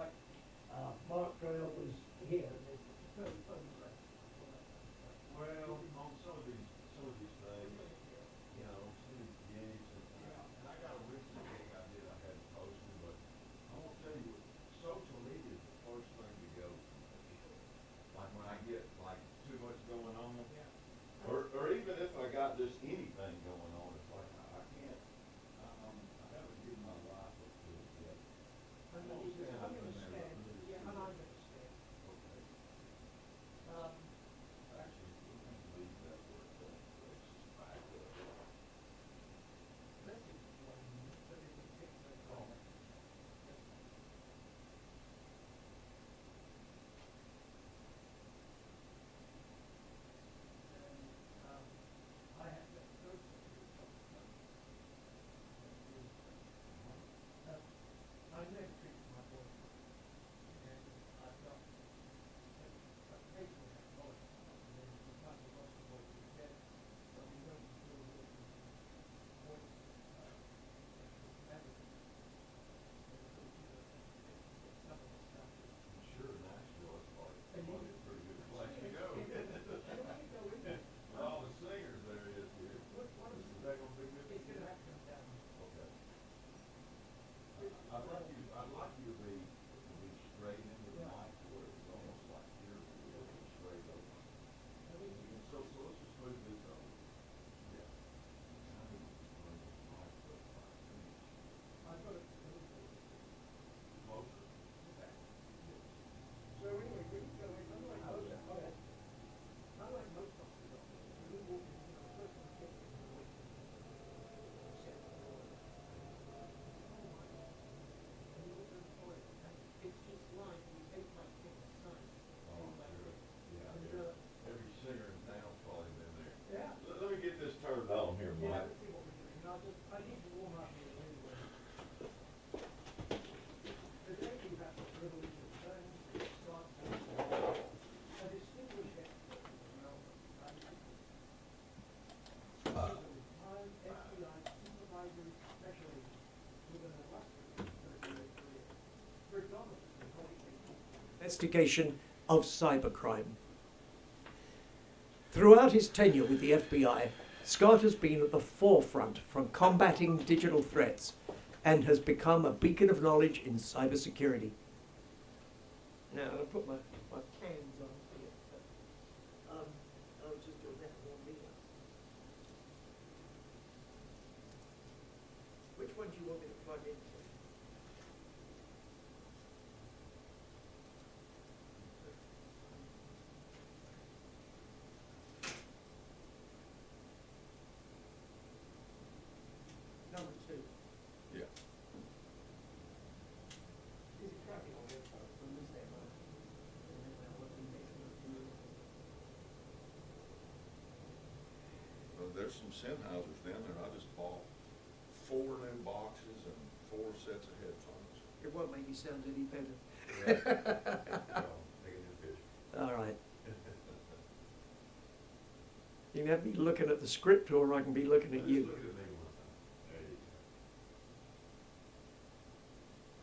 like Mark Dreyer was here. Well, on some of these things, you know, some of these gigs, and I got a recent gig I did, I hadn't posted, but I won't tell you, social media is the first thing to go. Like when I get like too much going on, or even if I got just anything going on, it's like I can't, I haven't given my life up to it yet. I'm going to stand. Yeah, and I'm going to stand. Okay. Um, Actually, we can leave that where it's at, let's just back up. this is one, but it's a particular comment. And I have that first one to talk about. I never treated my boyfriend, and I've got occasionally have knowledge, and then sometimes I lost the voice of death, so we don't feel that voice, memory. And so, some of the stuff is. I'm sure Nashville is like, And you- a pretty good place to go. I don't think go in there. With all the singers there is here. Is that gonna be good? It's gonna have to come down. Okay. I'd like you to be straight into the mic where it's almost like you're looking straight over. So let's just move this over. Yeah. I need to bring this mic up by a inch. I've got it. Closer. Okay. Yes. So anyway, we can go in, unlike most hospitals, we walk in, the first one gets in the week. Except for the toilet. And you look at the toilet, and it's just lined with 8x10 signs. Oh, all that sure. way. Yeah, And, every singer in town's probably been there. yeah. Let me get this turned on here, Yeah, Mike. let's see what we're doing. I need to warm up here anyway. Today we have the privilege of saying Scott a distinguished expert in the realm of strategy. He is a retired FBI supervisory specialist with an illustrious 30-year career, predominantly dedicated to investigation of cybercrime. Throughout his tenure with the FBI, Scott has been at the forefront from combating digital threats and has become a beacon of knowledge in cybersecurity. Now, I'll put my cans on here. I was just doing that one meter. Which one do you want me to plug into? Number 2. Yeah. Is it tracking on your phone? From this day on? Well, there's some Sennheisers down there. I just bought 4 new boxes and 4 sets of headphones. It won't make you sound any better. Taking your picture. All right. You can have me looking at the script, or I can be looking at you. Look at me one time. There you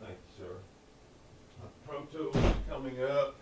go. Thank you, sir. Pro Tools is coming up.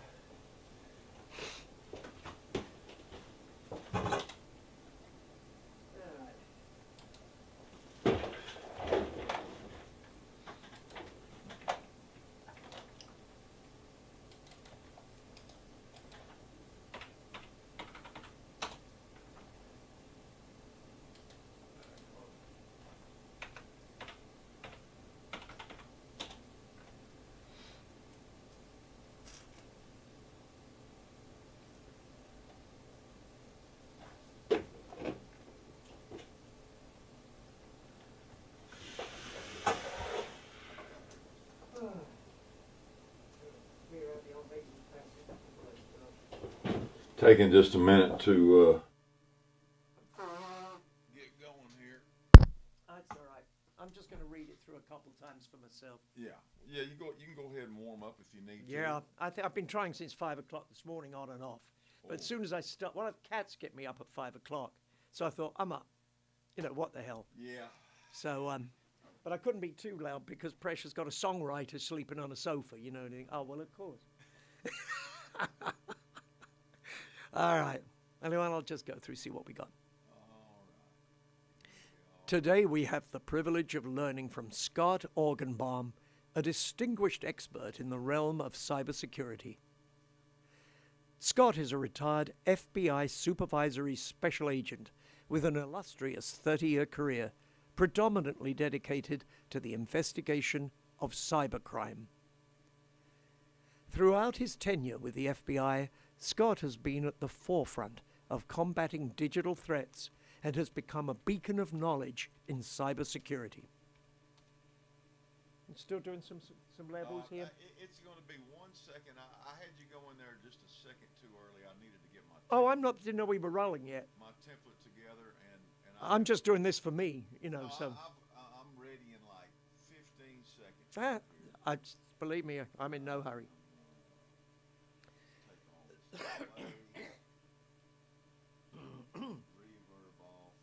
Taking just a minute to get going here. That's all right. I'm just going to read it through a couple times for myself. Yeah, you can go ahead and warm up if you need to. Yeah, I've been trying since 5 o'clock this morning, on and off. But as soon as I start, one of the cats get me up at 5 o'clock. So I thought, I'm up. You know, what the hell? Yeah. So, But I couldn't be too loud because Precious got a songwriter sleeping on a sofa, you know. And you think, oh, well, of course. All right. Anyway, I'll just go through, see what we got. Today we have the privilege of learning from Scott Orgenbaum, a distinguished expert in the realm of cybersecurity. Scott is a retired FBI supervisory special agent with an illustrious 30-year career, predominantly dedicated to the investigation of cybercrime. Throughout his tenure with the FBI, Scott has been at the forefront of combating digital threats and has become a beacon of knowledge in cybersecurity. Still doing some levels here? It's going to be 1 second. I had you go in there just a second too early. I needed to get my Didn't know we were rolling yet. my template together, and I'm just doing this for me, you know, no, so. I'm ready in like 15 seconds. Believe me, I'm in no hurry. Take all this away. Reverb off.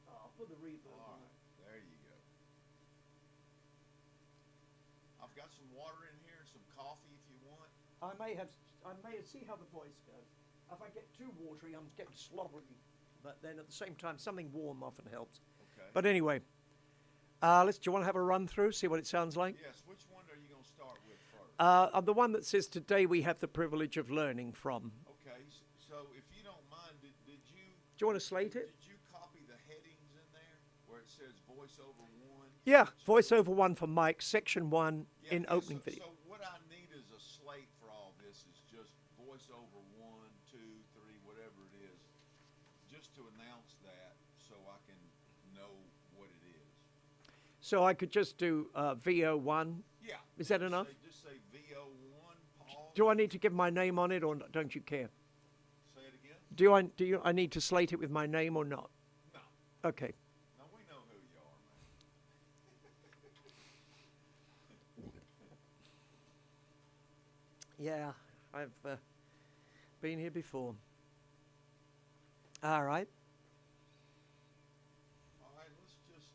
I'll put the reverb All right, there you go. I've got some water in here and some coffee if you want. I may see how the voice goes. If I get too watery, I'm getting slobbery. But then at the same time, something warm often helps. Okay. But anyway, do you want to have a run through, see what it sounds like? Yes, which one are you going to start with first? The one that says, today we have the privilege of learning from. Okay, so if you don't mind, did you... Do you want to slate it? Did you copy the headings in there where it says voiceover 1? Yeah, voiceover 1 for Mike, section 1 in opening video. So what I need is a slate for all this is just voiceover 1, 2, 3, whatever it is, just to announce that so I can know what it is. So I could just do VO1. Yeah. Is that enough? Just say VO1, Paul. Do I need to give my name on it, or don't you care? Say it again? I need to slate it with my name or not? No. Okay. No, we know who you are, man. Yeah, I've been here before. All right. All right, let's just...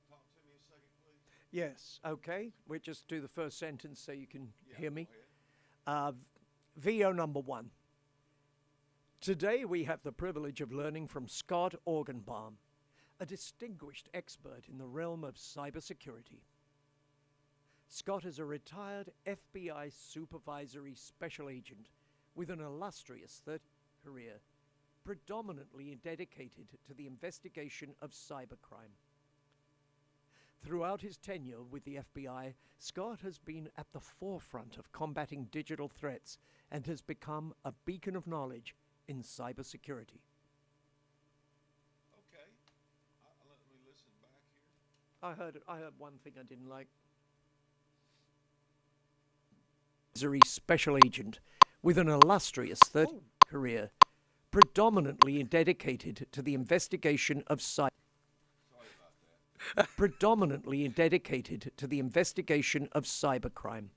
Talk to me a second, please. Yes, okay. We'll just do the first sentence so you can hear me. Go ahead. VO number 1. Today we have the privilege of learning from Scott Orgenbaum, a distinguished expert in the realm of cybersecurity. Scott is a retired FBI supervisory special agent with an illustrious 30-year career, predominantly dedicated to the investigation of cybercrime. Throughout his tenure with the FBI, Scott has been at the forefront of combating digital threats and has become a beacon of knowledge in cybersecurity. Okay. Let me listen back here. I heard one thing I didn't like. Special agent with an illustrious 30-year career, predominantly dedicated to the investigation of predominantly dedicated to the investigation of cybercrime.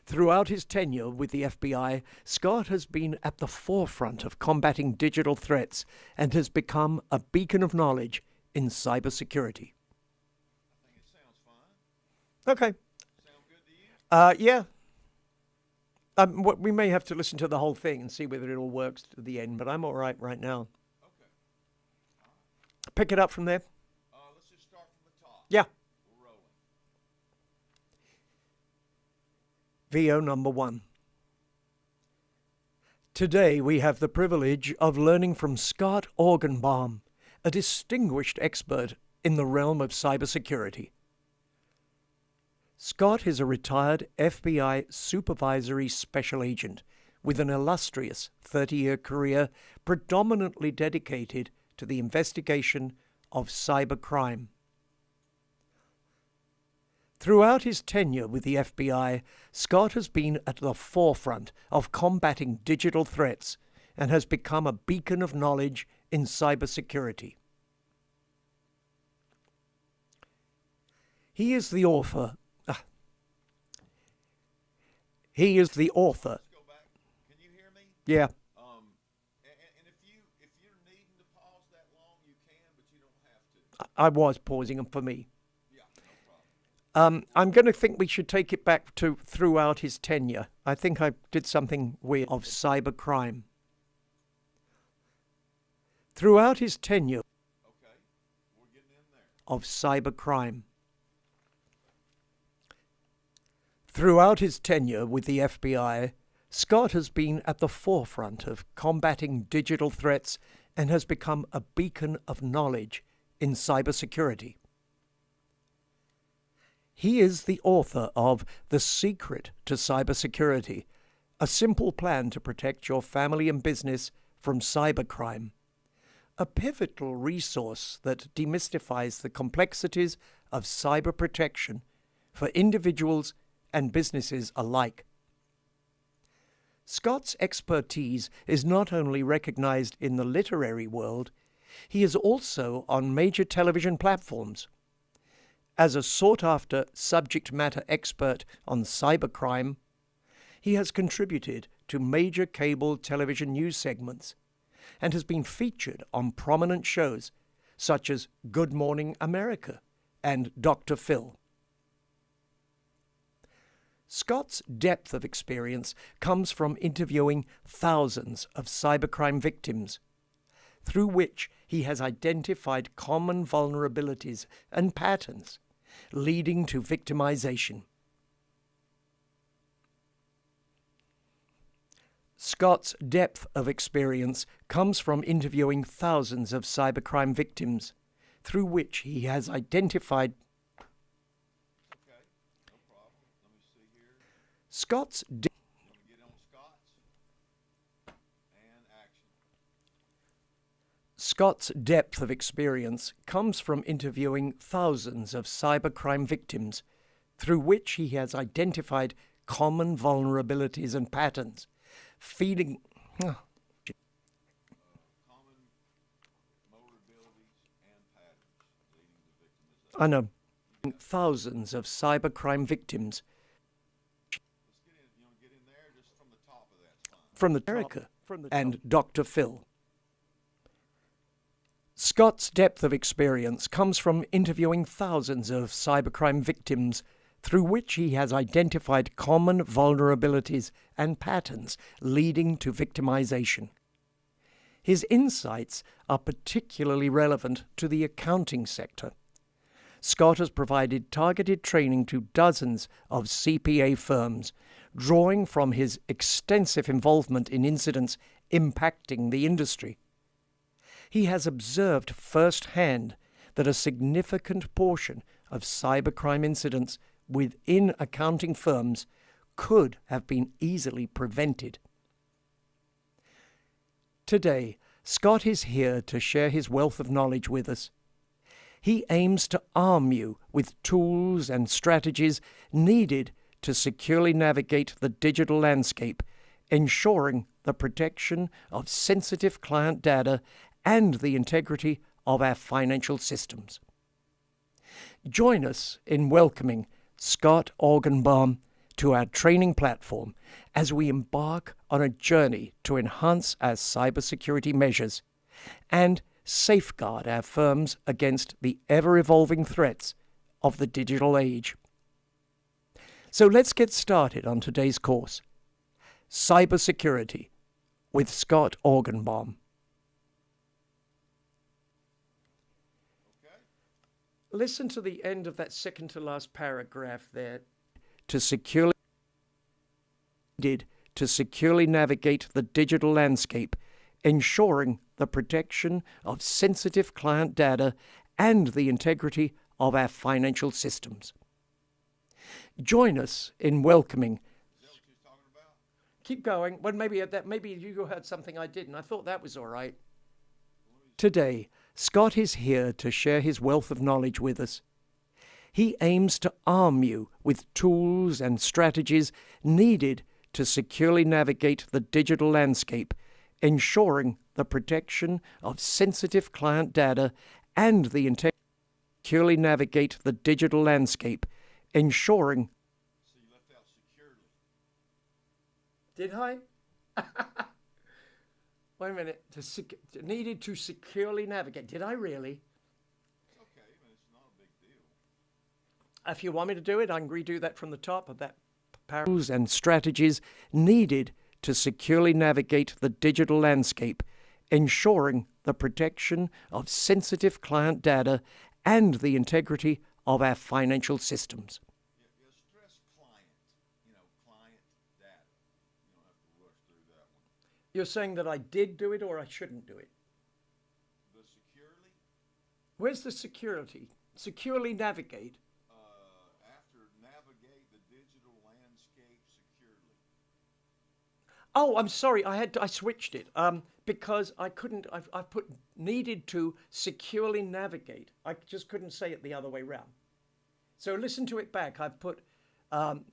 Throughout his tenure with the FBI, Scott has been at the forefront of combating digital threats and has become a beacon of knowledge in cybersecurity. I think it sounds fine. Okay. Sound good to you? Yeah. We may have to listen to the whole thing and see whether it all works to the end, but I'm all right now. Okay. Pick it up from there. Let's just start from the top. Yeah. We're rolling. VO number 1. Today we have the privilege of learning from Scott Orgenbaum, a distinguished expert in the realm of cybersecurity. Scott is a retired FBI supervisory special agent with an illustrious 30-year career predominantly dedicated to the investigation of cybercrime. Throughout his tenure with the FBI, Scott has been at the forefront of combating digital threats and has become a beacon of knowledge in cybersecurity. He is the author. He is the author. Let's go back. Can you hear me? Yeah. I was pausing them for me. I'm going to think we should take it back to throughout his tenure. I think I did something weird of cybercrime. Throughout his tenure of cybercrime. Throughout his tenure with the FBI, Scott has been at the forefront of combating digital threats and has become a beacon of knowledge in cybersecurity. He is the author of The Secret to Cybersecurity, a simple plan to protect your family and business from cybercrime, a pivotal resource that demystifies the complexities of cyber protection for individuals and businesses alike. Scott's expertise is not only recognized in the literary world, he is also on major television platforms. As a sought-after subject matter expert on cybercrime, he has contributed to major cable television news segments and has been featured on prominent shows such as Good Morning America and Dr. Phil. Scott's depth of experience comes from interviewing thousands of cybercrime victims, through which he has identified common vulnerabilities and patterns leading to victimization. Scott's depth of experience comes from interviewing thousands of cybercrime victims, through which he has identified Scott's Scott's depth of experience comes from interviewing thousands of cybercrime victims, through which he has identified common vulnerabilities and patterns, feeding. I know. Thousands of cybercrime victims. From the America and Dr. Phil. Scott's depth of experience comes from interviewing thousands of cybercrime victims, through which he has identified common vulnerabilities and patterns leading to victimization. His insights are particularly relevant to the accounting sector. Scott has provided targeted training to dozens of CPA firms, drawing from his extensive involvement in incidents impacting the industry. He has observed firsthand that a significant portion of cybercrime incidents within accounting firms could have been easily prevented. Today, Scott is here to share his wealth of knowledge with us. He aims to arm you with tools and strategies needed to securely navigate the digital landscape, ensuring the protection of sensitive client data and the integrity of our financial systems. Join us in welcoming Scott Orgenbaum to our training platform as we embark on a journey to enhance our cybersecurity measures and safeguard our firms against the ever-evolving threats of the digital age. So let's get started on today's course, Cybersecurity with Scott Orgenbaum. Listen to the end of that second to last paragraph there. To securely navigate the digital landscape, ensuring the protection of sensitive client data and the integrity of our financial systems. Join us in welcoming. Is that what you're talking about? Keep going. Well, maybe you heard something I didn't. I thought that was all right. Today, Scott is here to share his wealth of knowledge with us. He aims to arm you with tools and strategies needed to securely navigate the digital landscape, ensuring the protection of sensitive client data and the integrity. Securely navigate the digital landscape, ensuring. So you left out securely. Did I? Wait a minute. Needed to securely navigate. Did I really? Okay. If you want me to do it, I can redo that from the top of that paragraph. And strategies needed to securely navigate the digital landscape, ensuring the protection of sensitive client data and the integrity of our financial systems. You stress client, client data. You don't have to rush through that one. You're saying that I did do it or I shouldn't do it? The securely, Where's the security? Securely navigate. after navigate the digital landscape securely. Oh, I'm sorry. I switched it because I couldn't. I put needed to securely navigate. I just couldn't say it the other way round. So listen to it back. I've put arm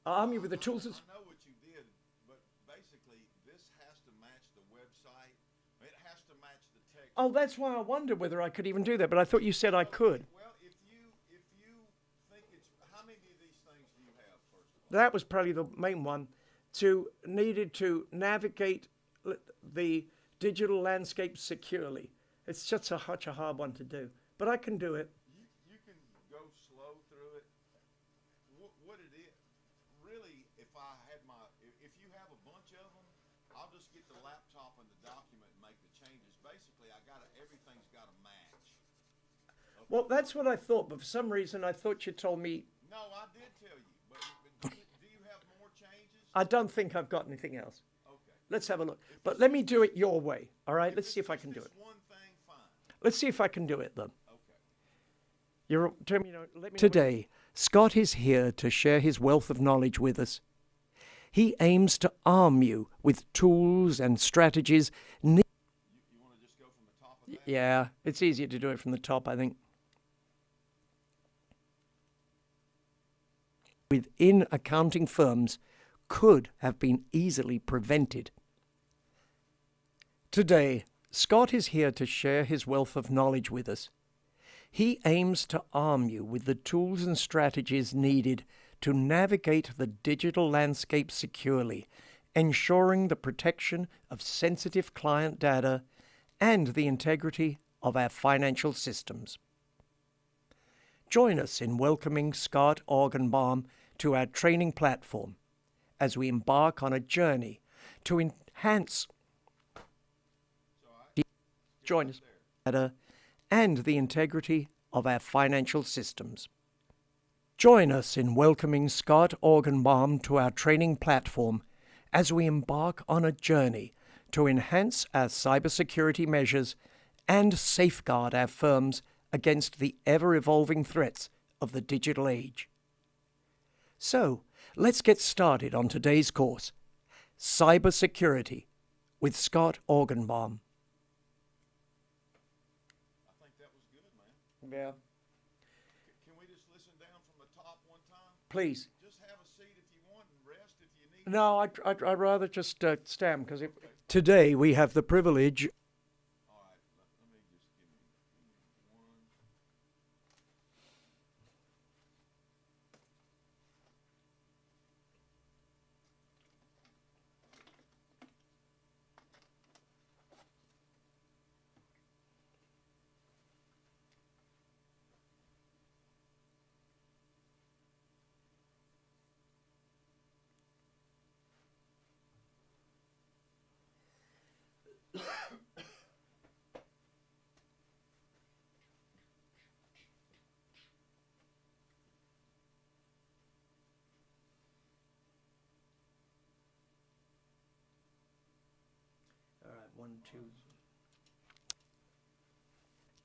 you with the tools. I know what you did, but basically this has to match the website. It has to match the text. Oh, that's why I wondered whether I could even do that. But I thought you said I could. Well, if you think it's, how many of these things do you have first of all? That was probably the main one. Needed to navigate the digital landscape securely. It's such a hard one to do, but I can do it. You can go slow through it. What it is, really, if you have a bunch of them, I'll just get the laptop and the document and make the changes. Basically, everything's got to match. Okay. Well, that's what I thought, but for some reason I thought you told me. No, I did tell you, but do you have more changes? I don't think I've got anything else. Okay. Let's have a look. But let me do it your way, all right? Let's see if I can do it. One thing, fine. Let's see if I can do it, then. Okay. Let me know. Today, Scott is here to share his wealth of knowledge with us. He aims to arm you with tools and strategies. You want to just go from the top of that? Yeah, it's easier to do it from the top, I think. Within accounting firms could have been easily prevented. Today, Scott is here to share his wealth of knowledge with us. He aims to arm you with the tools and strategies needed to navigate the digital landscape securely, ensuring the protection of sensitive client data and the integrity of our financial systems. Join us in welcoming Scott Orgenbaum to our training platform as we embark on a journey to enhance data and the integrity of our financial systems. Join us in welcoming Scott Orgenbaum to our training platform as we embark on a journey to enhance our cybersecurity measures and safeguard our firms against the ever-evolving threats of the digital age. So, let's get started on today's course, Cybersecurity, with Scott Orgenbaum. I think that was good, man. Yeah. Can we just listen down from the top one time? Please. Just have a seat if you want and rest if you need. No, I'd rather just stand because today we have the privilege. All right, let me just give me one.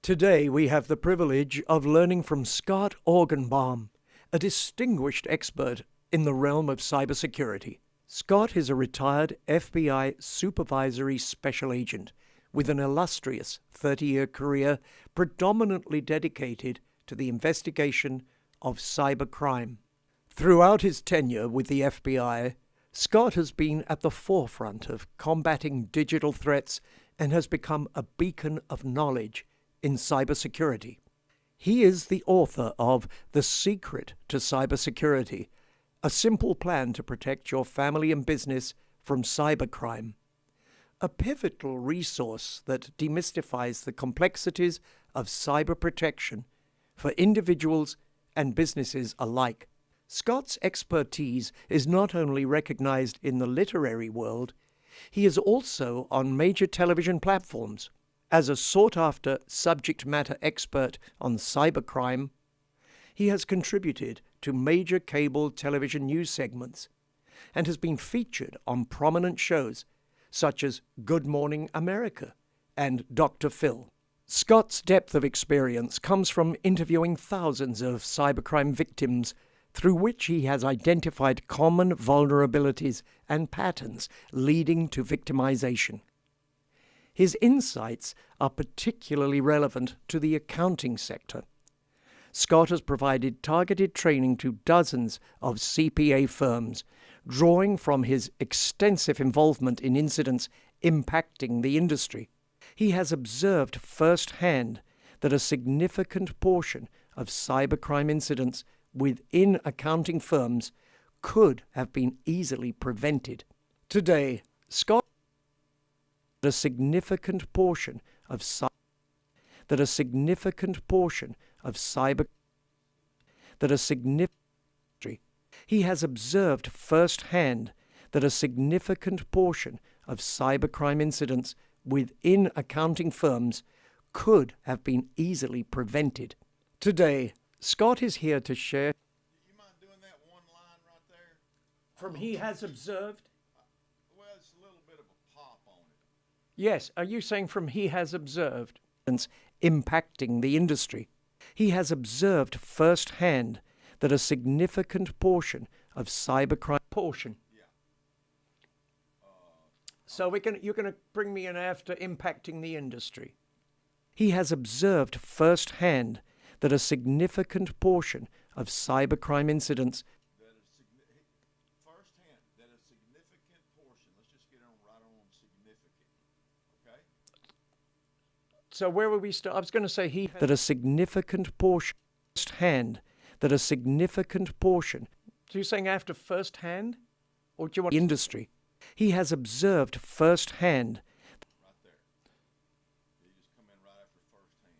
Today we have the privilege of learning from Scott Orgenbaum, a distinguished expert in the realm of cybersecurity. Scott is a retired FBI supervisory special agent with an illustrious 30-year career predominantly dedicated to the investigation of cybercrime. Throughout his tenure with the FBI, Scott has been at the forefront of combating digital threats and has become a beacon of knowledge in cybersecurity. He is the author of The Secret to Cybersecurity, a simple plan to protect your family and business from cybercrime, a pivotal resource that demystifies the complexities of cyber protection for individuals and businesses alike. Scott's expertise is not only recognized in the literary world, he is also on major television platforms. As a sought-after subject matter expert on cybercrime, he has contributed to major cable television news segments and has been featured on prominent shows such as Good Morning America and Dr. Phil. Scott's depth of experience comes from interviewing thousands of cybercrime victims, through which he has identified common vulnerabilities and patterns leading to victimization. His insights are particularly relevant to the accounting sector. Scott has provided targeted training to dozens of CPA firms, drawing from his extensive involvement in incidents impacting the industry. He has observed firsthand that a significant portion of cybercrime incidents within accounting firms could have been easily prevented. Today, Scott a significant portion of cyber he has observed firsthand that a significant portion of cybercrime incidents within accounting firms could have been easily prevented. Today, Scott is here to share. Do you mind doing that one line right there? From he has observed? Well, it's a little bit of a pop on it. Yes, are you saying from he has observed? Impacting the industry. He has observed firsthand that a significant portion of cybercrime Yeah. So you're going to bring me in after impacting the industry. He has observed firsthand that a significant portion of cybercrime incidents Firsthand, that a significant portion, let's just get on right on significant, okay? So where will we start? I was going to say that a significant portion firsthand that a significant portion. So you're saying after firsthand? Or do you want industry? He has observed firsthand Right there. You just come in right after firsthand.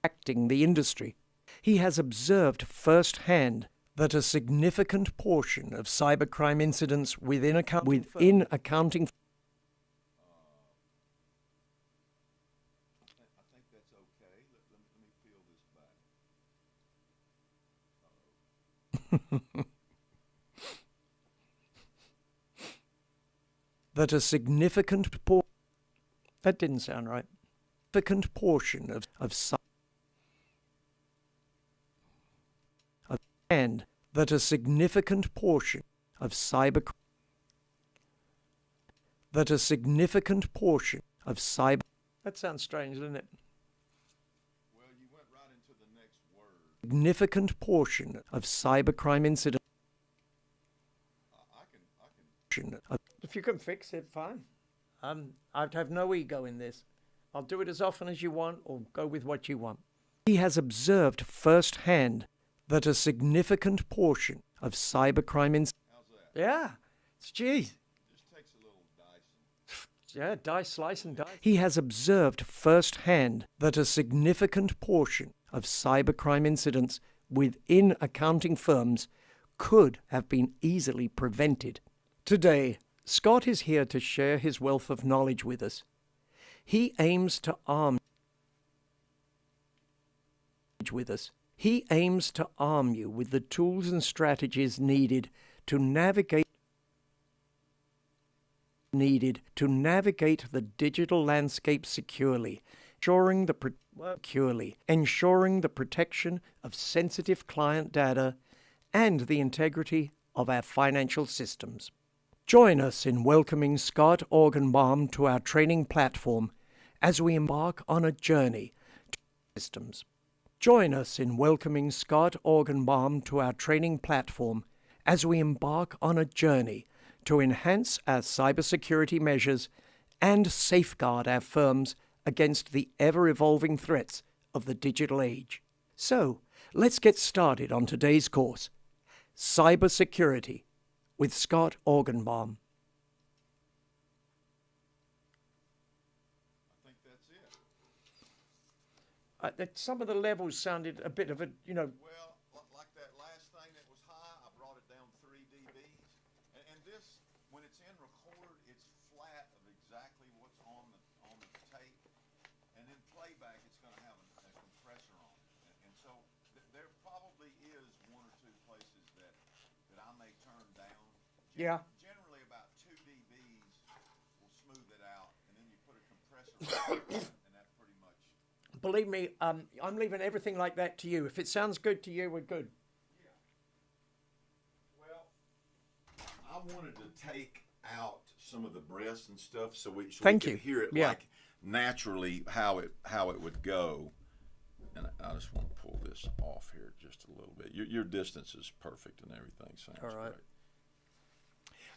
acting the industry. He has observed firsthand that a significant portion of cybercrime incidents within accounting I think that's okay. Let me peel this back. that a significant portion. That didn't sound right. Significant portion and that a significant portion of cyber that a significant portion of cyber. That sounds strange, doesn't it? Well, you went right into the next word. Significant portion of cybercrime incidents. I can. If you can fix it, fine. I'd have no ego in this. I'll do it as often as you want, or go with what you want. He has observed firsthand that a significant portion of cybercrime incidents. How's that? Yeah, geez. Just takes a little dicing. Yeah, dice, slice and dice. He has observed firsthand that a significant portion of cybercrime incidents within accounting firms could have been easily prevented. Today, Scott is here to share his wealth of knowledge with us. He aims to arm you with the tools and strategies needed to navigate the digital landscape securely, ensuring the protection of sensitive client data and the integrity of our financial systems. Join us in welcoming Scott Orgenbaum to our training platform as we embark on a journey to systems. Join us in welcoming Scott Orgenbaum to our training platform as we embark on a journey to enhance our cybersecurity measures and safeguard our firms against the ever-evolving threats of the digital age. So, let's get started on today's course, Cybersecurity, with Scott Orgenbaum. I think that's it. Some of the levels sounded a bit of a, Well, like Yeah. Generally about 2 dBs will smooth it out, and then you put a compressor on it, and that pretty much. Believe me, I'm leaving everything like that to you. If it sounds good to you, we're good. Yeah. Well, I wanted to take out some of the breaths and stuff so we Thank could you. hear it Yeah. like naturally how it would go. And I just want to pull this off here just a little bit. Your distance is perfect and everything sounds All right. great.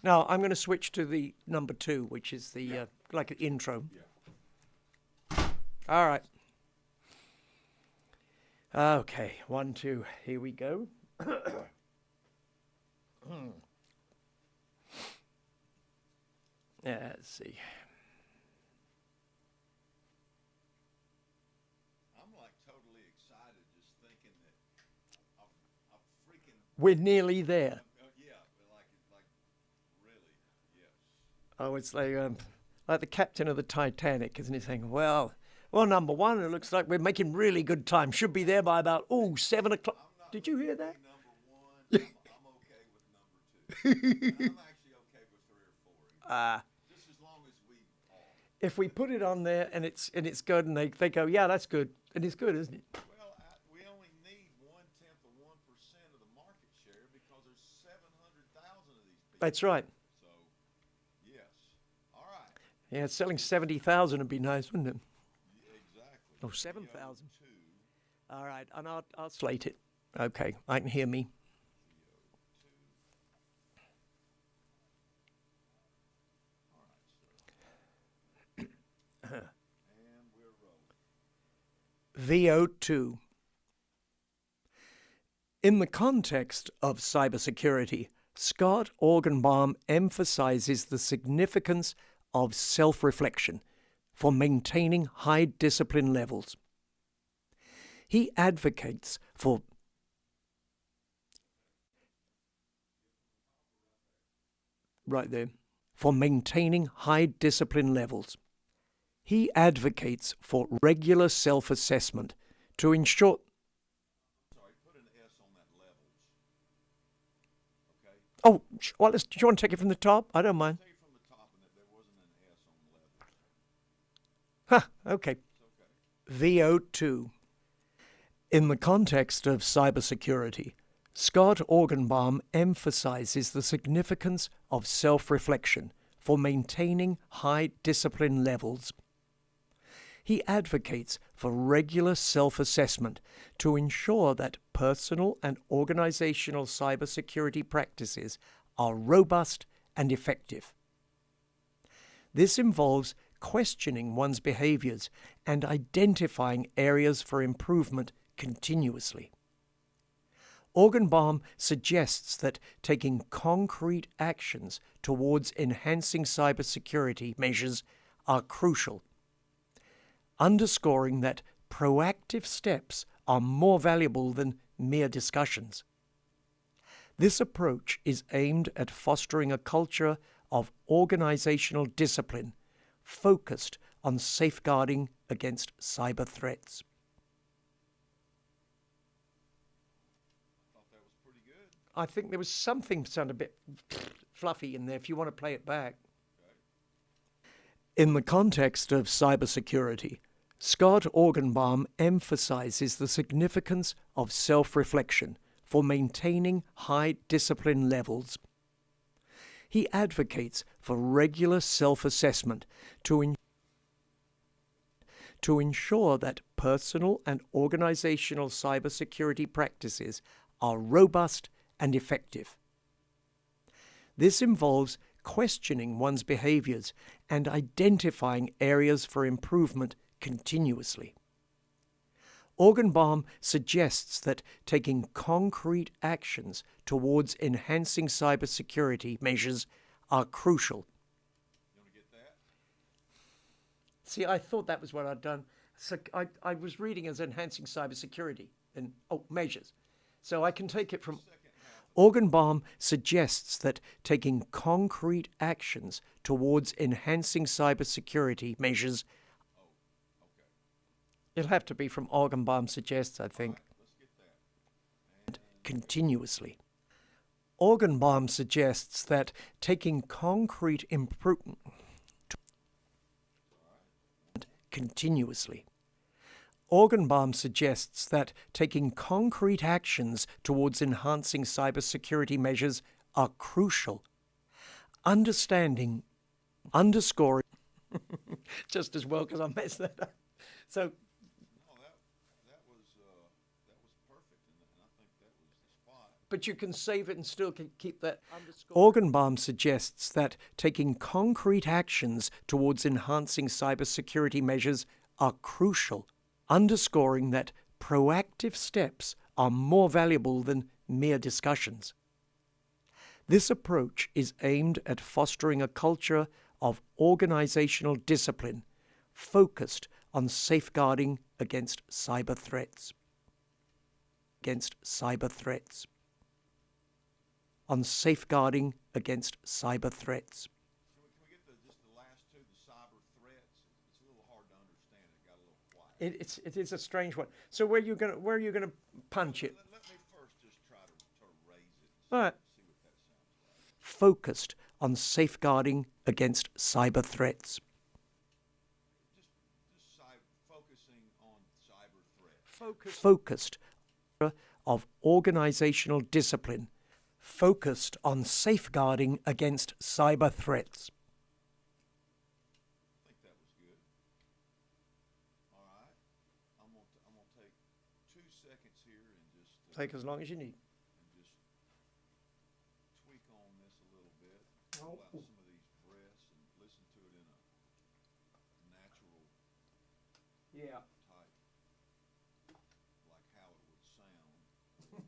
Now I'm going to switch to the number 2, which is the like an intro. Yeah. All right. Okay, 1, 2. Here we go. Yeah, let's see. I'm like totally excited just thinking that I'm freaking We're nearly there. yeah, but like really, yes. Oh, it's like the captain of the Titanic, isn't he? Saying, "Well, number 1, it looks like we're making really good time. Should be there by about 7 o'clock." Did you hear that? Number 1, I'm okay with number 2. I'm actually okay with 3 or 4. Just as long as we are. If we put it on there and it's good, and they go, "Yeah, that's good," and it's good, isn't it? Well, we only need 1/10 of 1% of the market share because there's 700,000 of these people. That's right. So, yes. All right. Yeah, selling 70,000 would be nice, wouldn't it? Yeah, exactly. Oh, 7,000. 2. All right, and I'll slate it. Okay, I can hear me. And we're rolling. VO2. In the context of cybersecurity, Scott Orgenbaum emphasizes the significance of self-reflection for maintaining high discipline levels. He advocates for maintaining high discipline levels. He advocates for regular self-assessment to ensure. Sorry, put an S on that levels. Okay? Oh, well, do you want to take it from the top? I don't mind. Take it from the top and that there wasn't an S on levels. Okay. It's okay. VO2. In the context of cybersecurity, Scott Orgenbaum emphasizes the significance of self-reflection for maintaining high discipline levels. He advocates for regular self-assessment to ensure that personal and organizational cybersecurity practices are robust and effective. This involves questioning one's behaviors and identifying areas for improvement continuously. Orgenbaum suggests that taking concrete actions towards enhancing cybersecurity measures are crucial, underscoring that proactive steps are more valuable than mere discussions. This approach is aimed at fostering a culture of organizational discipline focused on safeguarding against cyber threats. I thought that was pretty good. I think there was something sound a bit fluffy in there if you want to play it back. In the context of cybersecurity, Scott Orgenbaum emphasizes the significance of self-reflection for maintaining high discipline levels. He advocates for regular self-assessment to ensure that personal and organizational cybersecurity practices are robust and effective. This involves questioning one's behaviors and identifying areas for improvement continuously. Orgenbaum suggests that taking concrete actions towards enhancing cybersecurity measures are crucial. You want to get that? See, I thought that was what I'd done. So I was reading as enhancing cybersecurity and measures. So I can take it from. Orgenbaum suggests that taking concrete actions towards enhancing cybersecurity measures. It'll have to be from Orgenbaum suggests, I think. Let's get that. Continuously. Organbaum suggests that taking concrete improvement continuously. Organbaum suggests that taking concrete actions towards enhancing cybersecurity measures are crucial. Understanding, underscoring, just as well because I messed that up. So, No, that was perfect, and I think that was the spot. but you can save it and still keep that underscore. Organbaum suggests that taking concrete actions towards enhancing cybersecurity measures are crucial, underscoring that proactive steps are more valuable than mere discussions. This approach is aimed at fostering a culture of organizational discipline focused on safeguarding against cyber threats. On safeguarding against cyber threats. Can we get just the last two, the cyber threats? It's a little hard to understand. It got a little quiet. It is a strange one. So where are you gonna punch it? Let me first just try to raise it. All right. See what that sounds like. Focused on safeguarding against cyber threats. Just focusing on cyber threats. Focused of organizational discipline, focused on safeguarding against cyber threats. I think that was good. All right. I'm gonna take 2 seconds here and just Take as long as you need. tweak on this a little bit. Oh. Pull out some of these breaths and listen to it in a natural Yeah. type, like how it would sound a little bit more.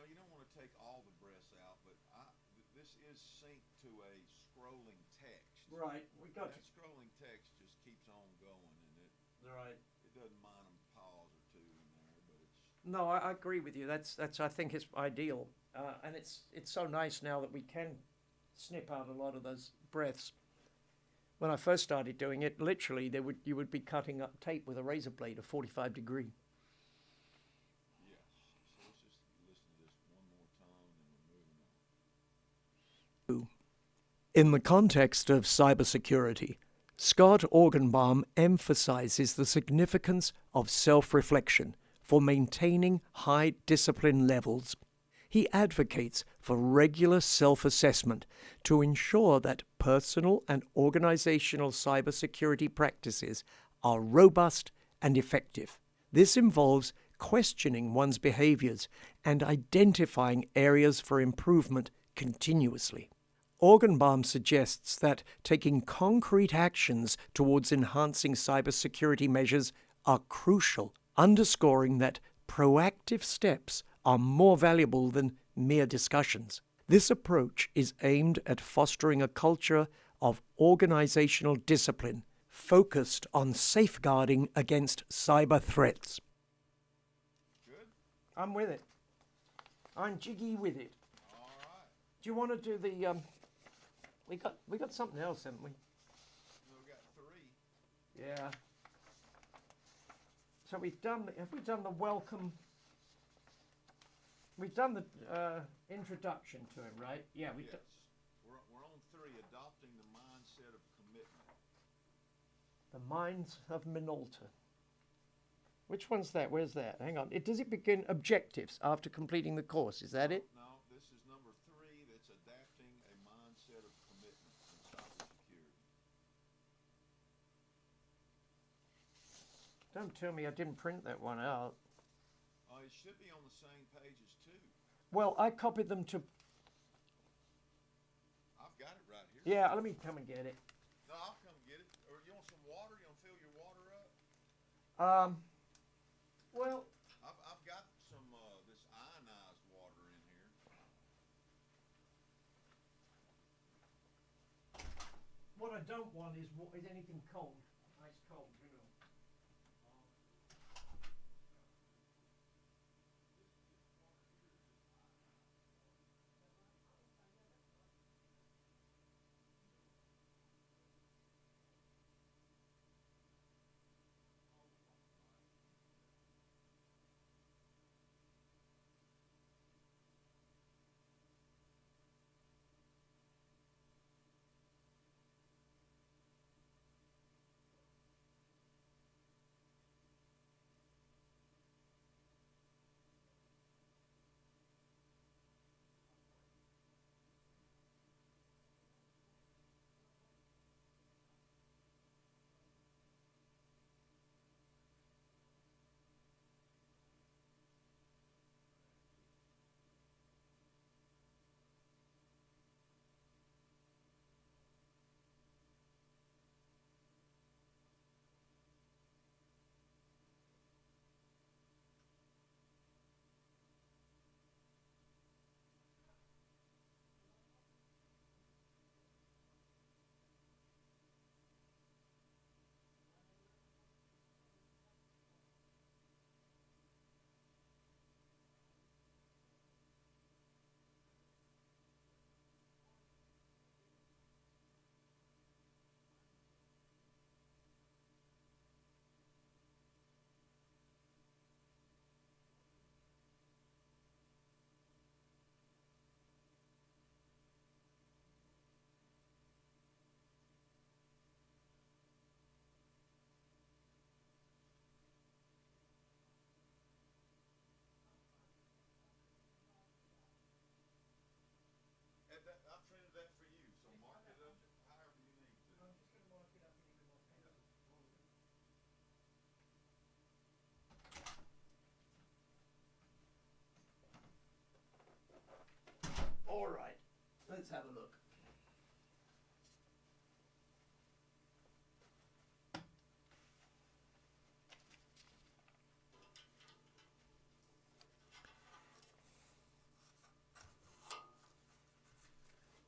You don't want to take all the breaths out, but this is synced to a scrolling text. Right. We got That scrolling text just keeps on going, and it doesn't mind them pause or two in there, but it's. No, I agree with you. That's I think it's ideal, and it's so nice now that we can snip out a lot of those breaths. When I first started doing it, literally you would be cutting up tape with a razor blade of 45 degree. Yes. So let's just listen to this one more time, and then we're moving on. In the context of cybersecurity, Scott Organbaum emphasizes the significance of self-reflection for maintaining high discipline levels. He advocates for regular self-assessment to ensure that personal and organizational cybersecurity practices are robust and effective. This involves questioning one's behaviors and identifying areas for improvement continuously. Organbaum suggests that taking concrete actions towards enhancing cybersecurity measures are crucial, underscoring that proactive steps are more valuable than mere discussions. This approach is aimed at fostering a culture of organizational discipline focused on safeguarding against cyber threats. Good? I'm with it. I'm jiggy with it. All right. Do you want to do the we got something else, haven't we? We've got 3. Yeah. So have we done the welcome? We've done the introduction to him, right? Yeah, Yes. We're on 3, adopting the mindset of commitment. The Mines of Minolta. Which one's that? Where's that? Hang on. Does it begin objectives after completing the course? Is that it? No, this is number 3. That's adapting a mindset of commitment in cybersecurity. Don't tell me I didn't print that one out. It should be on the same page as 2. Well, I copied them to... I've got it right here. Yeah, let me come and get it. No, I'll come get it. Or you want some water? You want to fill your water up? Well... I've got some this ionized water in here. What I don't want is anything cold. Ice cold, you know.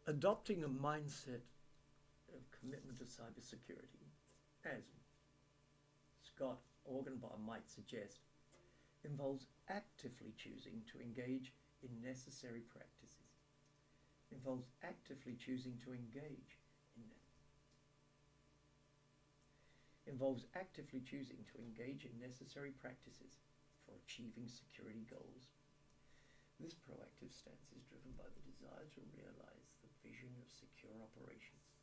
Adopting a mindset of commitment to cybersecurity, as Scott Orgenbaum might suggest, involves actively choosing to engage in necessary practices. Involves actively choosing to engage in involves actively choosing to engage in necessary practices for achieving security goals. This proactive stance is driven by the desire to realize the vision of secure operations.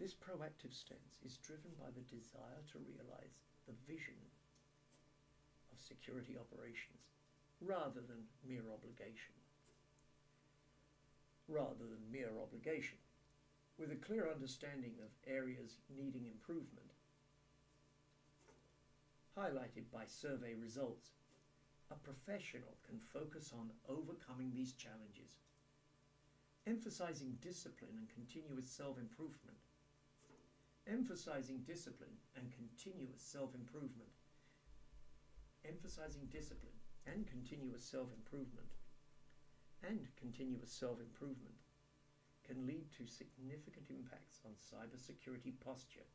This proactive stance is driven by the desire to realize the vision of security operations rather than mere obligation. With a clear understanding of areas needing improvement, highlighted by survey results, a professional can focus on overcoming these challenges, emphasizing discipline and continuous self-improvement. Emphasizing discipline and continuous self-improvement. Emphasizing discipline and continuous self-improvement can lead to significant impacts on cybersecurity posture,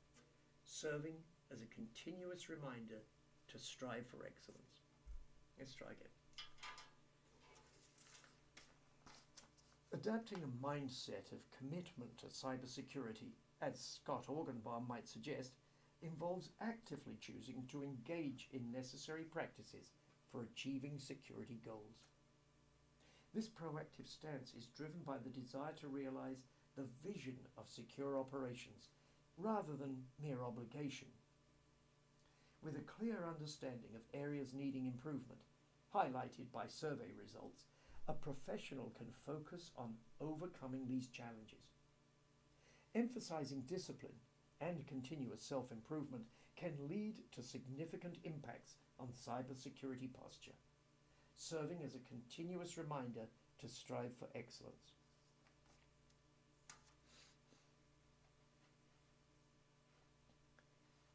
serving as a continuous reminder to strive for excellence. Let's try again. Adapting a mindset of commitment to cybersecurity, as Scott Orgenbaum might suggest, involves actively choosing to engage in necessary practices for achieving security goals. This proactive stance is driven by the desire to realize the vision of secure operations rather than mere obligation. With a clear understanding of areas needing improvement, highlighted by survey results, a professional can focus on overcoming these challenges. Emphasizing discipline and continuous self-improvement can lead to significant impacts on cybersecurity posture, serving as a continuous reminder to strive for excellence.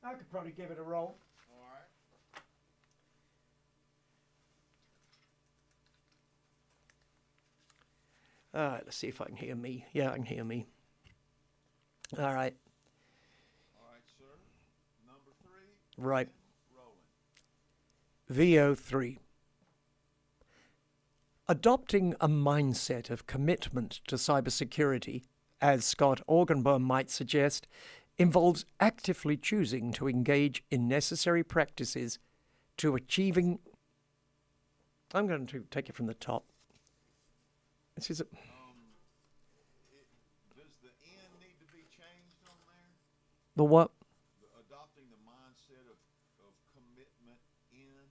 I could probably give it a roll. All right, let's see if I can hear me. Yeah, I can hear me. All right. All right, sir. Number 3. Right. Rolling. VO3. Adopting a mindset of commitment to cybersecurity, as Scott Orgenbaum might suggest, involves actively choosing to engage in necessary practices to achieving... I'm going to take it from the top. This is a... Does the N need to be changed on there? The what? Adopting the mindset of commitment in.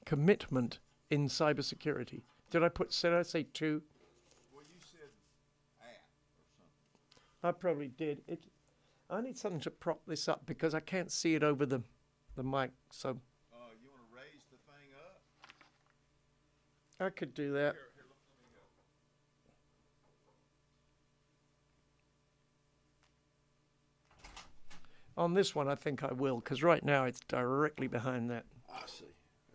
Commitment in cybersecurity. Did I say 2? Well, you said at or something. I probably did. I need something to prop this up because I can't see it over the mic. So You want to raise the thing up? I could do that. Here, let me go. On this one, I think I will, because right now it's directly behind that. I see.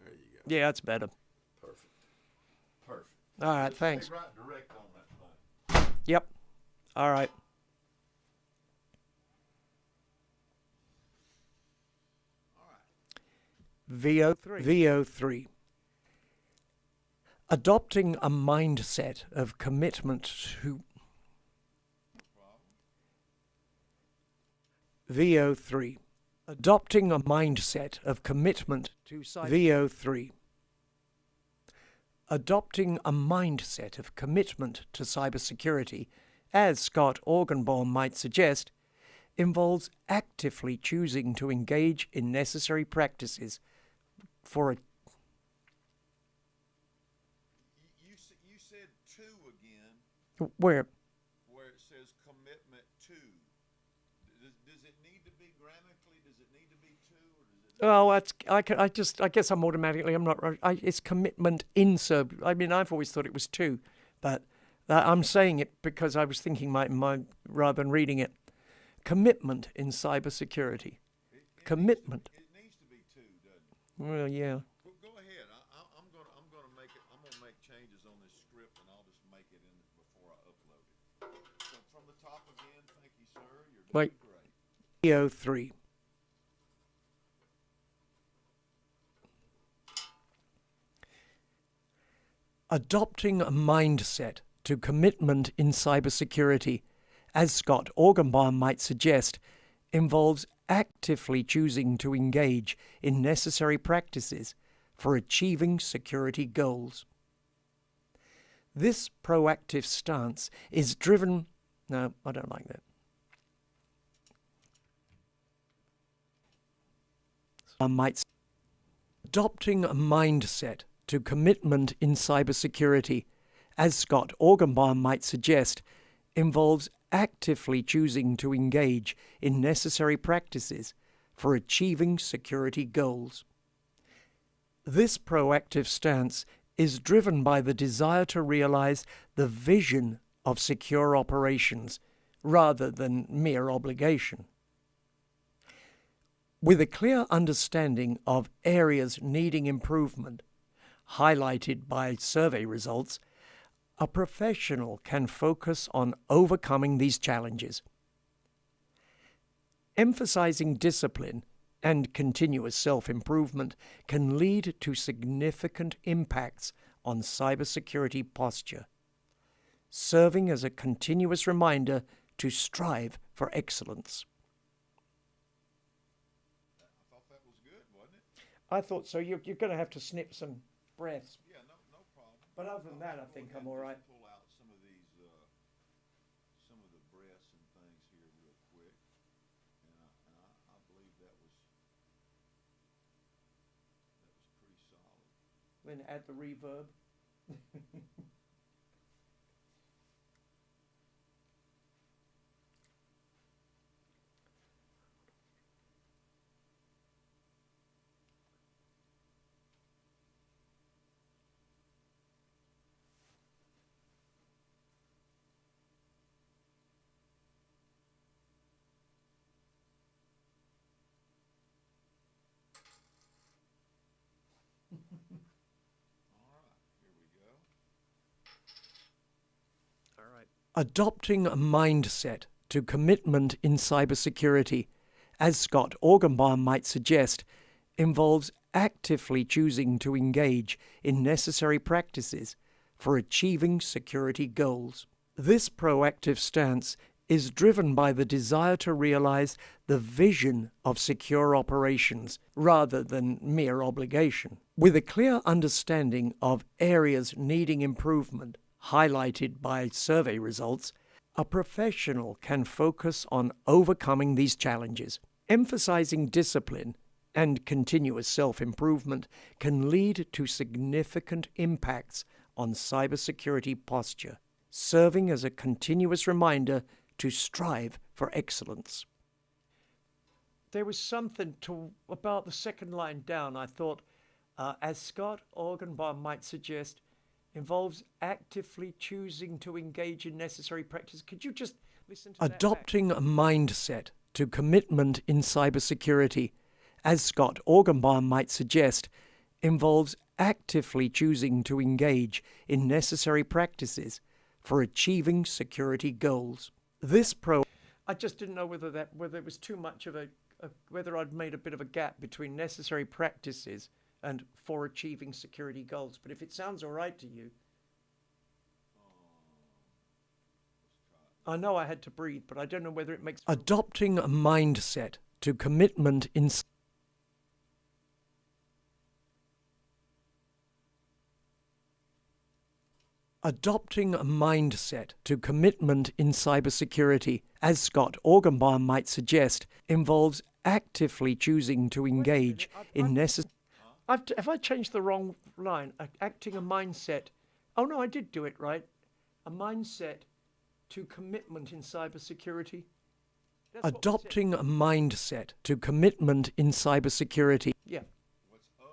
There you go. Yeah, that's better. Perfect. Perfect. All right, Just thanks. stay right direct on that thing. Yep. All right. All right. VO3. Adopting a mindset of commitment to... VO3. Adopting a mindset of commitment to VO3. Adopting a mindset of commitment to cybersecurity, as Scott Orgenbaum might suggest, involves actively choosing to engage in necessary practices for a... You said 2 again. Where? Where it says commitment to. Does it need to be grammatically? Does it need to be 2 or does it? I guess I'm automatically. I'm not. It's commitment in Serb. I mean, I've always thought it was 2, but I'm saying it because I was thinking my rather than reading it. Commitment in cybersecurity. Commitment. It needs to be 2, doesn't it? Well, yeah. Well, go ahead. I'm gonna make it. I'm gonna make changes on this script, and I'll just make it in before I upload it. Wait. EO3. Adopting a mindset to commitment in cybersecurity, as Scott Orgenbaum might suggest, involves actively choosing to engage in necessary practices for achieving security goals. This proactive stance is driven... No, I don't like that. Adopting a mindset to commitment in cybersecurity, as Scott Orgenbaum might suggest, involves actively choosing to engage in necessary practices for achieving security goals. This proactive stance is driven by the desire to realize the vision of secure operations rather than mere obligation. With a clear understanding of areas needing improvement, highlighted by survey results, a professional can focus on overcoming these challenges. Emphasizing discipline and continuous self-improvement can lead to significant impacts on cybersecurity posture, serving as a continuous reminder to strive for excellence. I thought that was good, wasn't it? I thought so. You're going to have to snip some breaths. Yeah, no problem. But other than that, I think I'm all right. Pull out some of these, some of the breaths and things here real quick, and I believe that was pretty solid. Then add the reverb. Adopting a mindset to commitment in cybersecurity, as Scott Orgenbaum might suggest, involves actively choosing to engage in necessary practices for achieving security goals. This proactive stance is driven by the desire to realize the vision of secure operations rather than mere obligation. With a clear understanding of areas needing improvement, highlighted by survey results, a professional can focus on overcoming these challenges. Emphasizing discipline and continuous self-improvement can lead to significant impacts on cybersecurity posture, serving as a continuous reminder to strive for excellence. There was something about the second line down, I thought, as Scott Orgenbaum might suggest, involves actively choosing to engage in necessary practice. Could you just listen to Adopting a mindset to commitment in cybersecurity, as Scott Orgenbaum might suggest, involves actively choosing to engage in necessary practices for achieving security goals. I just didn't know whether it was too much of whether I'd made a bit of a gap between necessary practices and for achieving security goals. But if it sounds all right to you, I know I had to breathe, but I don't know whether it makes... Adopting a mindset to commitment in... Adopting a mindset to commitment in cybersecurity, as Scott Orgenbaum might suggest, involves actively choosing to engage in necessary... Have I changed the wrong line? Acting a mindset... Oh, no, I did do it right. A mindset to commitment in cybersecurity. Adopting a mindset to commitment in cybersecurity. Yeah. What's on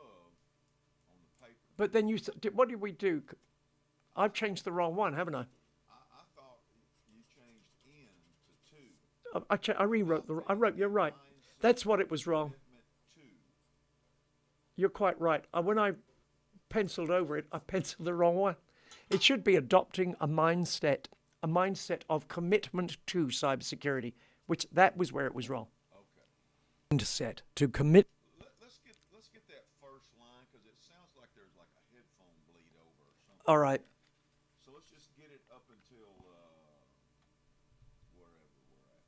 the paper? But then what did we do? I've changed the wrong one, haven't I? I thought you changed in to two. I rewrote you're right. That's what it was wrong. You're quite right. When I penciled over it, I penciled the wrong one. It should be adopting a mindset of commitment to cybersecurity, which that was where it was wrong. Okay. Set to commit. Let's get that first line because it sounds like there's like a headphone bleed over or something. All right. So let's just get it up until wherever we're at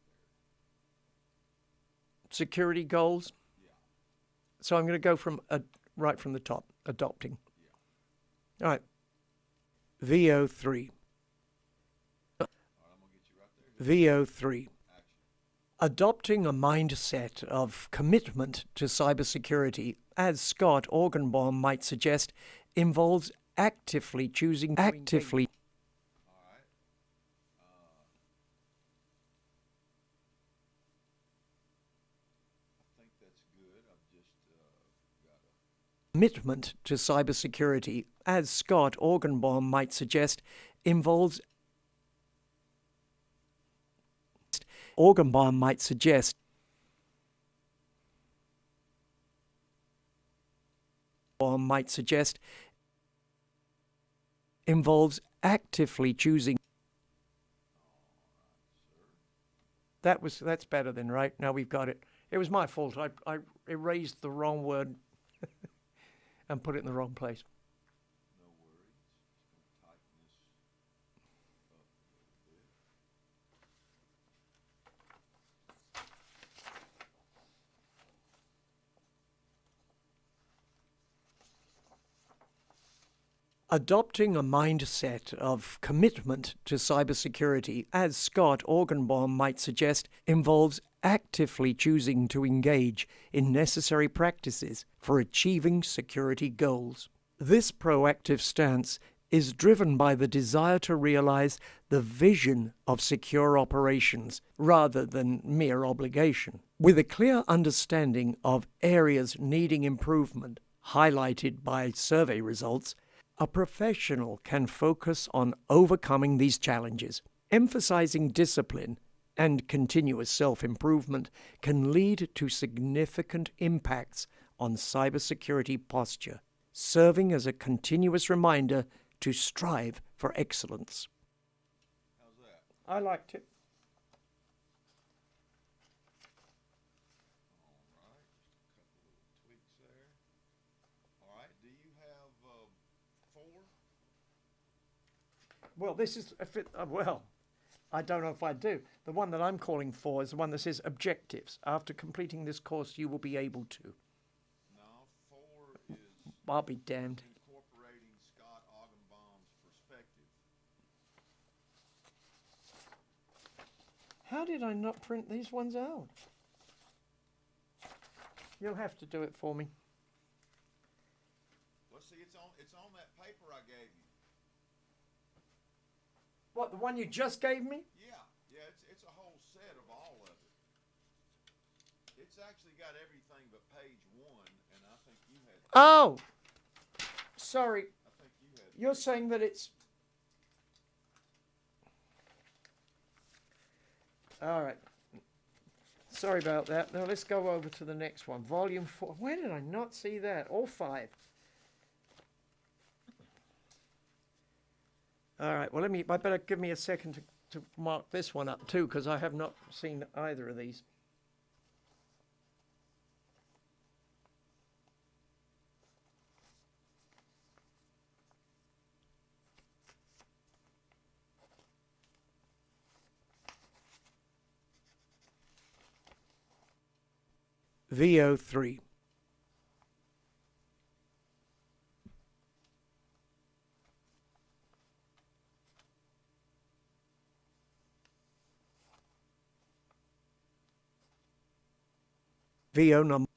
there. Security goals. Yeah. So I'm going to go from right from the top, adopting. Yeah. All right. VO3. All right, I'm gonna get you right there. VO3. Action. Adopting a mindset of commitment to cybersecurity, as Scott Orgenbaum might suggest, involves actively choosing All right. I think that's good. I've just got a. commitment to cybersecurity, as Scott Orgenbaum might suggest, involves Orgenbaum might suggest involves actively choosing. That's better than right. Now we've got it. It was my fault. I erased the wrong word and put it in the wrong place. No worries. Just gonna tighten this up a little bit. Adopting a mindset of commitment to cybersecurity, as Scott Orgenbaum might suggest, involves actively choosing to engage in necessary practices for achieving security goals. This proactive stance is driven by the desire to realize the vision of secure operations rather than mere obligation, with a clear understanding of areas needing improvement, highlighted by survey results. A professional can focus on overcoming these challenges. Emphasizing discipline and continuous self-improvement can lead to significant impacts on cybersecurity posture, serving as a continuous reminder to strive for excellence. How's that? I liked it. All right. Just a couple little tweaks there. All right. Do you have 4? Well, this is, well, I don't know if I do. The one that I'm calling for is the one that says objectives. After completing this course, you will be able to. No, 4 is I'll be damned. incorporating Scott Augenbaum's perspective. How did I not print these ones out? You'll have to do it for me. Let's see, it's on that paper I gave you. What, the one you just gave me? Yeah, it's a whole set of all of it. It's actually got everything but page 1, and I think you had. Oh! Sorry. I think you had. You're saying that it's... All right. Sorry about that. Now let's go over to the next one. Volume 4. Where did I not see that? All 5. All right. Well, I better give me a second to mark this one up too, because I have not seen either of these. VO3. VO number.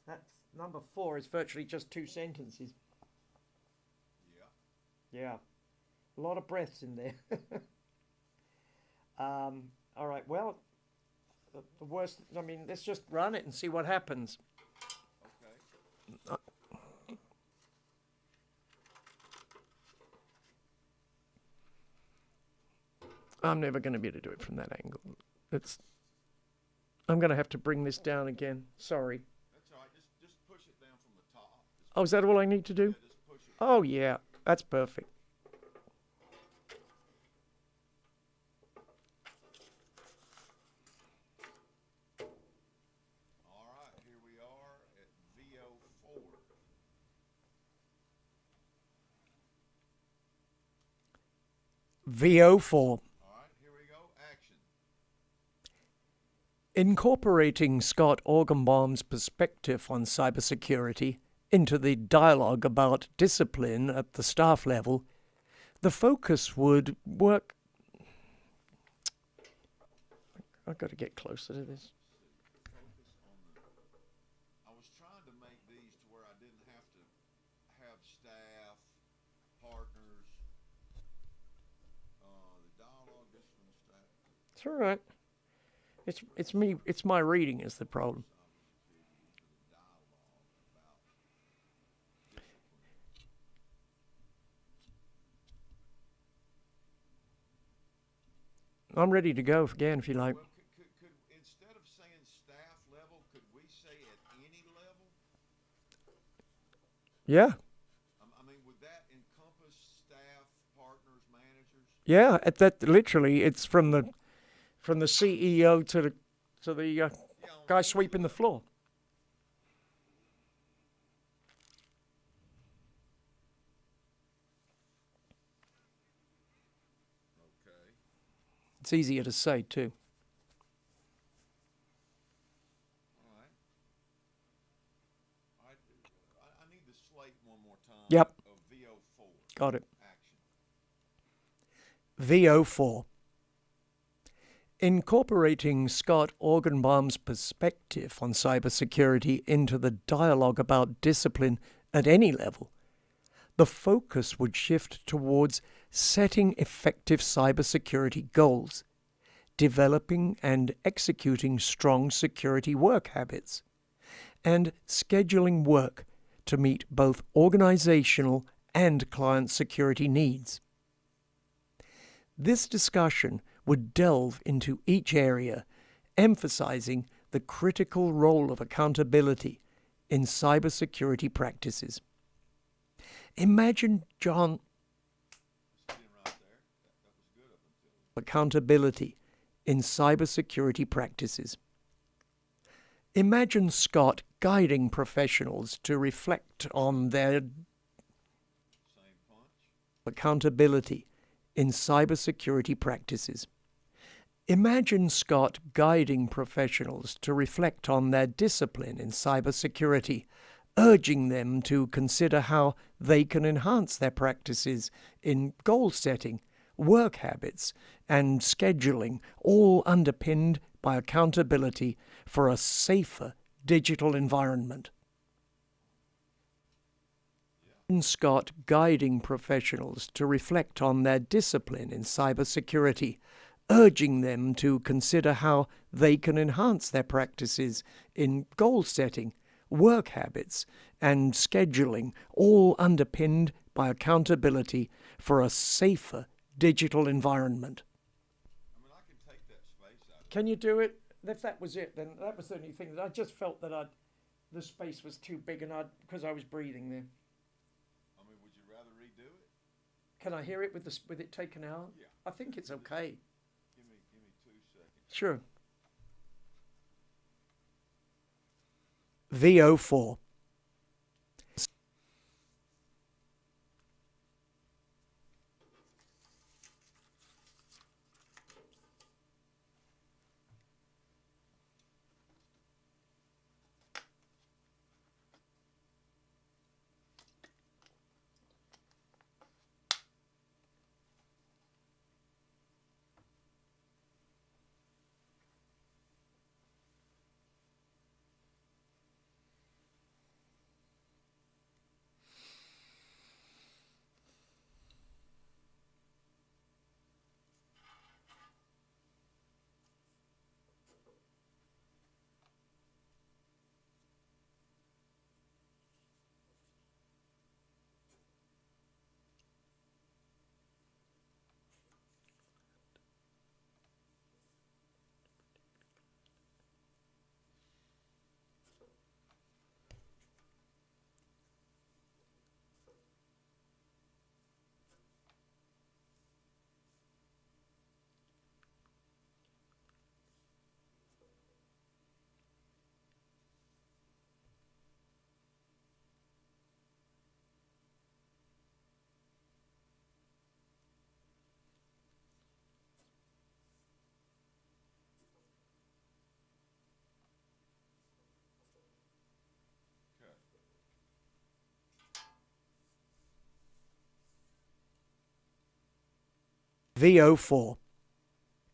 That's number 4 is virtually just 2 sentences. Yeah. Yeah. A lot of breaths in there. All right, well, the worst, I mean, let's just run it and see what happens. Okay. I'm never going to be able to do it from that angle. I'm going to have to bring this down again. Sorry. That's all right. Just push it down from the top. Oh, is that all I need to do? Just push it. Oh, yeah. That's perfect. All right. Here we are at VO4. VO4. All right. Here we go. Action. Incorporating Scott Orgenbaum's perspective on cybersecurity into the dialogue about discipline at the staff level, the focus would work. I've got to get closer to this. Focus on the. I was trying to make these to where I didn't have to have staff, partners, the dialogue, this one, staff. It's all right. It's me. It's my reading is the problem. I'm ready to go again if you like. Well, could instead of saying staff level, could we say at any level? Yeah. I mean, would that encompass staff, partners, managers? Yeah, at that literally, it's from the CEO to the guy sweeping the floor. Okay. It's easier to say too. All right. I need the slate one more time. Yep. Of VO4. Got it. Action. VO4. Incorporating Scott Orgenbaum's perspective on cybersecurity into the dialogue about discipline at any level, the focus would shift towards setting effective cybersecurity goals, developing and executing strong security work habits, and scheduling work to meet both organizational and client security needs. This discussion would delve into each area, emphasizing the critical role of accountability in cybersecurity practices. Imagine John Right there. That was good up until. accountability in cybersecurity practices. Imagine Scott guiding professionals to reflect on their Same punch. accountability in cybersecurity practices. Imagine Scott guiding professionals to reflect on their discipline in cybersecurity, urging them to consider how they can enhance their practices in goal setting, work habits, and scheduling, all underpinned by accountability for a safer digital environment. Scott guiding professionals to reflect on their discipline in cybersecurity, urging them to consider how they can enhance their practices in goal setting, work habits, and scheduling, all underpinned by accountability for a safer digital environment. I mean, I can take that space out. Can you do it? If that was it, then that was the only thing that I just felt that the space was too big, and because I was breathing there. I mean, would you rather redo it? Can I hear it with it taken out? Yeah. I think it's okay. Give me 2 seconds. Sure. VO4. VO4.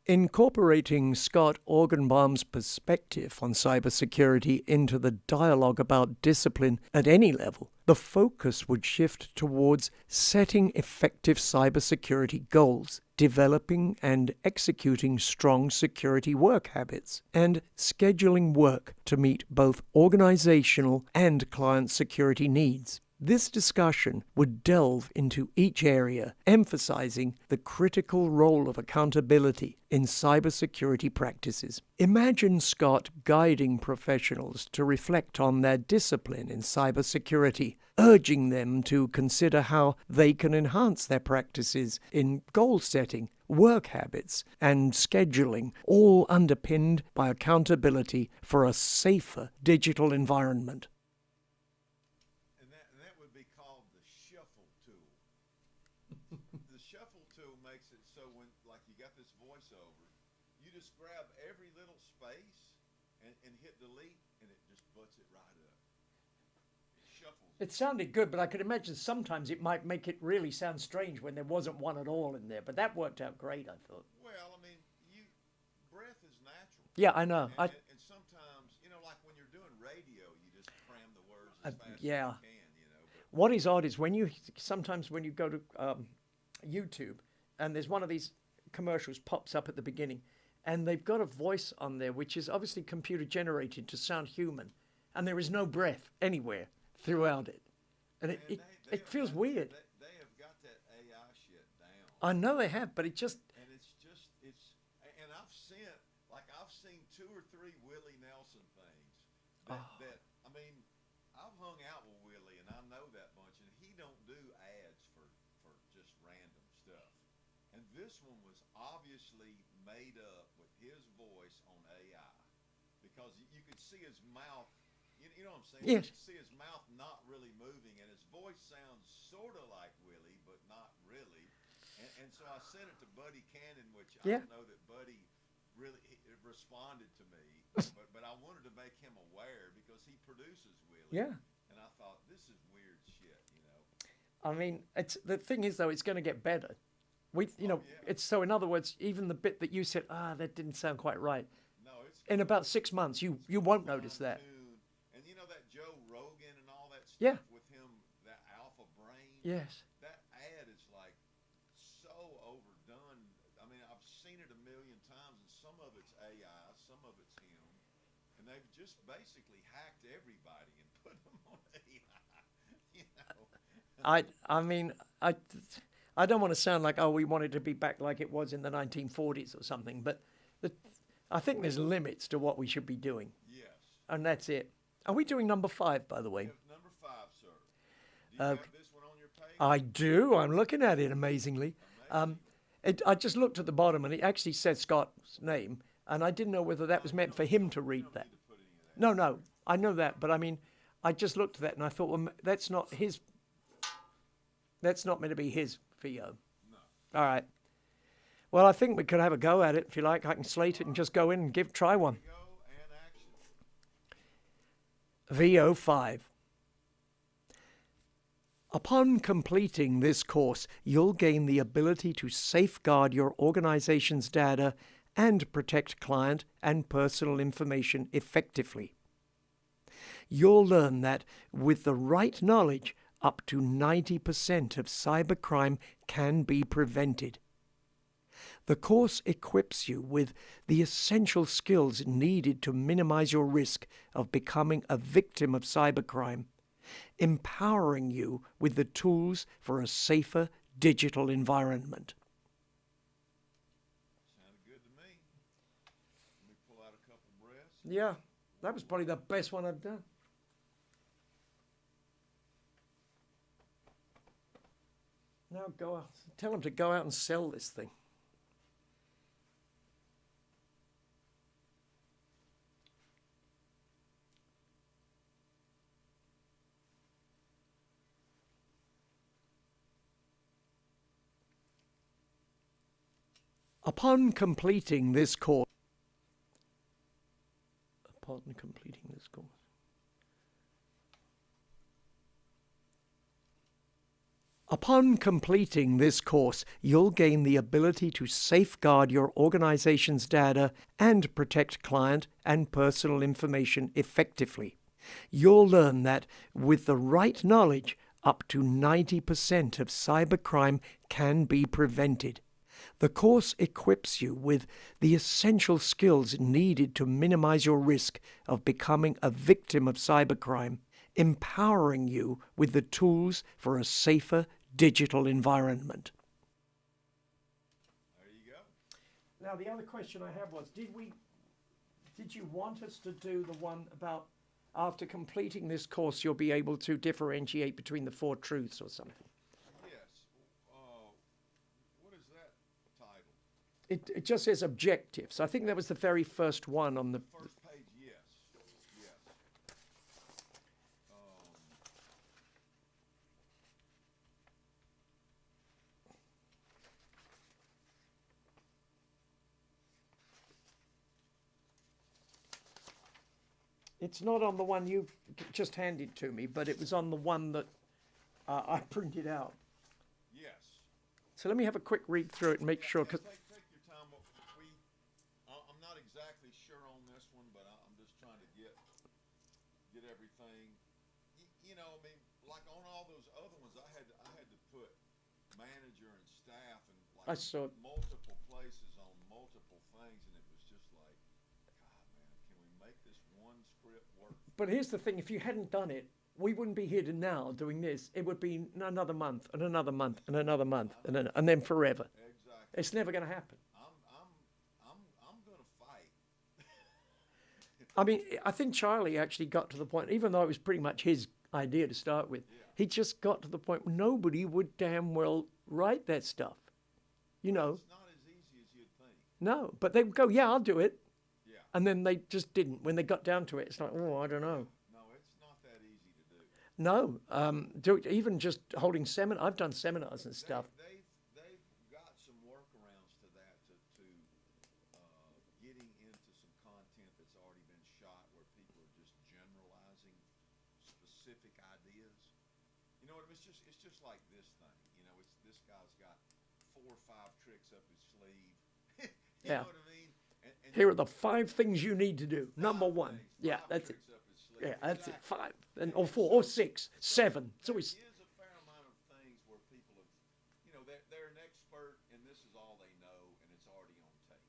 Incorporating Scott Orgenbaum's perspective on cybersecurity into the dialogue about discipline at any level, the focus would shift towards setting effective cybersecurity goals, developing and executing strong security work habits, and scheduling work to meet both organizational and client security needs. This discussion would delve into each area, emphasizing the critical role of accountability in cybersecurity practices. Imagine Scott guiding professionals to reflect on their discipline in cybersecurity, urging them to consider how they can enhance their practices in goal setting, work habits, and scheduling, all underpinned by accountability for a safer digital environment. And that would be called the shuffle tool. The shuffle tool makes it so when, like, you got this voiceover, you just grab every little space and hit delete, and it just butts it right up. It shuffles. It sounded good, but I could imagine sometimes it might make it really sound strange when there wasn't one at all in there. But that worked out great, I thought. Well, I mean, breath is natural. Yeah, I know. And sometimes, like when you're doing radio, you just cram the words as fast as you can, But What is odd is sometimes when you go to YouTube and there's one of these commercials pops up at the beginning and they've got a voice on there which is obviously computer generated to sound human, and there is no breath anywhere throughout it. And it feels weird. They have got that AI shit down. I know they have, but it just... And and I've seen 2 or 3 Willie Nelson things that I mean, I've hung out with Willie and I know that bunch, and he don't do ads for just random stuff. And this one was obviously made up with his voice on AI, because you could see his mouth, you know what I'm saying? Yes. You could see his mouth not really moving, and his voice sounds sort of like Willie, but not really. And so I sent it to Buddy Cannon, which I don't know that Buddy really responded to me, but I wanted to make him aware because he produces Willie. Yeah. And I thought, this is weird shit, I mean, the thing is, though, it's going to get better. It's so, in other words, even the bit that you said, that didn't sound quite right. No, it's in about 6 months, you won't notice that. And that Joe Rogan and all that stuff Yeah. with him, that alpha brain. Yes. That ad is like so overdone. I mean, I've seen it a million times, and some of it's AI, some of it's him, and they've just basically hacked everybody and put them on AI. I don't want to sound like, we want it to be back like it was in the 1940s or something, but I think there's limits to what we should be doing. Yes. And that's it. Are we doing number 5, by the way? Number 5, sir. Do you have this one on your page? I do. I'm looking at it amazingly. I just looked at the bottom and it actually says Scott's name, and I didn't know whether that was meant for him to read that. No, I know that, but I mean, I just looked at that and I thought, well, that's not meant to be his VO. No. All right. Well, I think we could have a go at it if you like. I can slate it and just go in and try one. Go and action. VO5. Upon completing this course, you'll gain the ability to safeguard your organization's data and protect client and personal information effectively. You'll learn that with the right knowledge, up to 90% of cybercrime can be prevented. The course equips you with the essential skills needed to minimize your risk of becoming a victim of cybercrime, empowering you with the tools for a safer digital environment. Sounded good to me. Let me pull out a couple breaths. Yeah, that was probably the best one I've done. Now go out. Tell them to go out and sell this thing. Upon completing this course, Upon completing this course, you'll gain the ability to safeguard your organization's data and protect client and personal information effectively. You'll learn that with the right knowledge, up to 90% of cybercrime can be prevented. The course equips you with the essential skills needed to minimize your risk of becoming a victim of cybercrime, empowering you with the tools for a safer digital environment. There you go. Now, the other question I had was, did you want us to do the one about after completing this course, you'll be able to differentiate between the 4 truths or something? Yes. What is that title? It just says objectives. I think that was the very first one on the... First page, yes. Yes. It's not on the one you just handed to me, but it was on the one that I printed out. Yes. So let me have a quick read through it and make sure. 'Cause Take your time. I'm not exactly sure on this one, but I'm just trying to get everything. You know, I mean, like on all those other ones, I had to put manager and staff and I like saw multiple places on multiple things, and it was just like, God, man, can we make this one script work? But here's the thing, if you hadn't done it, we wouldn't be here to now doing this. It would be another month and another month and another month and then forever. Exactly. It's never going to happen. I'm gonna fight. I mean, I think Charlie actually got to the point, even though it was pretty much his idea to start with, he just got to the point where nobody would damn well write that stuff. You know. It's not as easy as you'd think. No, but they would go, yeah, I'll do it. Yeah. And then they just didn't. When they got down to it, it's like, oh, I don't know. No, it's not that easy to do. No, even just holding seminars. I've done seminars and stuff. They've got some workarounds to that, to getting into some content that's already been shot where people are just generalizing specific ideas. You know what I mean? It's just like this thing. You know, this guy's got 4 or 5 tricks up his sleeve. You Yeah. know what I mean? And Here are the 5 things you need to do. Number 1. things, Yeah, 5 that's it. tricks up his sleeve. Yeah, that's it. Exactly. 5. And, or 4, or 6, 7. It's There always... is a fair amount of things where people have, you know, they're an expert and this is all they know and it's already on tape.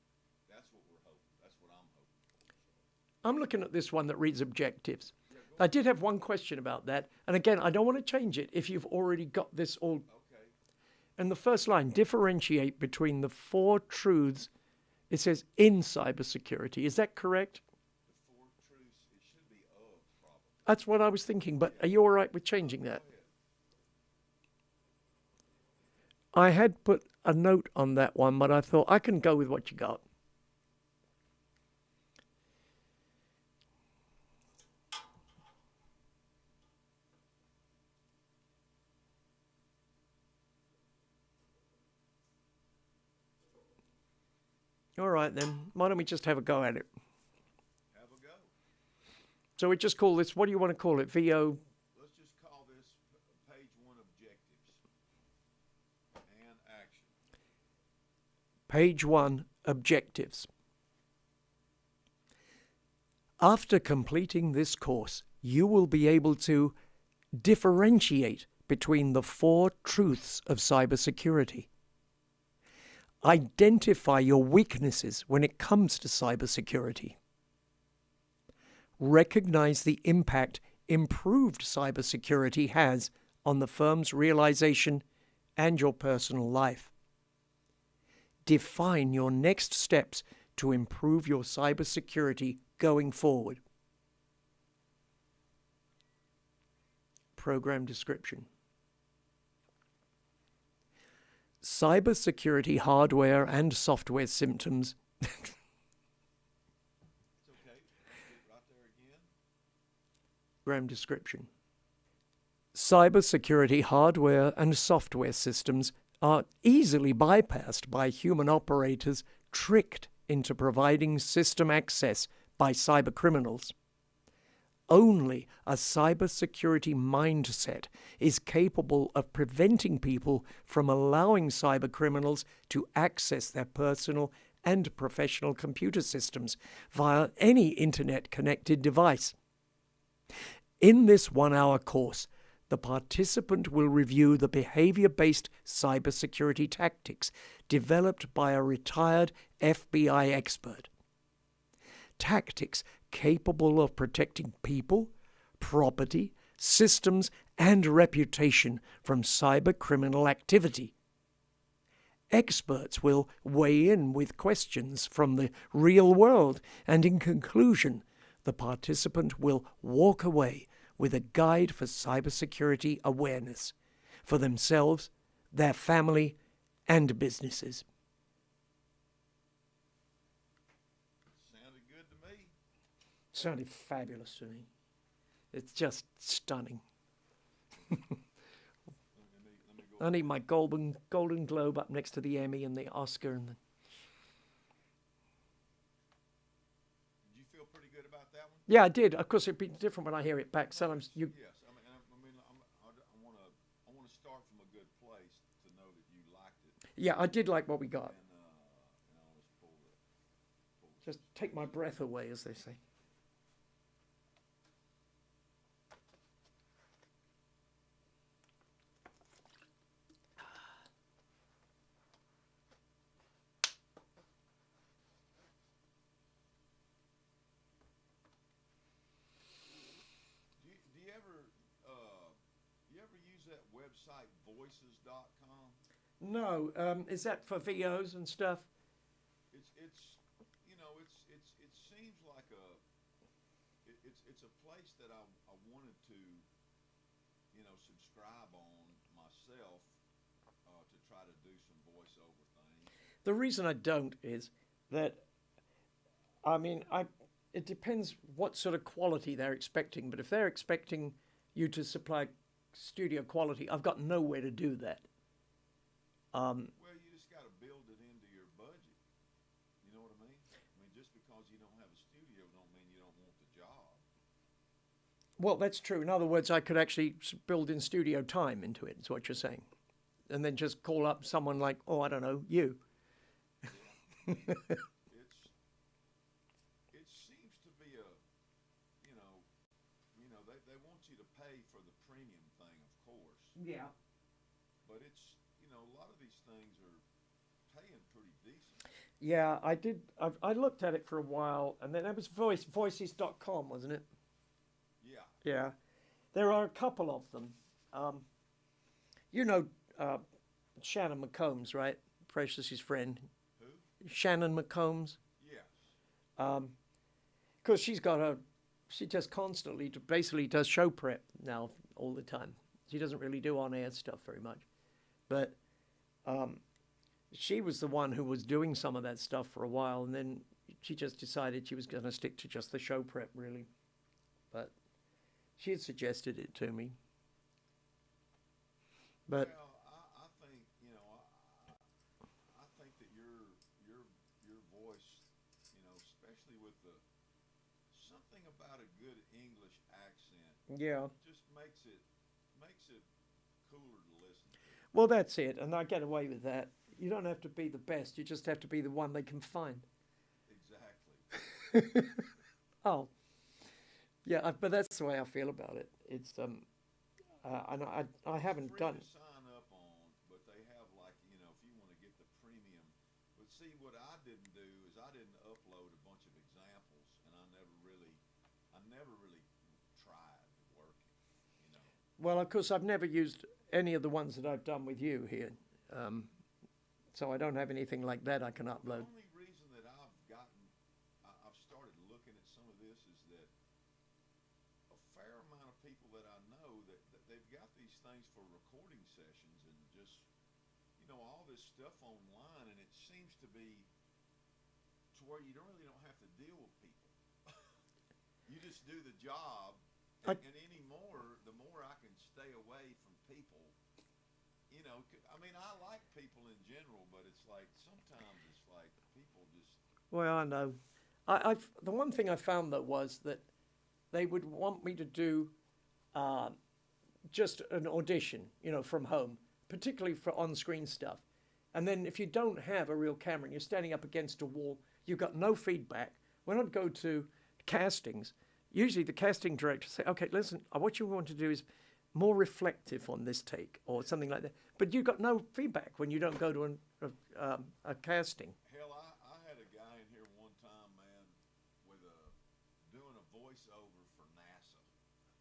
That's what we're hoping. That's what I'm hoping for. So. I'm looking at this one that reads objectives. I did have one question about that. And again, I don't want to change it if you've already got this all. Okay. And the first line, differentiate between the 4 truths. It says in cybersecurity. Is that correct? The 4 truths, it should be of, probably. That's what I was thinking. But are you all right with changing that? I had put a note on that one, but I thought I can go with what you got. All right, then. Why don't we just have a go at it? Have a go. So we just call this, what do you want to call it? VO? Let's just call this page 1 objectives and action. Page 1, objectives. After completing this course, you will be able to differentiate between the 4 truths of cybersecurity. Identify your weaknesses when it comes to cybersecurity. Recognize the impact improved cybersecurity has on the firm's realization and your personal life. Define your next steps to improve your cybersecurity going forward. Program description. Cybersecurity hardware and software symptoms. It's okay. Get right there again. Program description. Cybersecurity hardware and software systems are easily bypassed by human operators tricked into providing system access by cybercriminals. Only a cybersecurity mindset is capable of preventing people from allowing cybercriminals to access their personal and professional computer systems via any internet-connected device. In this 1-hour course, the participant will review the behavior-based cybersecurity tactics developed by a retired FBI expert. Tactics capable of protecting people, property, systems, and reputation from cybercriminal activity. Experts will weigh in with questions from the real world, and in conclusion, the participant will walk away with a guide for cybersecurity awareness for themselves, their family, and businesses. Sounded good to me. Sounded fabulous to me. It's just stunning. Let me go. I need my Golden Globe up next to the Emmy and the Oscar. And Did you feel pretty good about that one? yeah, I did. Of course, it'd be different when I hear it back. Sometimes you. Yes, I want to start from a good place to know that you liked it. Yeah, I did like what we got. And I always pull the Just take my breath away, as they say. Do you ever use that website voices.com? No, is that for VOs and stuff? It seems like it's a place that I wanted to subscribe on myself to try to do some voiceover things. The reason I don't is that, it depends what sort of quality they're expecting. But if they're expecting you to supply studio quality, I've got nowhere to do that. Well, you just got to build it into your budget. You know what I mean? I mean, just because you don't have a studio don't mean you don't want the job. Well, that's true. In other words, I could actually build in studio time into it, is what you're saying. And then just call up someone like, oh, I don't know, you. It seems to be they want you to pay for the premium thing, of course. Yeah. But it's, a lot of these things are paying pretty decent. Yeah, I did. I looked at it for a while, and then that was voices.com, wasn't it? Yeah. Yeah. There are a couple of them. Shannon McCombs, right? Precious's friend. Who? Shannon McCombs. Yes. Because she just constantly basically does show prep now all the time. She doesn't really do on-air stuff very much. But she was the one who was doing some of that stuff for a while, and then she just decided she was going to stick to just the show prep, really. But she had suggested it to me. But Well, I think I think that your voice, especially with something about a good English accent, yeah, just makes it cooler to listen to. well, that's it, and I get away with that. You don't have to be the best; you just have to be the one they can find. Exactly. Oh, yeah, but that's the way I feel about it. It's and I haven't Free done. to sign up on, but they have if you want to get the premium. But see, what I didn't do is I didn't upload a bunch of examples, and I never really tried to work it. Well, of course, I've never used any of the ones that I've done with you here, so I don't have anything like that I can upload. The only reason that I've started looking at some of this is that a fair amount of people that I know that they've got these things for recording sessions and just, all this stuff online, and it seems to be to where you really don't have to deal with people. You just do the job, and anymore, the more I can stay away from people. I like people in general, but it's like sometimes it's like people just. Well, I know. The one thing I found though was that they would want me to do just an audition, from home, particularly for on-screen stuff. And then if you don't have a real camera and you're standing up against a wall, you've got no feedback. When I'd go to castings, usually the casting director say, okay, listen, what you want to do is more reflective on this take or something like that. But you've got no feedback when you don't go to a casting. Hell, I had a guy in here one time, man, with doing a voiceover for NASA.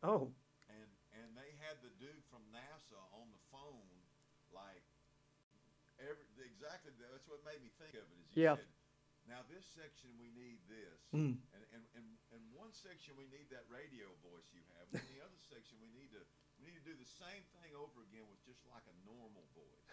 Oh. And they had the dude from NASA on the phone, like, exactly, that's what made me think of it, is he said, now this section we need this, and one section we need that radio voice you have, and the other section we need to do the same thing over again with just like a normal voice.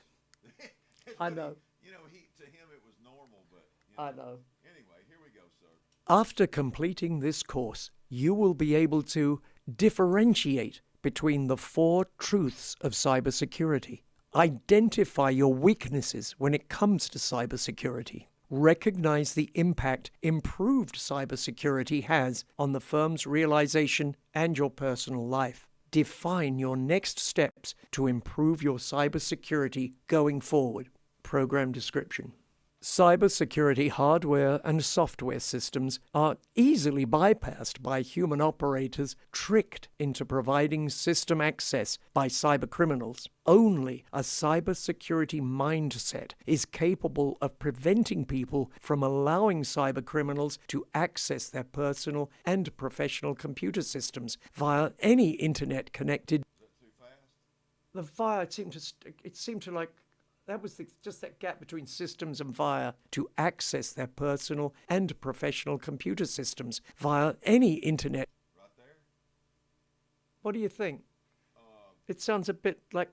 I know. To him it was normal, but I know. Anyway, here we go, sir. After completing this course, you will be able to differentiate between the 4 truths of cybersecurity. Identify your weaknesses when it comes to cybersecurity. Recognize the impact improved cybersecurity has on the firm's realization and your personal life. Define your next steps to improve your cybersecurity going forward. Program description. Cybersecurity hardware and software systems are easily bypassed by human operators tricked into providing system access by cybercriminals. Only a cybersecurity mindset is capable of preventing people from allowing cybercriminals to access their personal and professional computer systems via any internet-connected. Is that too fast? The via seemed to like. That was just that gap between systems and via to access their personal and professional computer systems via any internet. Right there? What do you think? It sounds a bit like.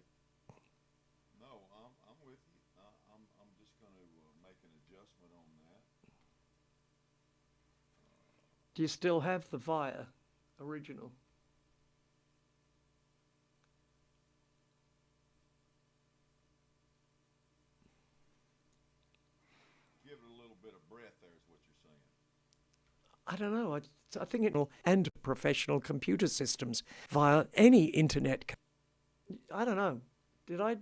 No, I'm with you. I'm just going to make an adjustment on that. Do you still have the via original? Give it a little bit of breath there is what you're saying. I don't know. I think it and professional computer systems via any internet. I don't know. Did I?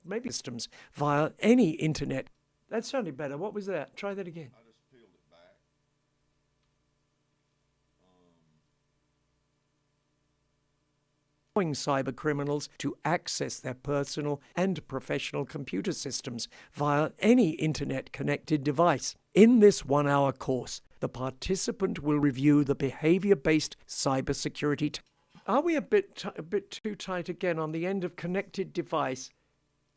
Maybe systems via any internet. That sounded better. What was that? Try that again. I just peeled it back. Allowing cybercriminals to access their personal and professional computer systems via any internet-connected device. In this 1-hour course, the participant will review the behavior-based cybersecurity. Are we a bit too tight again on the end of connected device?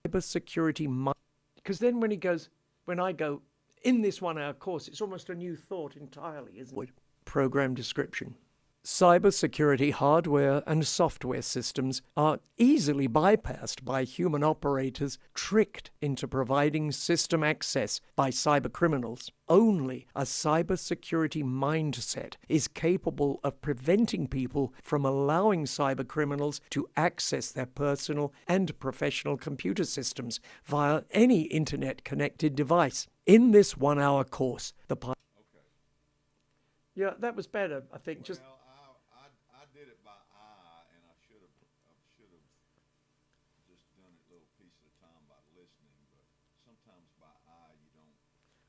Cybersecurity. Because then when I go in this 1-hour course, it's almost a new thought entirely, isn't it? Program description. Cybersecurity hardware and software systems are easily bypassed by human operators tricked into providing system access by cybercriminals. Only a cybersecurity mindset is capable of preventing people from allowing cybercriminals to access their personal and professional computer systems via any internet-connected device. In this 1-hour course, Okay. Yeah, that was better, I think. Just Well, I did it by eye, and I should have just done it a little piece at a time by listening. But sometimes by eye you don't.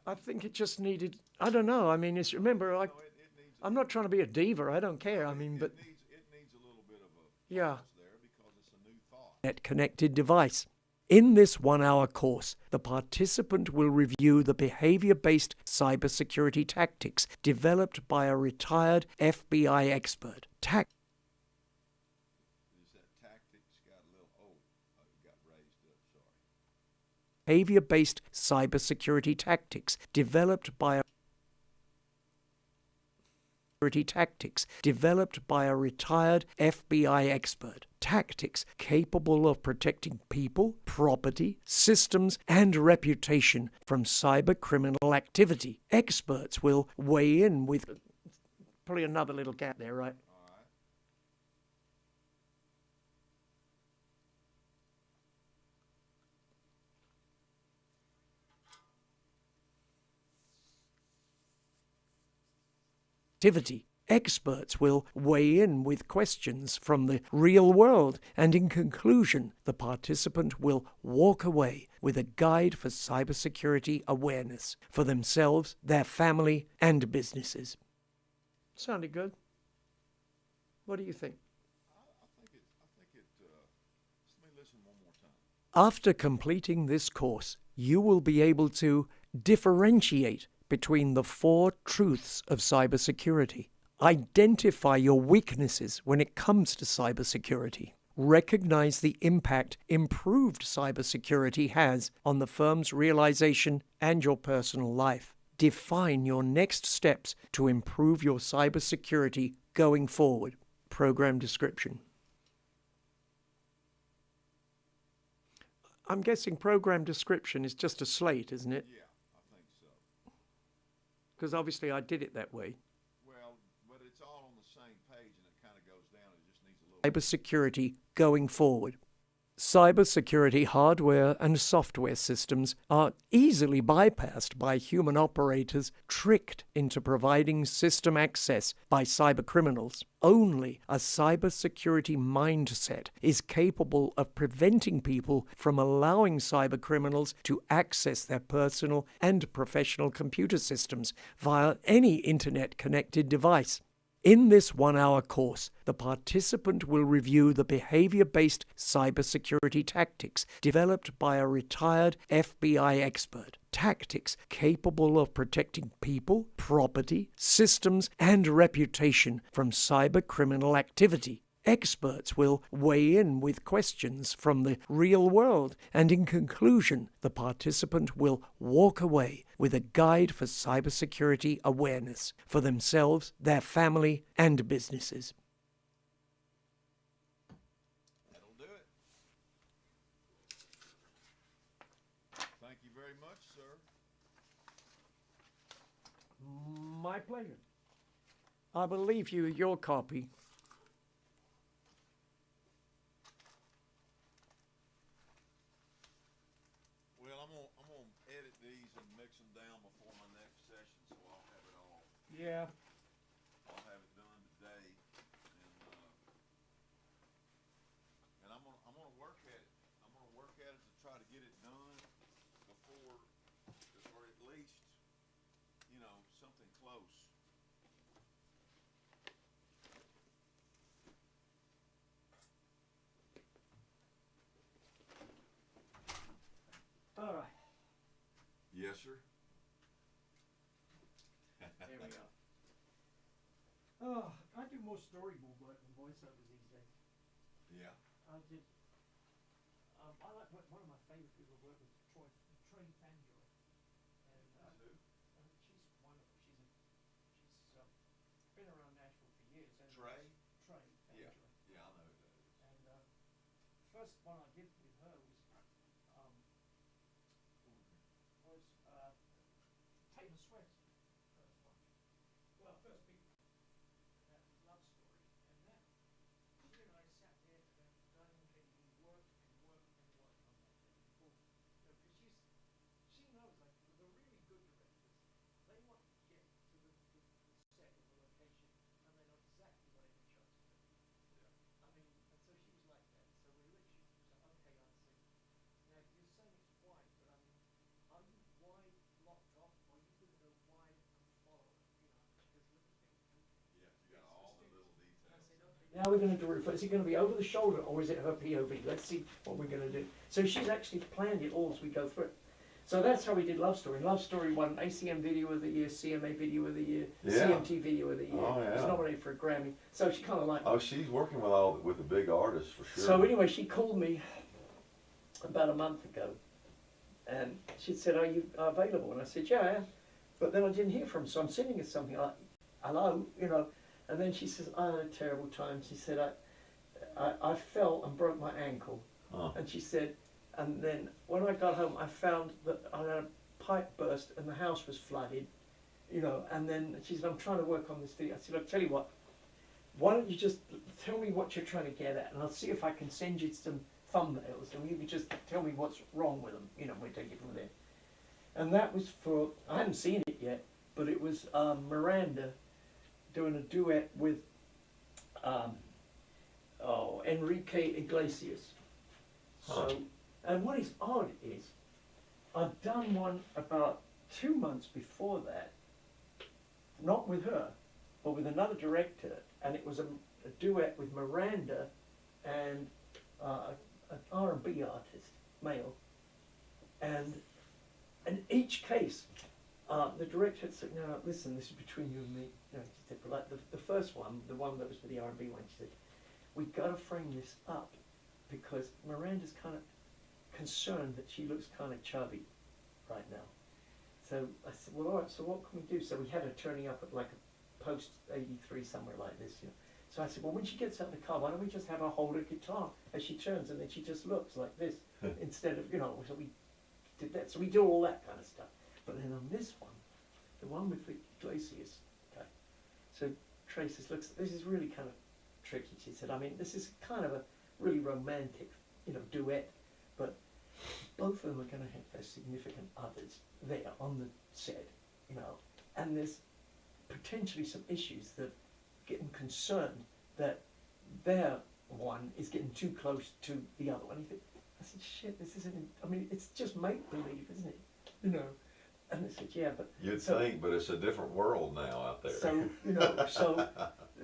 I think it just needed. I don't know. I mean, remember, No, it needs. I'm not trying to be a diva. I don't care. I mean, but It needs a little bit of a yeah. pause there because it's a new thought. Net-connected device. In this 1-hour course, the participant will review the behavior-based cybersecurity tactics developed by a retired FBI expert. Is that tactics got a little? It got raised up. Sorry. Behavior-based cybersecurity tactics developed by a retired FBI expert. Tactics capable of protecting people, property, systems, and reputation from cyber criminal activity. Experts will weigh in with Probably another little gap there, right? All right. activity. Experts will weigh in with questions from the real world, and in conclusion, the participant will walk away with a guide for cybersecurity awareness for themselves, their family, and businesses. Sounded good. What do you think? Let me listen one more time. After completing this course, you will be able to differentiate between the 4 truths of cybersecurity, identify your weaknesses when it comes to cybersecurity, recognize the impact improved cybersecurity has on the firm's realization and your personal life, define your next steps to improve your cybersecurity going forward. Program description. I'm guessing program description is just a slate, isn't it? Yeah, I think so. Because obviously I did it that way. Well, but it's all on the same page and it kind of goes down. It just needs a little. Cybersecurity going forward. Cybersecurity hardware and software systems are easily bypassed by human operators tricked into providing system access by cybercriminals. Only a cybersecurity mindset is capable of preventing people from allowing cybercriminals to access their personal and professional computer systems via any internet-connected device. In this 1-hour course, the participant will review the behavior-based cybersecurity tactics developed by a retired FBI expert. Tactics capable of protecting people, property, systems, and reputation from cybercriminal activity. Experts will weigh in with questions from the real world, and in conclusion, the participant will walk away with a guide for cybersecurity awareness for themselves, their family, and businesses. That'll do it. Thank you very much, sir. My pleasure. I will leave you your copy. Edit these and mix them down before my next session, so I'll have it all. Yeah. I'll have it done today, and I'm gonna work at it. I'm gonna work at it to try to get it done before, or at least, something close. All right. Yes, sir. There we go. Oh, I do more storyboard work than voiceovers these days. Yeah. I did. I like one of my favorite people to work with, Troy Fanjoy, and she's wonderful. She's been around Nashville for years. And Trey? Trey Fanjoy. Yeah, I know who that is. And first one I did with her was Taylor Swift's first one. Well, first big that love story, and that she and I sat there at that dining table and worked on that thing before, because she knows, like, the really good directors, they want to get to the set or the location, and they know exactly what every shot's going to be. Yeah. I mean, and so she was like that. So we literally said, okay, I said, now you're saying it's white, but I mean, are you wide locked off, or are you going to go wide and follow it? There's little things. Yeah, you got all the little details. I said, okay, now we're going to do it. Is it going to be over the shoulder, or is it her POV? Let's see what we're going to do. So she's actually planned it all as we go through. So that's how we did Love Story. Love Story won ACM Video of the Year, CMA Video of the Year, CMT Video of the Year. Oh, yeah. It's nominated for a Grammy. So she kind of like. Oh, she's working with the big artists for sure. So anyway, she called me about a month ago, and she said, "Are you available?" And I said, "Yeah, I am." But then I didn't hear from her, so I'm sending her something like, "Hello," And then she says, "I had a terrible time." She said, I fell and broke my ankle. Huh. And she said, and then when I got home, I found that I had a pipe burst and the house was flooded, and then she said, "I'm trying to work on this video." I said, "I'll tell you what, why don't you just tell me what you're trying to get at, and I'll see if I can send you some thumbnails, and you can just tell me what's wrong with them, we'll take it from there." And that was for, I hadn't seen it yet, but it was Miranda doing a duet with Enrique Iglesias. So, and what is odd is, I'd done one about 2 months before that, not with her, but with another director, and it was a duet with Miranda and an R&B artist, male, and in each case, the director said, "No, listen, this is between you and me." No, she said, but like the first one, the one that was for the R&B one, she said, "We've got to frame this up because Miranda's kind of concerned that she looks kind of chubby right now." So I said, "Well, all right, so what can we do?" So we had her turning up at like a post 83, somewhere like this, you know. So I said, "Well, when she gets out of the car, why don't we just have her hold a guitar as she turns, and then she just looks like this instead of, you know." So we did that. So we do all that kind of stuff. But then on this one, the one with the Iglesias, okay, so Trace says, "Look, this is really kind of tricky." She said, "I mean, this is kind of a really romantic, you know, duet, but both of them are going to have their significant others there on the set, you know, and there's potentially some issues that getting concerned that their one is getting too close to the other one." I said, "Shit, this isn't, I mean, it's just make-believe, isn't it? You know." And they said, "Yeah, but..." You'd think, but it's a different world now out there. So, you know, so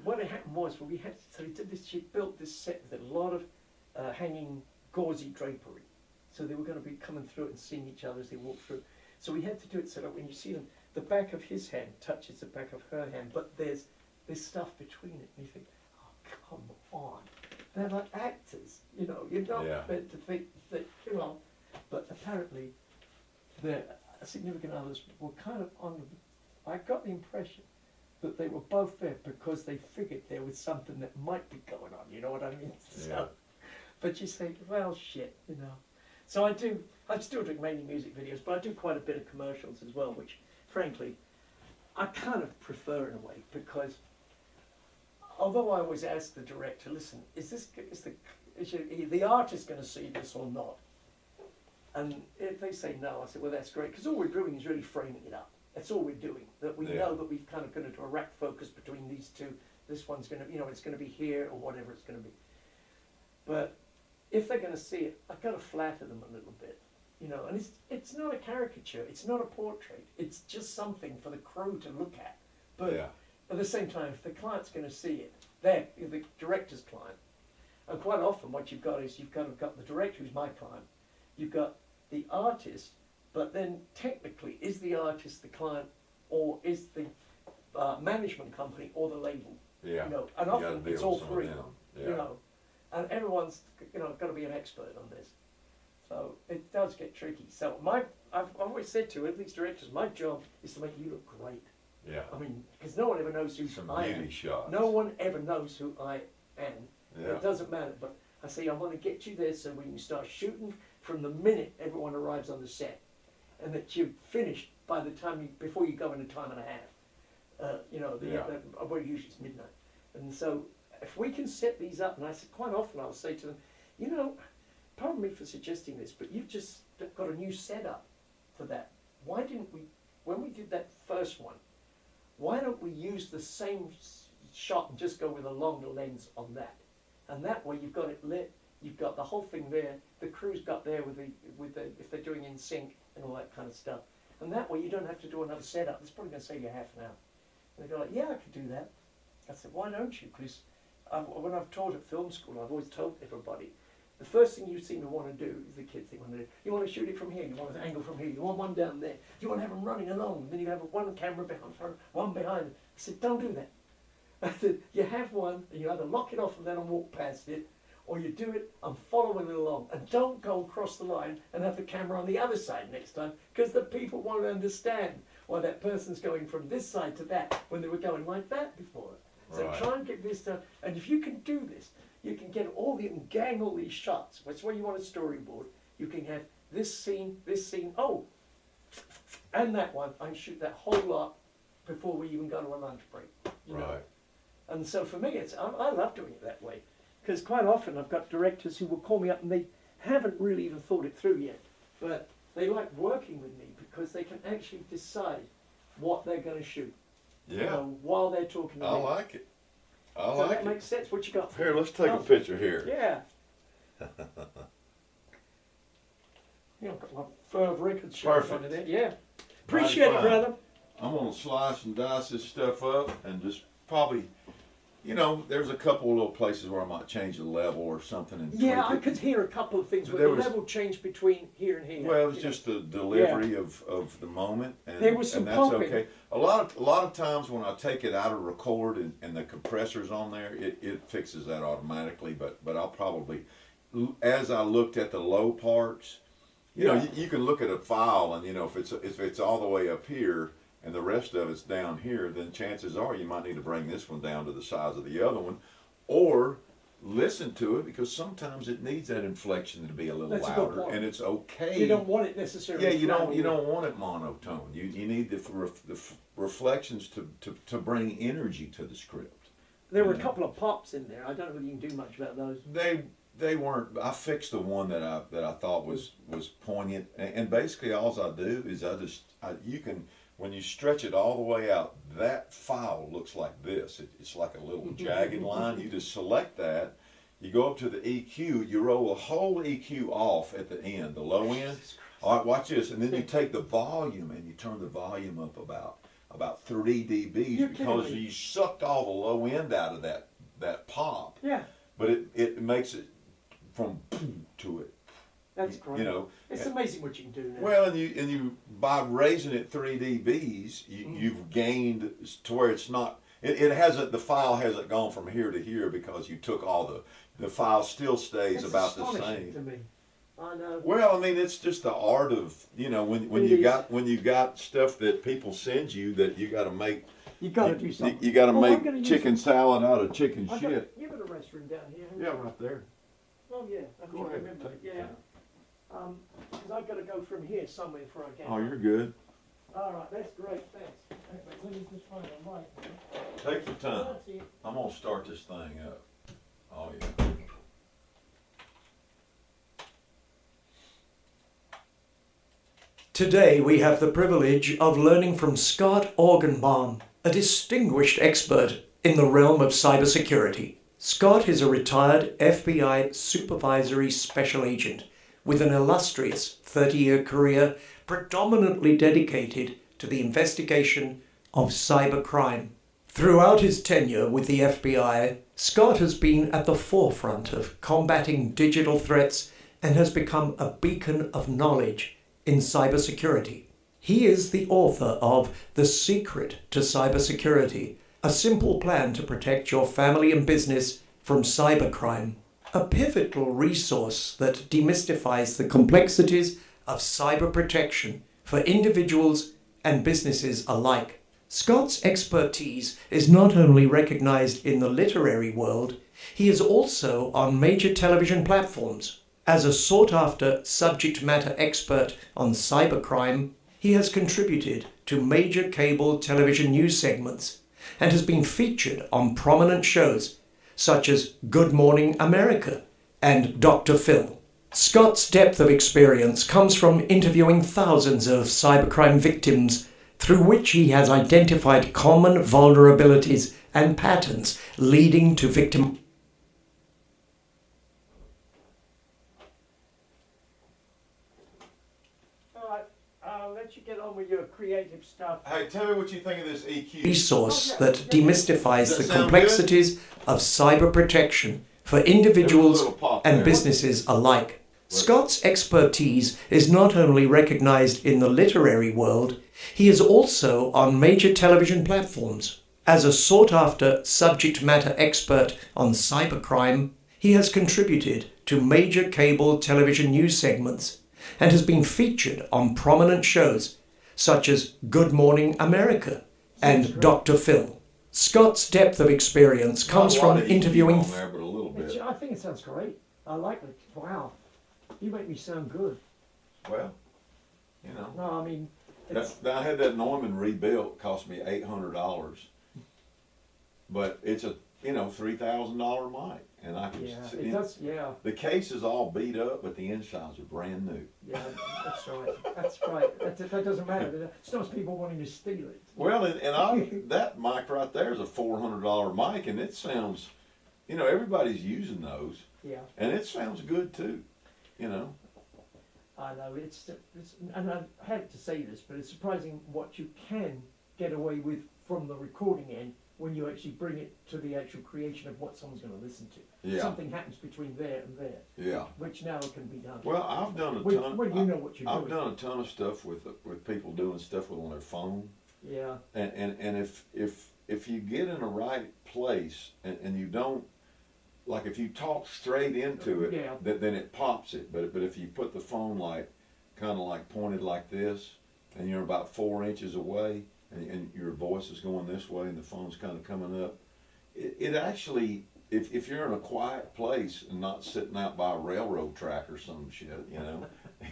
what had happened was, well, so he did this, she built this set with a lot of hanging gauzy drapery. So they were going to be coming through it and seeing each other as they walked through. So we had to do it so that when you see them, the back of his hand touches the back of her hand, but there's stuff between it. And you think, oh, come on. They're like actors, you know. You're not meant to think that, you know. But apparently, their significant others were kind of on the... I got the impression that they were both there because they figured there was something that might be going on, you know what I mean? So, but you say, well, shit, you know. So I still do mainly music videos, but I do quite a bit of commercials as well, which, frankly, I kind of prefer in a way, because although I always ask the director, listen, is the artist going to see this or not? And if they say no, I say, well, that's great, because all we're doing is really framing it up. That's all we're doing, that we know that we've kind of going to do a rack focus between these two. This one's going to, you know, it's going to be here or whatever it's going to be. But if they're going to see it, I've got to flatter them a little bit, you know. And it's not a caricature, it's not a portrait, it's just something for the crew to look at. But at the same time, if the client's going to see it, they're the director's client. And quite often what you've got is you've kind of got the director, who's my client, you've got the artist, but then technically, is the artist the client, or is the management company or the label? Yeah. You know, and often it's all three. You know, and everyone's, you know, got to be an expert on this. So it does get tricky. So I've always said to these directors, my job is to make you look great. Yeah. I mean, because no one ever knows who I am. Beauty shots. No one ever knows who I am. Yeah. It doesn't matter. But I say I want to get you there so we can start shooting from the minute everyone arrives on the set, and that you've finished by the time before you go in a time and a half. You know, well, usually it's midnight. And so if we can set these up, and I said quite often I'll say to them, you know, pardon me for suggesting this, but you've just got a new setup for that. Why didn't we, when we did that first one, why don't we use the same shot and just go with a longer lens on that? And that way you've got it lit, you've got the whole thing there, the crew's got there with the if they're doing in sync and all that kind of stuff. And that way you don't have to do another setup. It's probably going to save you half an hour. And they go like, yeah, I could do that. I said, why don't you? Because when I've taught at film school, I've always told everybody, the first thing you seem to want to do is the kids think, you want to shoot it from here, you want an angle from here, you want one down there, you want to have them running along, and then you have one camera behind, one behind. I said, don't do that. I said, you have one, and you either lock it off and then walk past it, or you do it and following it along, and don't go across the line and have the camera on the other side next time, because the people won't understand why that person's going from this side to that when they were going like that before. So try and get this done, and if you can do this, you can get you can gang all these shots. That's where you want a storyboard. You can have this scene, oh, and that one. I shoot that whole lot before we even go to a lunch break. You know? And so for me, I love doing it that way, because quite often I've got directors who will call me up and they haven't really even thought it through yet, but they like working with me because they can actually decide what they're going to shoot. You Yeah. know, while they're talking to I me. like it. I Does like that it. make sense? What you got? Here, let's take a Oh. picture here. Yeah. Yeah, I've got my fur of records showing Perfect. under there. Yeah. Appreciate it, fine. brother. I'm gonna slice and dice this stuff up and just probably, you know, there's a couple little places where I might change the level or something and Yeah, I tweak it. could hear a couple of things, but There the was- level changed between here and here. Well, it was you know. just the delivery of the moment, and, There was some and that's pumping. okay. A lot of times when I take it out of record and the compressor's on there, it fixes that automatically. But I'll probably, as I looked at the low parts, you know, you can look at a file and you know if it's all the way up here and the rest of it's down here, then chances are you might need to bring this one down to the size of the other one, or listen to it because sometimes it needs that inflection to be a little That's a good louder, point. and it's okay. You don't want it necessarily. Yeah, you flat. don't want it monotone. You need the reflections to bring energy to the script. There were a Yeah. couple of pops in there. I don't know whether you can do much about those. They weren't. I fixed the one that I thought was poignant, and basically all I do is you can when you stretch it all the way out, that file looks like this. It's like a little jagged line. You just select that. You go up to the EQ. You roll the whole EQ off at the end, the low end. All right, watch this, and then you take the volume and you turn the volume up about 3 dBs You're because kidding me. you sucked all the low end out of that pop. Yeah, But it makes it from to it. that's great. You know, It's amazing what you can do now. well, and you by raising it 3 dBs, you've gained to where it's not. It hasn't. The file hasn't gone from here to here because you took all the file still stays It's about the astonishing to same. me. I know. Well, I mean, it's just the art of when It you is. when you got stuff that people send you that you got to make. You got to do something. You got to Oh, I'm make gonna use chicken salad out of chicken I've shit. Got, you've got a restroom down here. haven't Yeah, you? right there. Oh yeah, I Go can ahead. remember. Take Yeah. Because I've got to go from here somewhere before I get. Oh, you're good. All right, that's great. Thanks. Okay, let me just find a mic. Take your time. That's it. I'm gonna start this thing up. Oh yeah. Today we have the privilege of learning from Scott Orgenbaum, a distinguished expert in the realm of cybersecurity. Scott is a retired FBI supervisory special agent with an illustrious 30-year career predominantly dedicated to the investigation of cybercrime. Throughout his tenure with the FBI, Scott has been at the forefront of combating digital threats and has become a beacon of knowledge in cybersecurity. He is the author of The Secret to Cybersecurity, a simple plan to protect your family and business from cybercrime, a pivotal resource that demystifies the complexities of cyber protection for individuals and businesses alike. Scott's expertise is not only recognized in the literary world, he is also on major television platforms. As a sought-after subject matter expert on cybercrime, he has contributed to major cable television news segments and has been featured on prominent shows such as Good Morning America and Dr. Phil. Scott's depth of experience comes from interviewing thousands of cybercrime victims, through which he has identified common vulnerabilities and patterns leading to victim. All right, I'll let you get on with your creative stuff. Hey, tell me what you think of this EQ. Resource that demystifies Does the that sound complexities of cyber protection for individuals There was a little pop and there. businesses alike. Scott's expertise is not only recognized in the literary world, he is also on major television platforms. As a sought-after subject matter expert on cybercrime, he has contributed to major cable television news segments and has been featured on prominent shows such as Good Morning America and Dr. Phil. Scott's depth of experience comes Not a lot from of EQ interviewing on there, but a little bit. I think it sounds great. I like it. Wow, you make me sound good. Well, you know, No, I mean, it's, I had that Neumann rebuilt. Cost me $800. but it's a $3,000 mic, and I can Yeah, see it does. Yeah, the case is all beat up, but the insides are brand new. yeah, that's right. That's right. That doesn't matter. It stops people wanting to steal it. Well, that mic right there is a $400 mic, and it sounds, everybody's using those, Yeah, and it sounds good too, you know. I know. It's and I hate to say this, but it's surprising what you can get away with from the recording end when you actually bring it to the actual creation of what someone's going to listen to. Yeah. Something happens between there and there. Yeah. Which now can be done. Well, I've done a When- ton. when you know what you're I've doing. done a ton of stuff with people doing stuff on their phone, Yeah. and if you get in the right place and you don't, like if you talk straight into it, Yeah. then it pops it. But if you put the phone like kind of like pointed like this, and you're about 4 inches away, and your voice is going this way, and the phone's kind of coming up, it actually, if you're in a quiet place and not sitting out by a railroad track or some shit,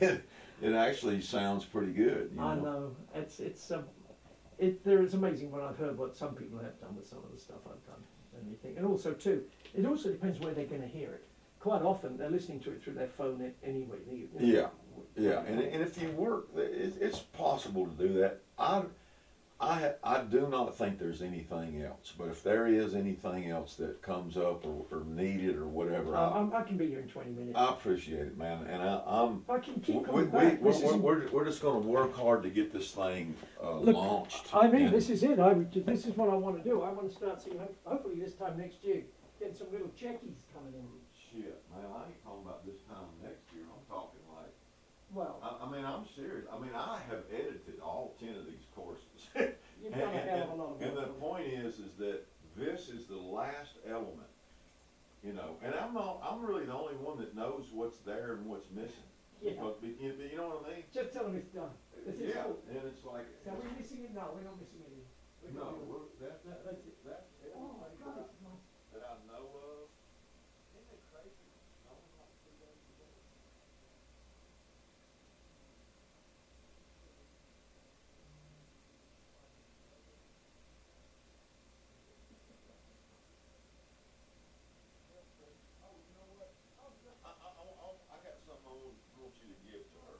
it actually sounds pretty good. I know. It's amazing when I've heard what some people have done with some of the stuff I've done. And you think, and also too, it also depends where they're going to hear it. Quite often they're listening to it through their phone anyway. Yeah, and if you work, it's possible to do that. I do not think there's anything else, but if there is anything else that comes up or needed or whatever, I can be here in 20 minutes. I appreciate it, man, and I can keep coming back. we're just going to work hard to get this thing launched. I mean, and- this is it. This is what I want to do. I want to start seeing, hopefully this time next year, getting some little checkies coming in. Shit, man, I ain't talking about this time next year. I'm talking like. Well, I mean, I'm serious. I mean, I have edited all 10 of these courses. you've done a hell of a lot of And work. the point is that this is the last element, and I'm really the only one that knows what's there and what's missing. Yeah. But you know what I mean? Just tell them it's done. This is Yeah, cool. and it's like. So we're missing it? No, we're not missing it. No, that's That's it. that's Oh my God, it's nice. that I know of. Isn't it crazy? No one like 2 days ago. I got something I want you to give to her.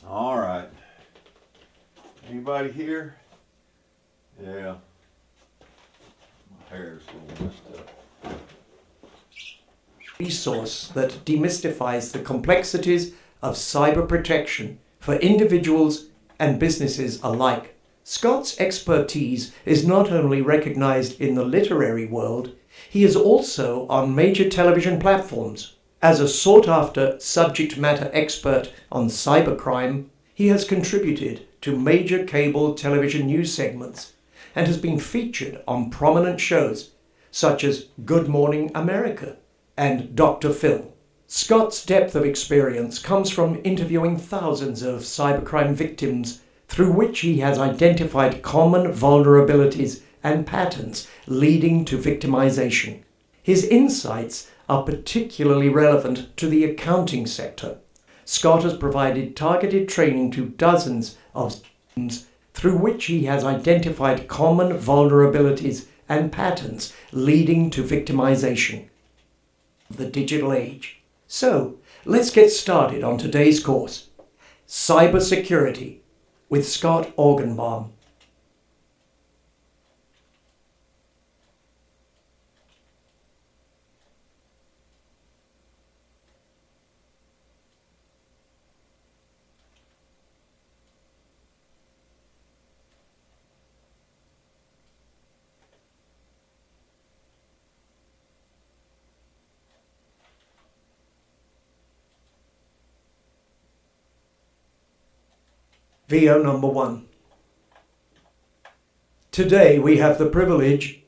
All right. Anybody here? Yeah. My hair's a little messed up. Resource that demystifies the complexities of cyber protection for individuals and businesses alike. Scott's expertise is not only recognized in the literary world, he is also on major television platforms. As a sought-after subject matter expert on cybercrime, he has contributed to major cable television news segments and has been featured on prominent shows such as Good Morning America and Dr. Phil. Scott's depth of experience comes from interviewing thousands of cybercrime victims, through which he has identified common vulnerabilities and patterns leading to victimization. His insights are particularly relevant to the accounting sector. Scott has provided targeted training to dozens of victims, through which he has identified common vulnerabilities and patterns leading to victimization. The digital age. So, let's get started on today's course. Cybersecurity with Scott Orgenbaum. VO number 1. Today we have the privilege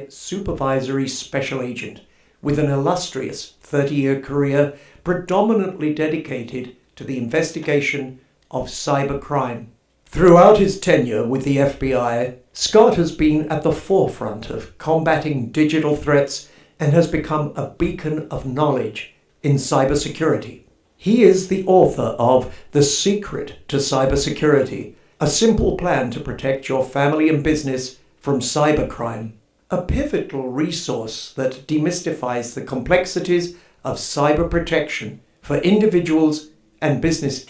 supervisory special agent with an illustrious 30-year career predominantly dedicated to the investigation of cybercrime. Throughout his tenure with the FBI, Scott has been at the forefront of combating digital threats and has become a beacon of knowledge in cybersecurity. He is the author of The Secret to Cybersecurity, a simple plan to protect your family and business from cybercrime, a pivotal resource that demystifies the complexities of cyber protection for individuals and businesses.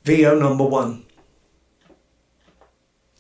VO number 1.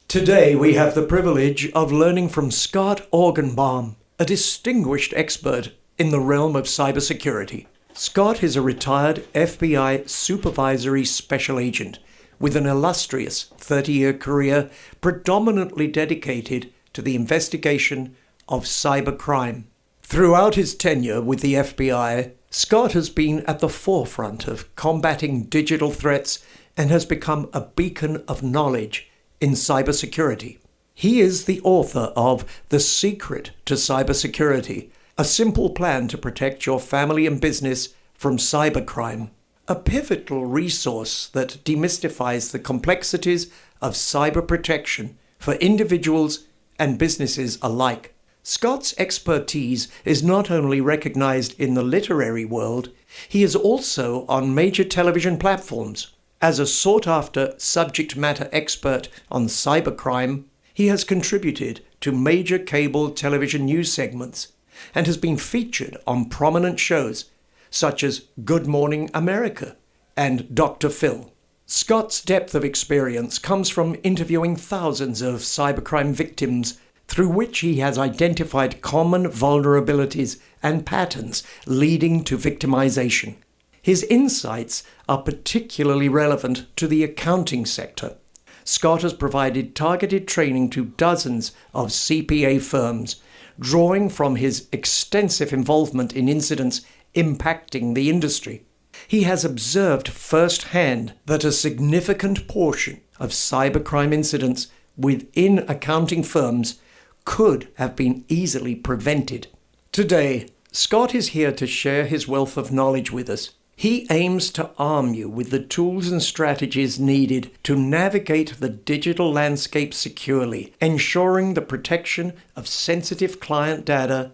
Today we have the privilege of learning from Scott Orgenbaum, a distinguished expert in the realm of cybersecurity. Scott is a retired FBI supervisory special agent with an illustrious 30-year career predominantly dedicated to the investigation of cybercrime. Throughout his tenure with the FBI, Scott has been at the forefront of combating digital threats and has become a beacon of knowledge in cybersecurity. He is the author of The Secret to Cybersecurity, a simple plan to protect your family and business from cybercrime, a pivotal resource that demystifies the complexities of cyber protection for individuals and businesses alike. Scott's expertise is not only recognized in the literary world, he is also on major television platforms. As a sought-after subject matter expert on cybercrime, he has contributed to major cable television news segments and has been featured on prominent shows such as Good Morning America and Dr. Phil. Scott's depth of experience comes from interviewing thousands of cybercrime victims, through which he has identified common vulnerabilities and patterns leading to victimization. His insights are particularly relevant to the accounting sector. Scott has provided targeted training to dozens of CPA firms, drawing from his extensive involvement in incidents impacting the industry. He has observed firsthand that a significant portion of cybercrime incidents within accounting firms could have been easily prevented. Today, Scott is here to share his wealth of knowledge with us. He aims to arm you with the tools and strategies needed to navigate the digital landscape securely, ensuring the protection of sensitive client data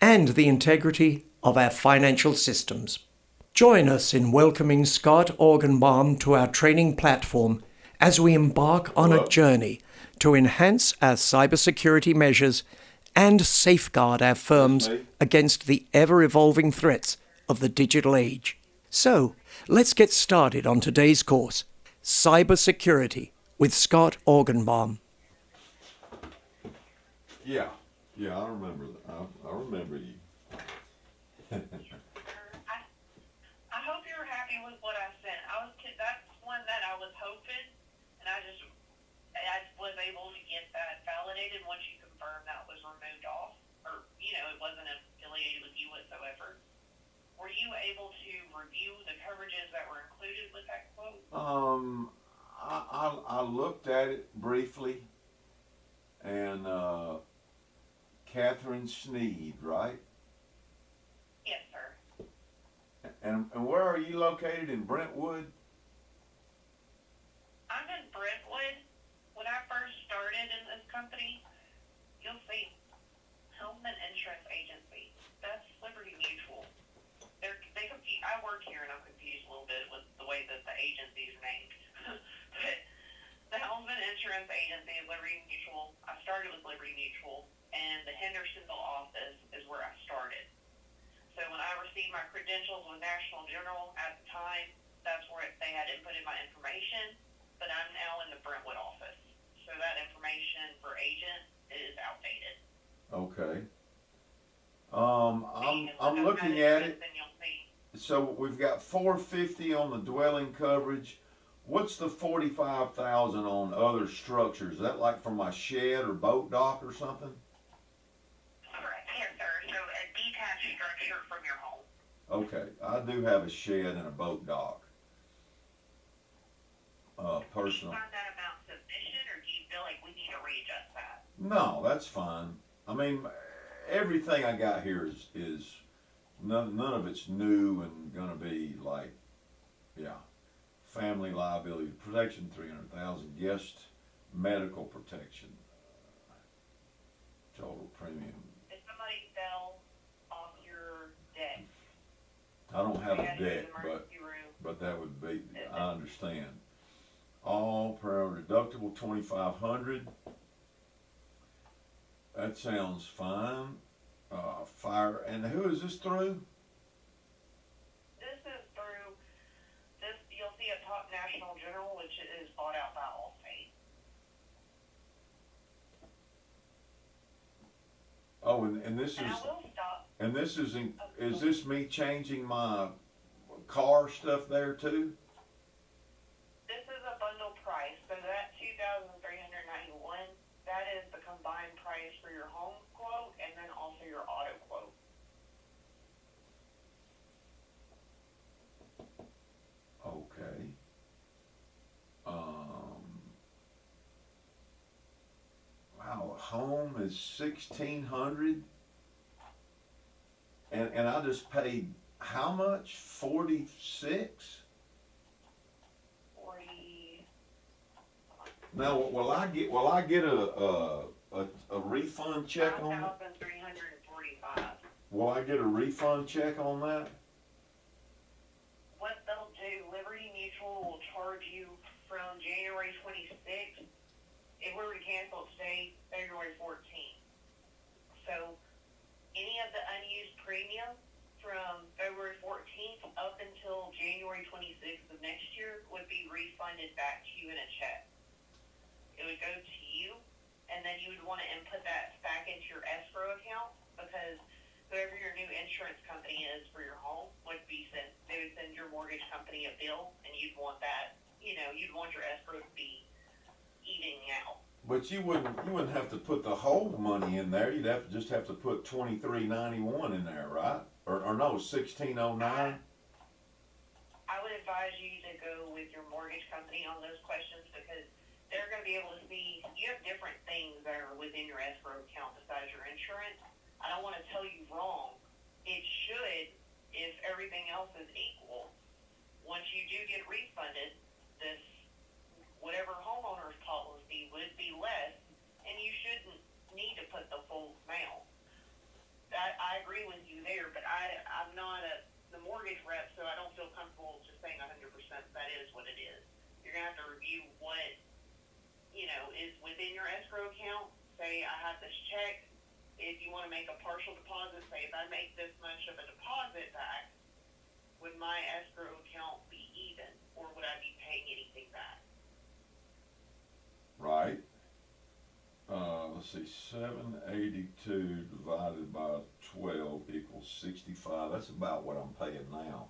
and the integrity of our financial systems. Join us in welcoming Scott Orgenbaum to our training platform as we embark on a journey to enhance our cybersecurity measures and safeguard our firms against the ever-evolving threats of the digital age. So, let's get started on today's course, Cybersecurity with Scott Orgenbaum. Yeah, I remember that. I remember you. I hope you're happy with what I sent. That's one that I was hoping, and I was able to get that validated once you confirmed that was removed off, or it wasn't affiliated with you whatsoever. Were you able to review the coverages that were included with that quote? I looked at it briefly, and Catherine Sneed, right? Yes, sir. And where are you located, in Brentwood? I'm in Brentwood. When I first started in this company, you'll see Hellman Insurance Agency. That's Liberty Mutual. They confuse. I work here and I'm confused a little bit with the way that the agency is named. But the Hellman Insurance Agency is Liberty Mutual. I started with Liberty Mutual, and the Hendersonville office is where I started. So when I received my credentials with National General at the time, that's where they had inputted my information, but I'm now in the Brentwood office. So that information for agent is outdated. Okay. I'm looking at it. So we've got $450 on the dwelling coverage. What's the $45,000 on other structures? Is that like for my shed or boat dock or something? Correct. Yes, sir. So a detached structure from your home. Okay, I do have a shed and a boat dock. Personal. Do you find that amount sufficient, or do you feel like we need to readjust that? No, that's fine. I mean, everything I got here is none of it's new and gonna be like, family liability protection, $300,000, guest medical protection, total premium. If somebody fell off your deck, I don't have you a had to go to deck, the emergency room. but that would be, I understand. All per deductible $2,500. That sounds fine. Fire, and who is this through? This is through this. You'll see at top National General, which is bought out by Allstate. Oh, and this And is, I will stop. and this is this me changing my car stuff there too? This is a bundle price, so that $2,391, that is the combined price for your home quote and then also your auto quote. Okay. Wow, home is $1,600, and I just paid how much? 46. 40. Now, will I get a refund check on that? 5,345. Will I get a refund check on that? What they'll do, Liberty Mutual will charge you from January 26th. If we were to cancel today, February 14th. So any of the unused premium from February 14th up until January 26th of next year would be refunded back to you in a check. It would go to you, and then you would want to input that back into your escrow account, because whoever your new insurance company is for your home they would send your mortgage company a bill, and you'd want that, you'd want your escrow to be evening out. But you wouldn't have to put the whole money in there. You'd just have to put 2391 in there, right? Or no, 1609. I would advise you to go with your mortgage company on those questions because they're going to be able to see you have different things that are within your escrow account besides your insurance. I don't want to tell you wrong. It should, if everything else is equal, once you do get refunded, this whatever homeowner's policy would be less, and you shouldn't need to put the full amount. I agree with you there, but I'm not the mortgage rep, so I don't feel comfortable just saying 100% that is what it is. You're going to have to review what, is within your escrow account. Say, I have this check. If you want to make a partial deposit, say if I make this much of a deposit back, would my escrow account be even, or would I be paying anything back? Right. Let's see, 782 divided by 12 equals 65. That's about what I'm paying now.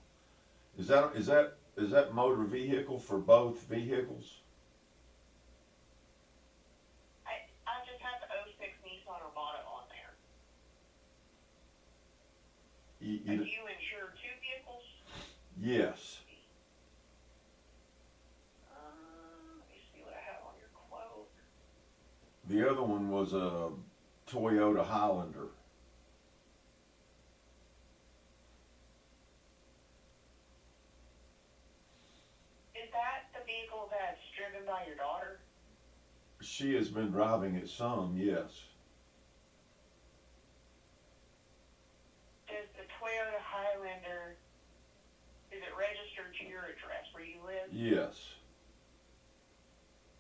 Is that motor vehicle for both vehicles? I just have the 06 Nissan Armada on there. Do you insure two vehicles? Yes. Let me see what I have on your quote. The other one was a Toyota Highlander. Is that the vehicle that's driven by your daughter? She has been driving it some, yes. Does the Toyota Highlander, is it registered to your address where you live? Yes.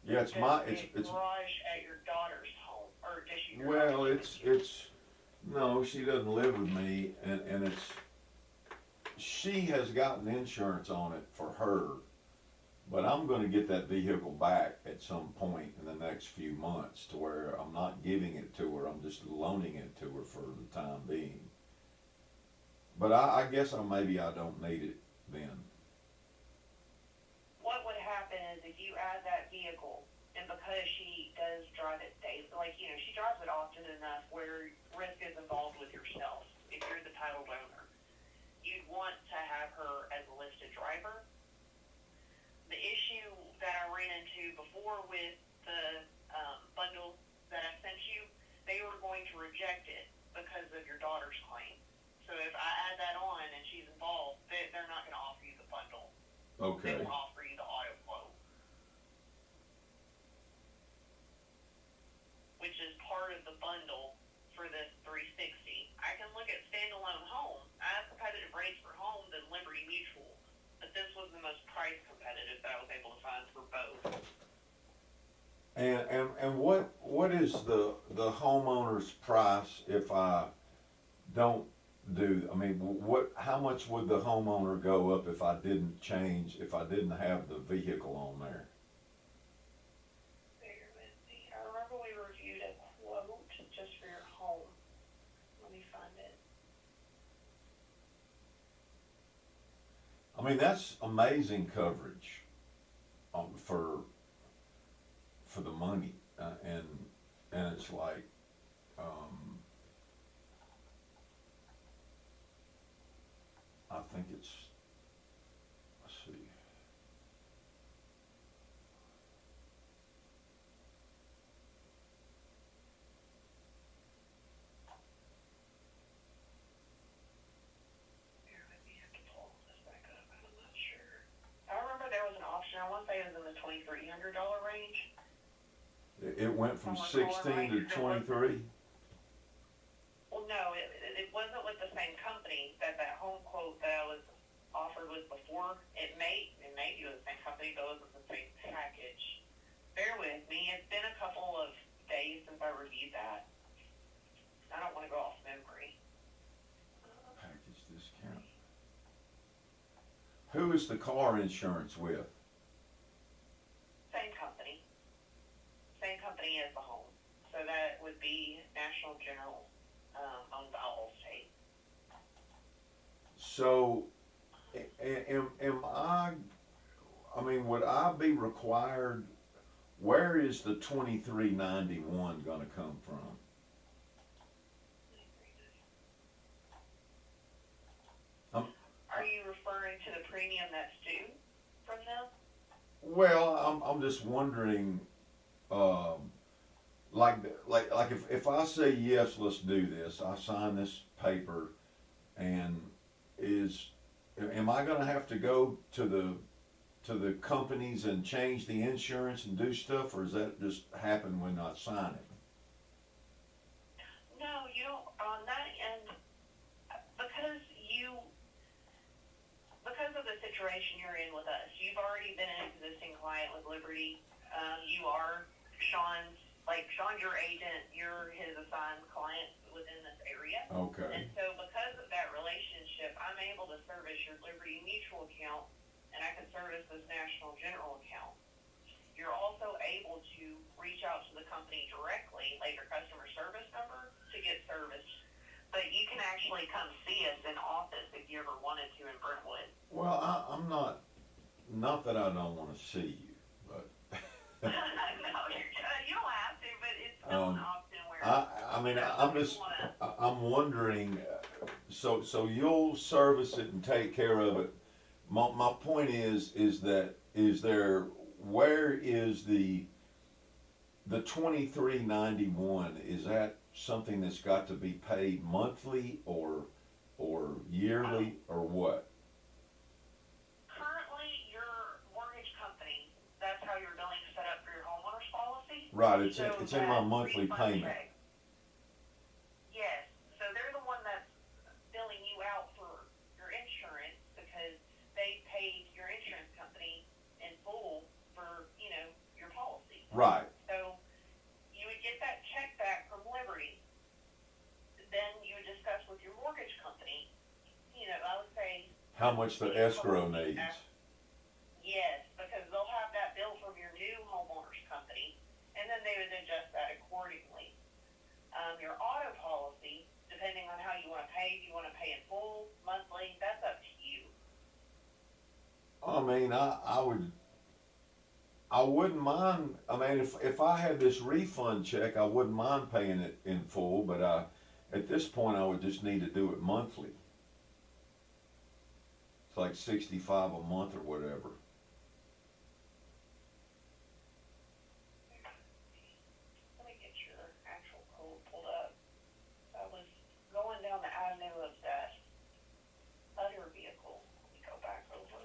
Yeah, it's it's garage at your daughter's home, or does she? Well, no, she doesn't live with me, and she has gotten insurance on it for her, but I'm going to get that vehicle back at some point in the next few months to where I'm not giving it to her, I'm just loaning it to her for the time being. But I guess maybe I don't need it then. What would happen is if you add that vehicle, and because she does drive it daily, she drives it often enough where risk is involved with yourself. If you're the title owner, you'd want to have her as a listed driver. The issue that I ran into before with the bundle that I sent you, they were going to reject it because of your daughter's claim. So if I add that on and she's involved, they're not going to offer you the bundle. Okay. They will offer you the auto quote, which is part of the bundle for this 360. I can look at standalone home. I have competitive rates for home than Liberty Mutual, but this was the most price competitive that I was able to find for both. And what is the homeowner's price if I don't how much would the homeowner go up if I didn't have the vehicle on there? Bear with me. I remember we reviewed a quote just for your home. Let me find it. I mean, that's amazing coverage for the money, and it's like, I think it's, let's see. Bear with me. I have to pull this back up. I'm not sure. I remember there was an option. I want to say it was in the $2,300 range. It went from 16 to 23. Well, no, it wasn't with the same company that home quote that I was offered with before. It may be with the same company, but it wasn't the same package. Bear with me. It's been a couple of days since I reviewed that. I don't want to go off memory. Package discount. Who is the car insurance with? Same company. Same company as the home. So that would be National General, owned by Allstate. So, would I be required, where is the 2391 gonna come from? Are you referring to the premium that's due from them? Well, I'm just wondering, um, like if I say yes, let's do this, I sign this paper, and am I gonna have to go to the companies and change the insurance and do stuff, or does that just happen when I sign it? No, you don't, on that end, because of the situation you're in with us, you've already been an existing client with Liberty. You are Sean's your agent, you're his assigned client within this area. Okay. And so because of that relationship, I'm able to service your Liberty Mutual account, and I can service this National General account. You're also able to reach out to the company directly, like your customer service number, to get service. But you can actually come see us in office if you ever wanted to in Brentwood. Well, I'm not that I don't want to see you, but No, you don't have to, but it's still an option where. I mean, I'm wondering. So you'll service it and take care of it. My point is that where is the 2391? Is that something that's got to be paid monthly or yearly or what? Currently, your mortgage company, that's how your billing's set up for your homeowner's policy. Right. So It's in my that monthly refund payment. check. Yes, so they're the one that's billing you out for your insurance because they paid your insurance company in full for, your policy. Right. So you would get that check back from Liberty. Then you would discuss with your mortgage company, I would say. How much the escrow needs. Yes, because they'll have that bill from your new homeowner's company, and then they would adjust that accordingly. Your auto policy, depending on how you want to pay, if you want to pay in full, monthly, that's up to you. I mean, I wouldn't mind. I mean, if I had this refund check, I wouldn't mind paying it in full. But at this point, I would just need to do it monthly. It's like $65 a month or whatever. Let me get your actual code pulled up. I was going down the avenue of that other vehicle. Let me go back over.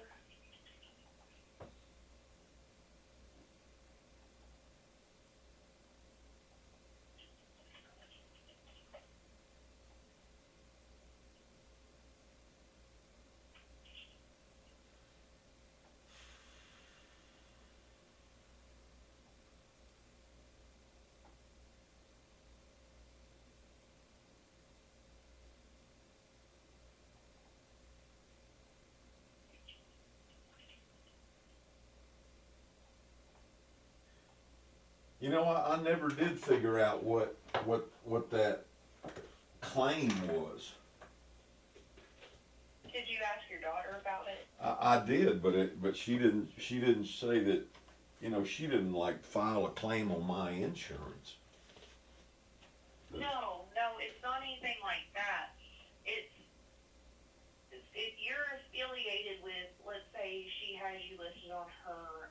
I never did figure out what that claim was. Did you ask your daughter about it? I did, but she didn't say that. She didn't like file a claim on my insurance. No, it's not anything like that. It's if you're affiliated with, let's say she has you listed on her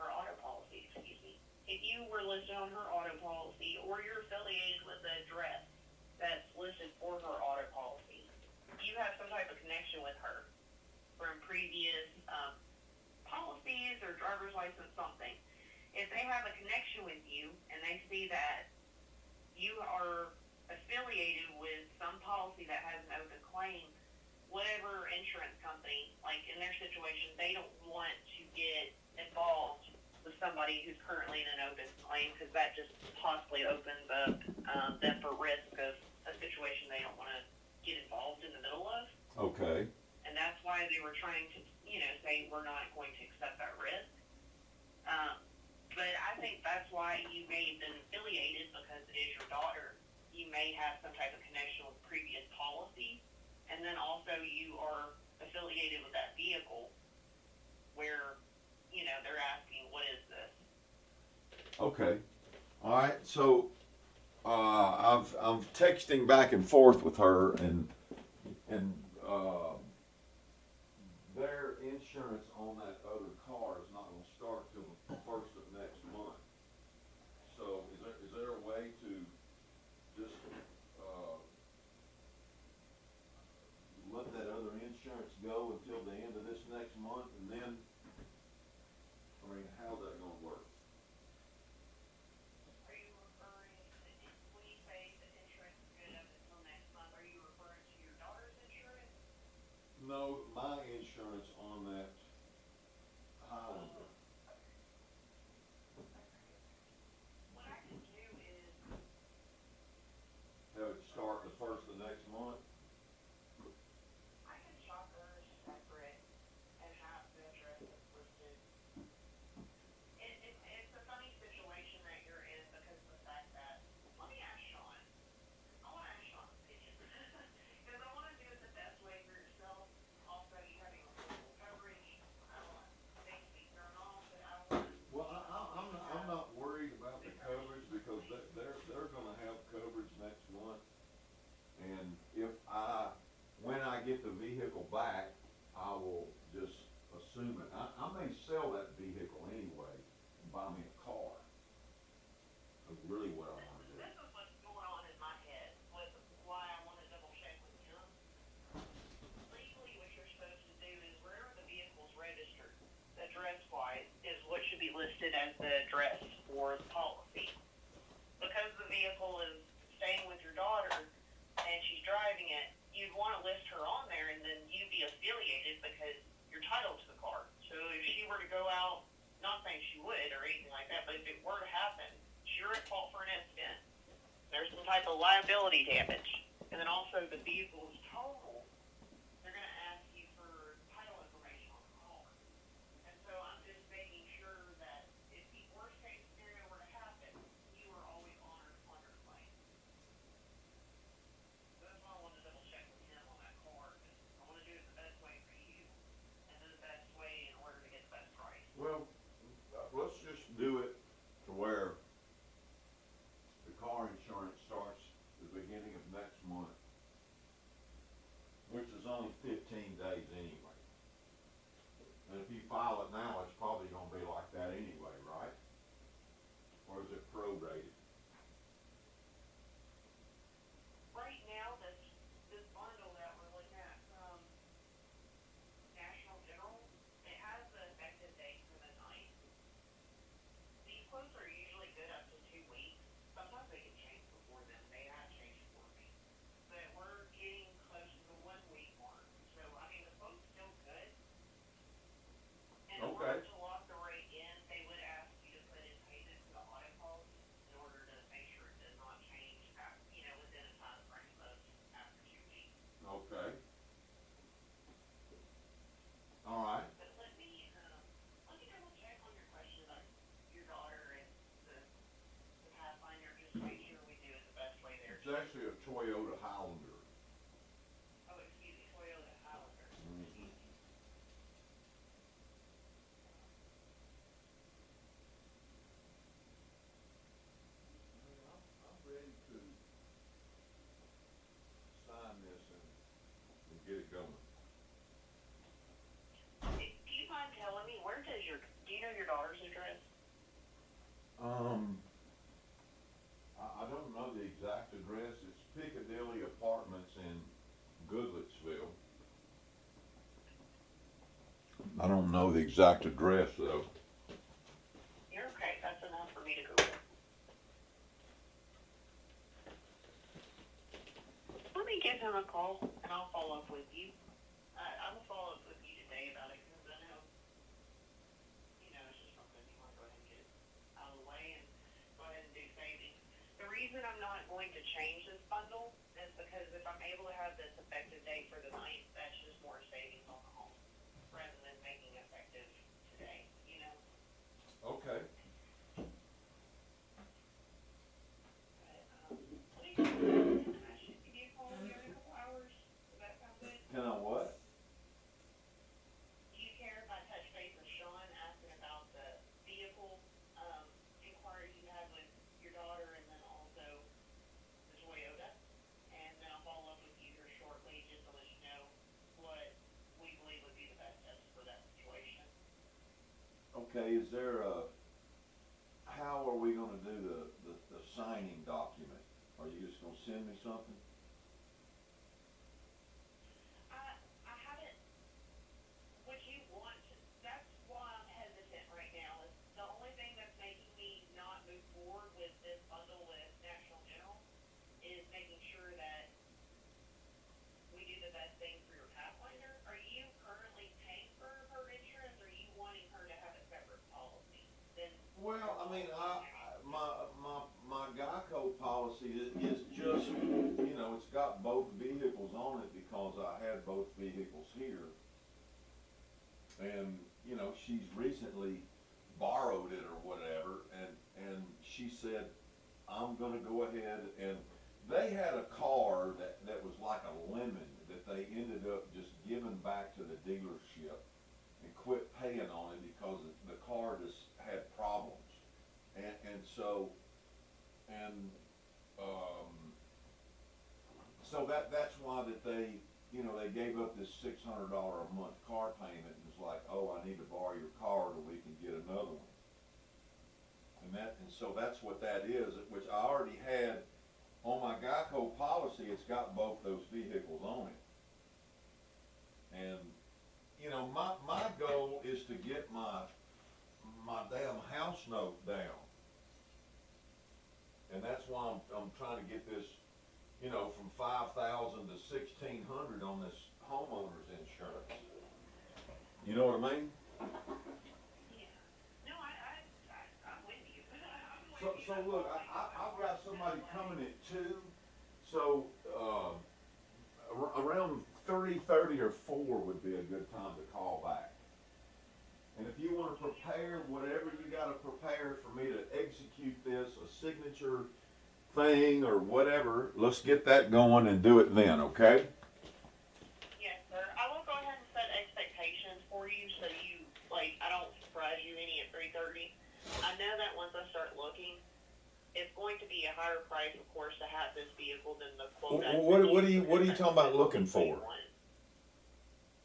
her auto policy, excuse me. If you were listed on her auto policy, or you're affiliated with the address that's listed for her auto policy, you have some type of connection with her from previous policies or driver's license, something. If they have a connection with you and they see that you are affiliated with some policy that has an open claim, whatever insurance company, like in their situation, they don't want to get involved with somebody who's currently in an open claim because that just possibly opens up them for risk of a situation they don't want to get involved in the middle of. Okay. And that's why they were trying to, say we're not going to accept that risk. But I think that's why you may have been affiliated because it is your daughter. You may have some type of connection with previous policy, and then also you are affiliated with that vehicle. Okay. All right. So I'm texting back and forth with her, and their insurance on that other car is not going to start till the first of next month. So is there a way to just let that other insurance go until the end of this next month, and then, I mean, how's that gonna work? Are you referring, when you say the insurance is good up until next month, are you referring to your daughter's insurance? No, my insurance on that Highlander. What I can do is, Have it start the first of next month? I can shop hers separate and have the addresses listed. It's a funny situation that you're in because of the fact that, let me ask Sean. I want to ask Sean's opinion. Because I want to do it the best way for yourself. Also, you having affordable coverage. I don't want things to be thrown off, but I don't want. Well, I'm not worried about the coverage because they're gonna have coverage next month. And when I get the vehicle back, I will just assume it. I may sell that vehicle anyway and buy me a car. That's really what I want to do. This is what's going on in my head with why I want to double check with him. Legally, what you're supposed to do is wherever the vehicle's registered, address-wise, is what should be listed as the address for the policy. Because the vehicle is staying with your daughter and she's driving it, you'd want to list her on there and then you be affiliated because you're titled to the car. So if she were to go out, not saying she would or anything like that, but if it were to happen, you're at fault for an incident. There's some type of liability damage. And then also the vehicle is total, they're going to ask you for title information on the car. And so I'm just making sure that if the worst case scenario were to happen, you are always honored on your claim. So that's why I wanted to double check with him on that car. I want to do it the best way for you and do the best way in order to get the best price. Well, let's just do it to where the car insurance starts the beginning of next month, which is only 15 days anyway. And if you file it now, it's probably gonna be like that anyway, right? Or is it prorated? Right now, this bundle that we're looking at from National General, it has the effective date for the 9th. These quotes are usually good up to 2 weeks. Sometimes they can change before then. They have changed for me. But we're getting close to the 1 week mark. So, I mean, the quote's still good. And in Okay. order to lock the rate in, they would ask you to put in payment to the audit policy in order to make sure it does not change, within a time frame of after 2 weeks. Okay. All right. But let me double check on your question about your daughter and the Pathfinder, just to make sure we do it the best way there. It's actually a Toyota Highlander. Oh, excuse me, Toyota Highlander. Mhm. I'm ready to sign this and get it going. Do you mind telling me, do you know your daughter's address? I don't know the exact address. It's Piccadilly Apartments in Goodlettsville. I don't know the exact address though. You're okay, that's enough for me to Google. Let me give him a call and I'll follow up with you. I will follow up with you today about it because I know, it's just something you want to go ahead and get it out of the way and go ahead and do savings. The reason I'm not going to change this bundle is because if I'm able to have this effective date for the 9th, that's just more savings on the home rather than making it effective today, Okay. But, let me go ahead and I should give you a call here in a couple hours. Does that sound good? Can I what? Okay, is there a, how are we gonna do the signing document? Are you just gonna send me something? I haven't, would you want to, that's why I'm hesitant right now, is the only thing that's making me not move forward with this bundle with National General is making sure that we do the best thing for your Pathfinder. Are you currently paying for her insurance, or are you wanting her to have a separate policy than? Well, I mean, my Geico policy is just, you know, it's got both vehicles on it because I had both vehicles here. And, you know, she's recently borrowed it or whatever, and she said, I'm gonna go ahead, and they had a car that was like a lemon that they ended up just giving back to the dealership and quit paying on it because the car just had problems. And so, so that's why that they, you know, they gave up this $600 a month car payment and was like, oh, I need to borrow your car till we can get another one. And so that's what that is, which I already had on my Geico policy. It's got both those vehicles on it. And, you know, my goal is to get my damn house note down. And that's why I'm trying to get this, you know, from 5,000 to 1,600 on this homeowner's insurance. You know what I mean? Yeah. No, I'm with you. So look, I've got somebody coming at 2, so around 3:30 or 4 would be a good time to call back. And if you want to prepare whatever you got to prepare for me to execute this, a signature thing or whatever, let's get that going and do it then, okay? Yes, sir. I will go ahead and set expectations for you so you, like, I don't surprise you any at 3:30. I know that once I start looking, it's going to be a higher price, of course, to have this vehicle than the quote. What are you talking about looking for?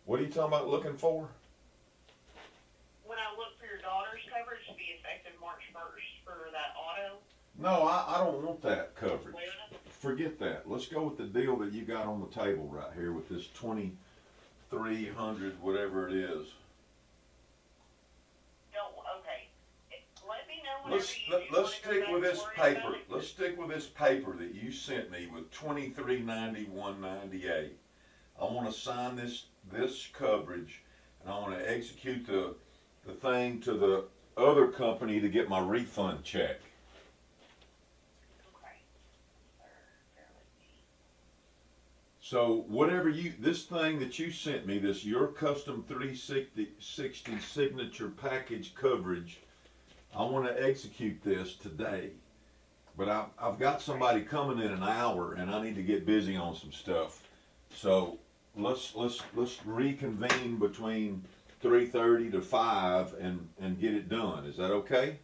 What are you talking about looking for? When I look for your daughter's coverage to be effective March 1st for that auto. No, I don't want that coverage. Forget that. Let's go with the deal that you got on the table right here with this 2,300, whatever it is. Okay. Let me know whenever Let's stick with this paper. Let's stick with this paper that you sent me with 2391.98. I want to sign this coverage, and I want to execute the thing to the other company to get my refund check. Okay. Bear with me. So whatever this thing that you sent me, this your custom 360 signature package coverage, I want to execute this today. But I've got somebody coming in an hour, and I need to get busy on some stuff. So let's reconvene between 3:30 to 5 and get it done. Is that okay?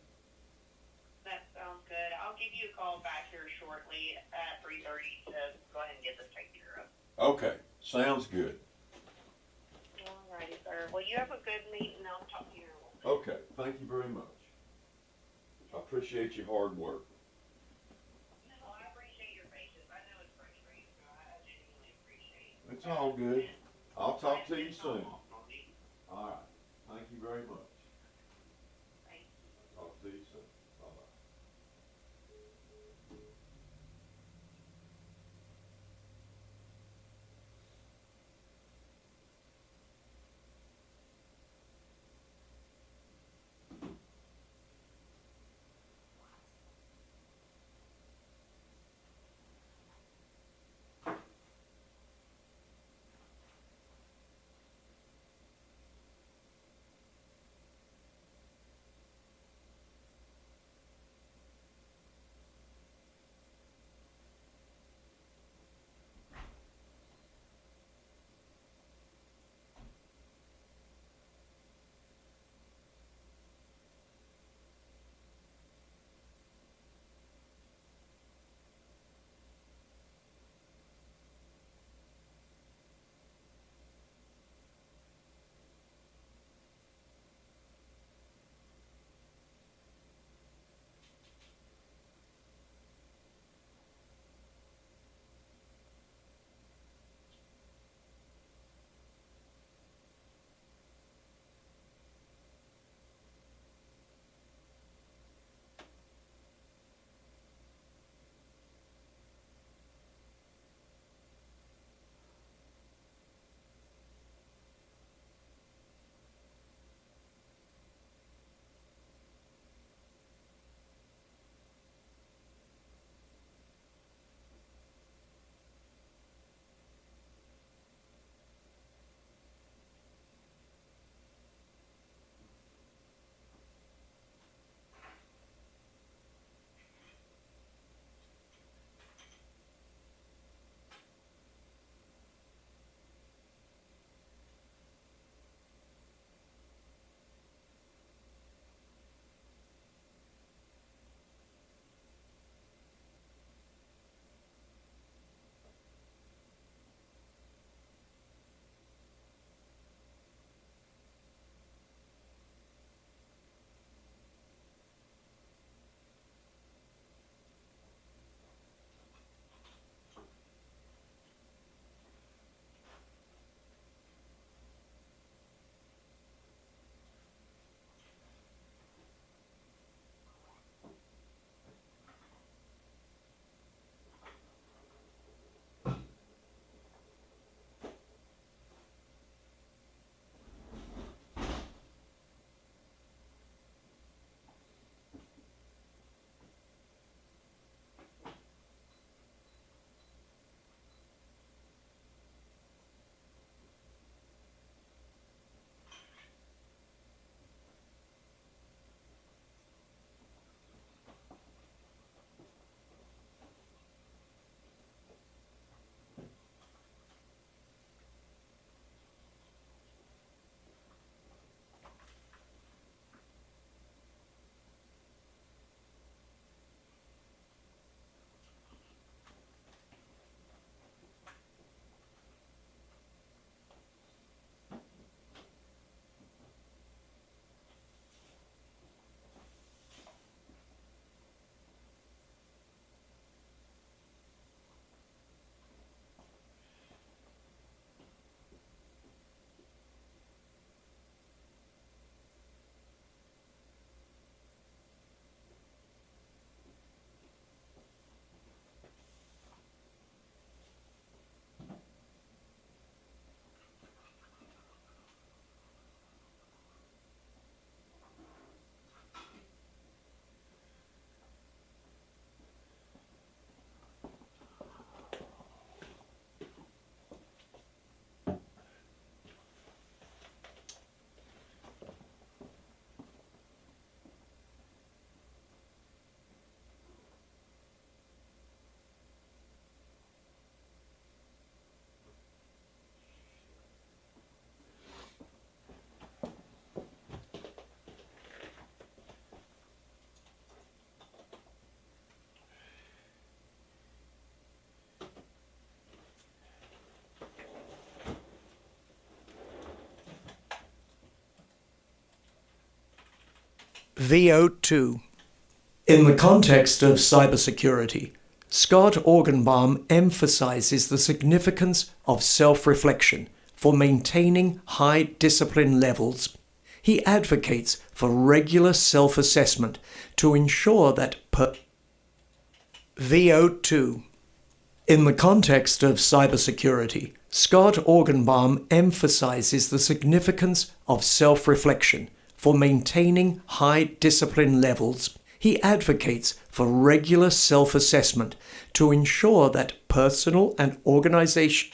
That sounds good. I'll give you a call back here shortly at 3:30 to go ahead and get this taken care of. Okay, sounds good. Alrighty, sir. Well, you have a good meeting. I'll talk to you in a little bit. Okay, thank you very much. I appreciate your hard work. No, I appreciate your patience. I know it's frustrating, so I genuinely appreciate it. It's all good. I'll talk to you soon. All right. Thank you very much. Thank you. Talk to you soon. Bye-bye. VO2. In the context of cybersecurity, Scott Orgenbaum emphasizes the significance of self-reflection for maintaining high discipline levels. He advocates for regular self-assessment to ensure that VO2. In the context of cybersecurity, Scott Orgenbaum emphasizes the significance of self-reflection for maintaining high discipline levels. He advocates for regular self-assessment to ensure that personal and organization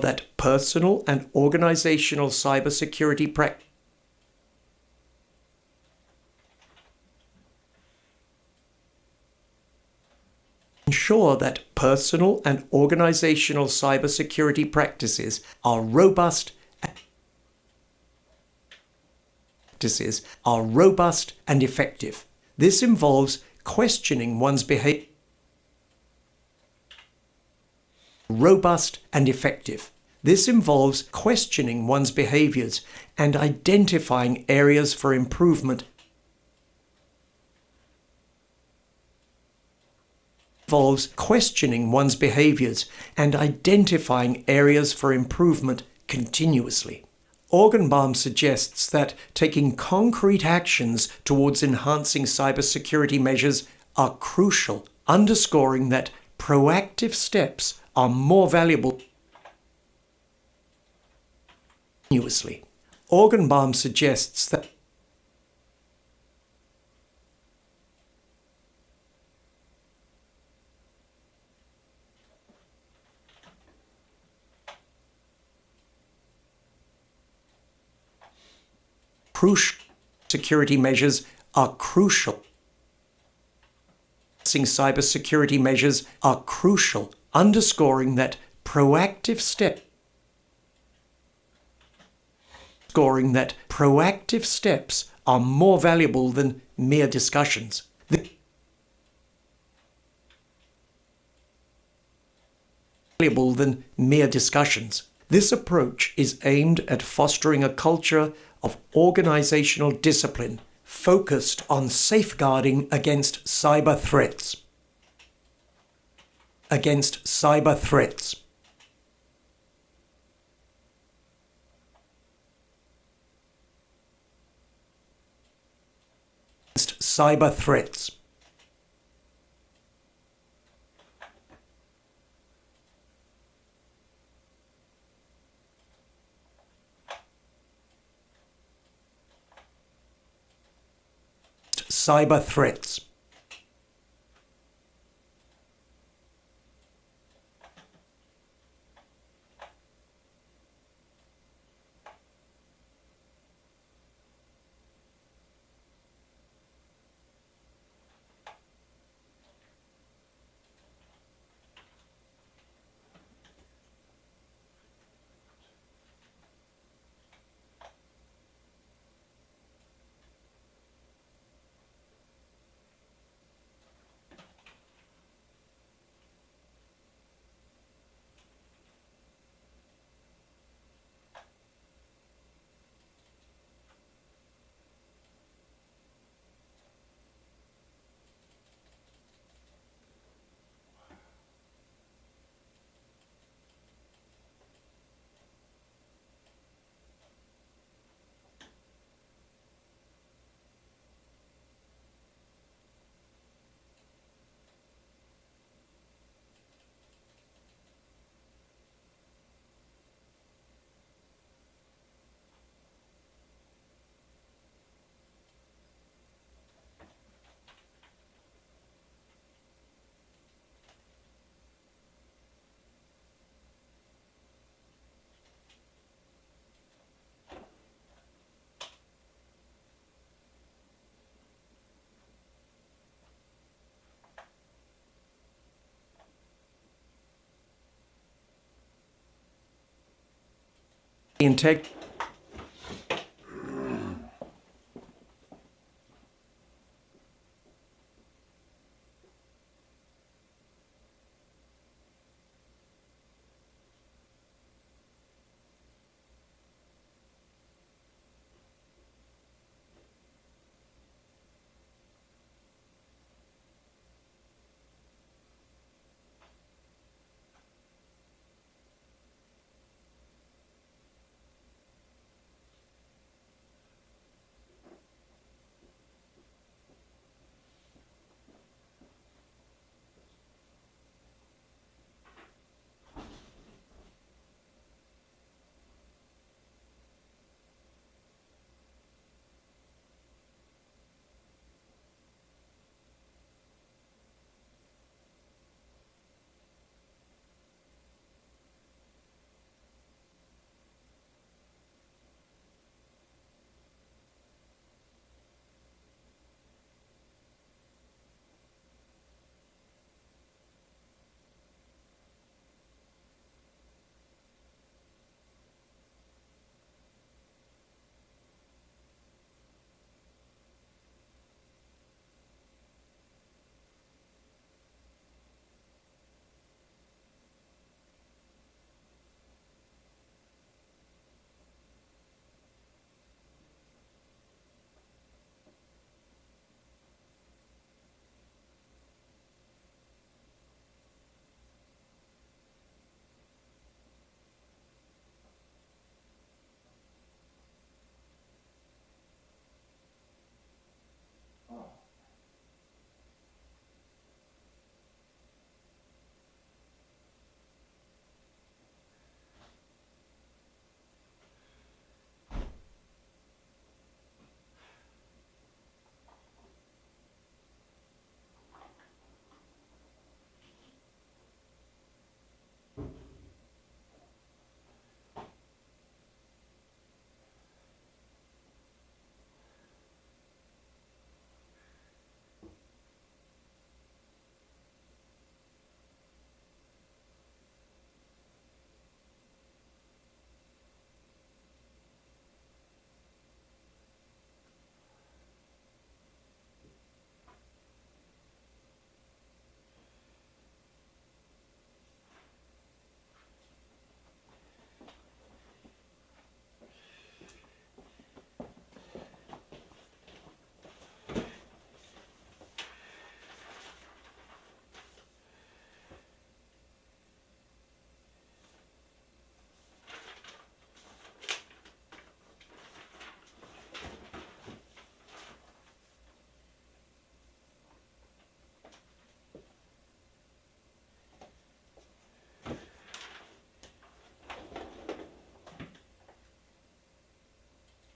that personal and organizational cybersecurity practices ensure that personal and organizational cybersecurity practices are robust and effective. This involves questioning one's behavior. Robust and effective. This involves questioning one's behaviors and identifying areas for improvement. Involves questioning one's behaviors and identifying areas for improvement continuously. Orgenbaum suggests that taking concrete actions towards enhancing cybersecurity measures are crucial, underscoring that proactive steps are more valuable continuously. Orgenbaum suggests that crucial security measures are crucial. Cybersecurity measures are crucial, underscoring that proactive steps are more valuable than mere discussions. This approach is aimed at fostering a culture of organizational discipline focused on safeguarding against cyber threats. Against cyber threats. Against cyber threats. Cyber threats. integrity.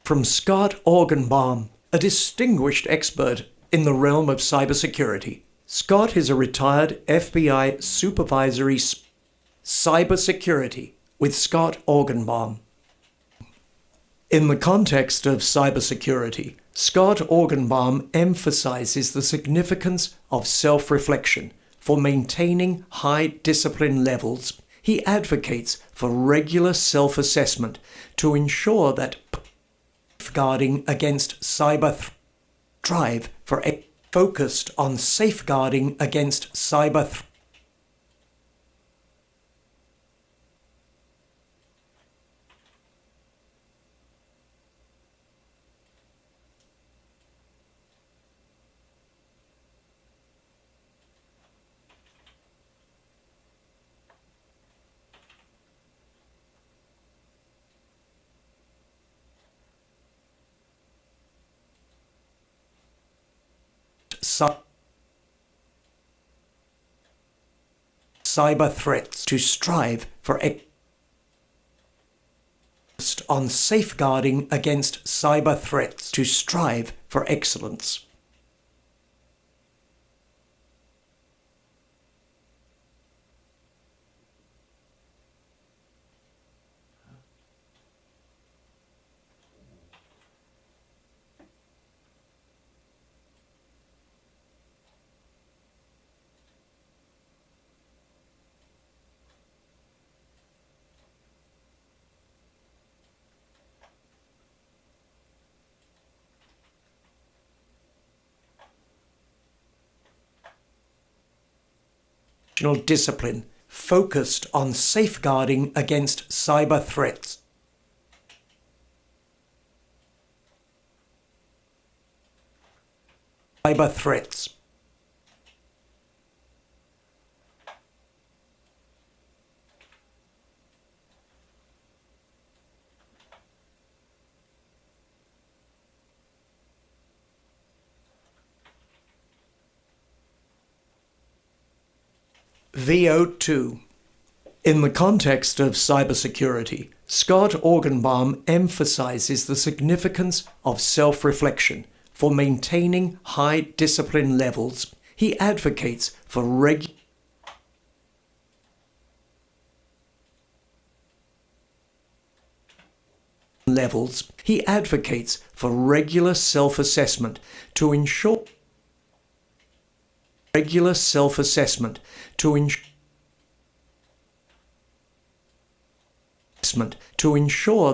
From Scott Orgenbaum, a distinguished expert in the realm of cybersecurity. Scott is a retired FBI supervisory cybersecurity with Scott Orgenbaum. In the context of cybersecurity, Scott Orgenbaum emphasizes the significance of self-reflection for maintaining high discipline levels. He advocates for regular self-assessment to ensure that safeguarding against cyber drive for a focused on safeguarding against cyber cyber threats to strive for on safeguarding against cyber threats to strive for excellence. discipline focused on safeguarding against cyber threats. Cyber threats. VO2. In the context of cybersecurity, Scott Orgenbaum emphasizes the significance of self-reflection for maintaining high discipline levels. He advocates for regular self-assessment to ensure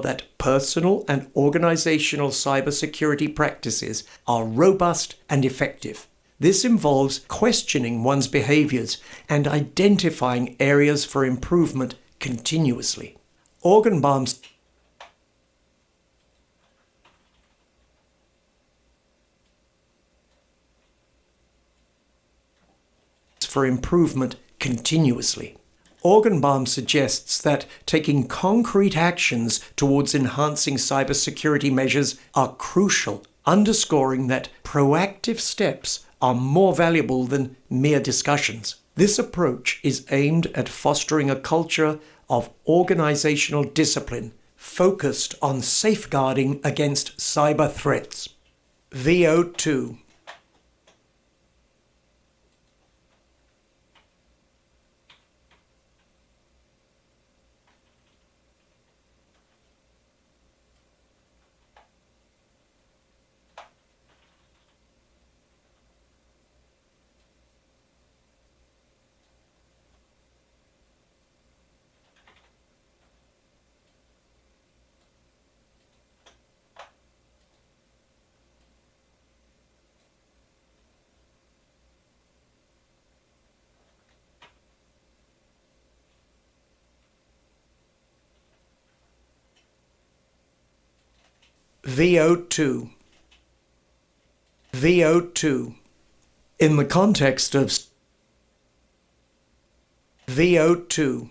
that personal and organizational cybersecurity practices are robust and effective. This involves questioning one's behaviors and identifying areas for improvement continuously. Orgenbaum's for improvement continuously. Orgenbaum suggests that taking concrete actions towards enhancing cybersecurity measures are crucial, underscoring that proactive steps are more valuable than mere discussions. This approach is aimed at fostering a culture of organizational discipline focused on safeguarding against cyber threats. VO2. VO2. VO2. In the context of VO2.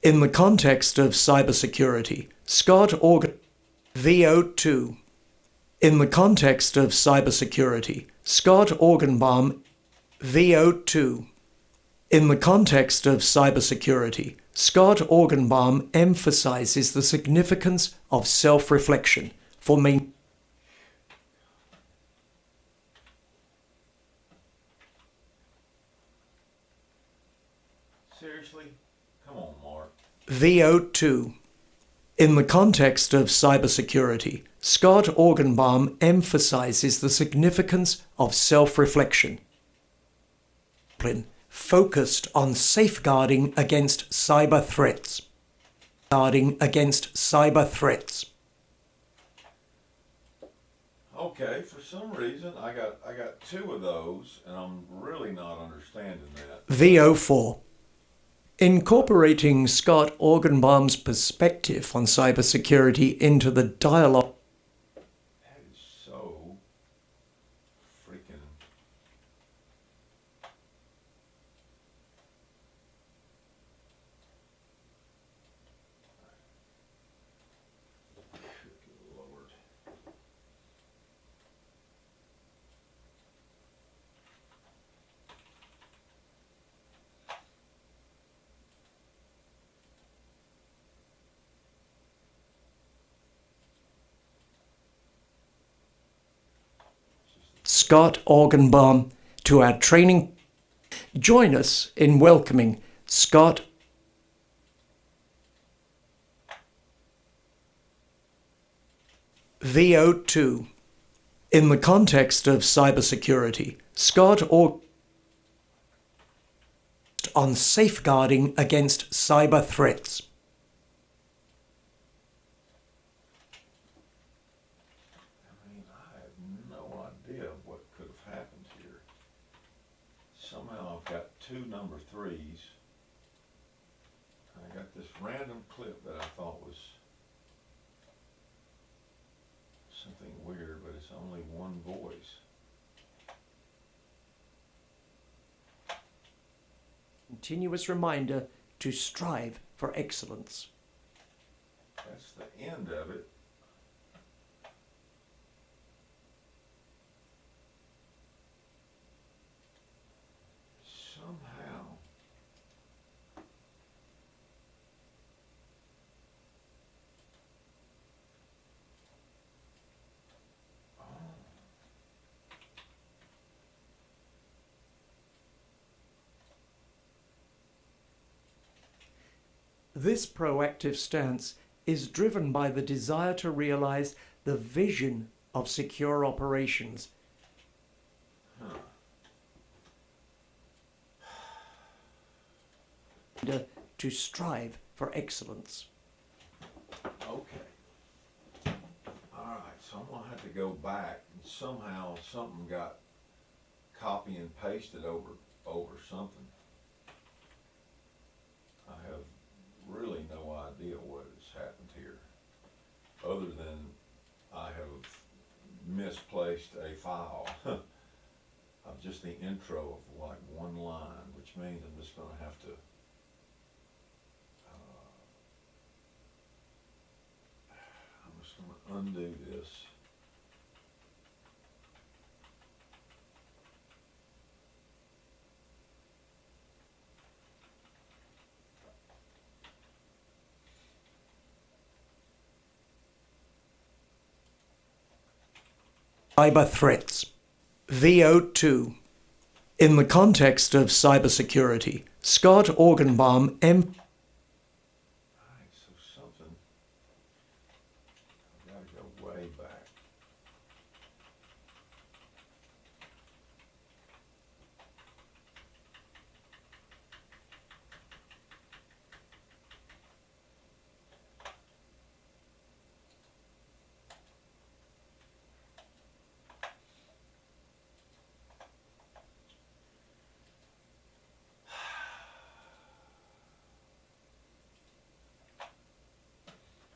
In the context of cybersecurity, Scott Orgenbaum VO2. In the context of cybersecurity, Scott Orgenbaum VO2. In the context of cybersecurity, Scott Orgenbaum emphasizes the significance of self-reflection for maintaining Seriously? Come on, Mark. VO2. In the context of cybersecurity, Scott Orgenbaum emphasizes the significance of self-reflection focused on safeguarding against cyber threats. Guarding against cyber threats. Okay, for some reason I got two of those, and I'm really not understanding that. VO4. Incorporating Scott Orgenbaum's perspective on cybersecurity into the dialogue. That is so freaking. Good Lord. Scott Orgenbaum to our training. Join us in welcoming Scott VO2. In the context of cybersecurity, Scott Orgenbaum on safeguarding against cyber threats. I mean, I have no idea what could have happened here. Somehow I've got 2 number 3s. I got this random clip that I thought was something weird, but it's only one voice. Continuous reminder to strive for excellence. That's the end of it. Somehow, This proactive stance is driven by the desire to realize the vision of secure operations. To strive for excellence. okay. Alright, so I'm gonna have to go back and somehow something got copy and pasted over something. I have really no idea what has happened here, other than I have misplaced a file of just the intro of like one line, which means I'm just gonna have to I'm just gonna undo this. Cyber threats. VO2. In the context of cybersecurity, Scott Orgenbaum Alright, so something, I've gotta go way back.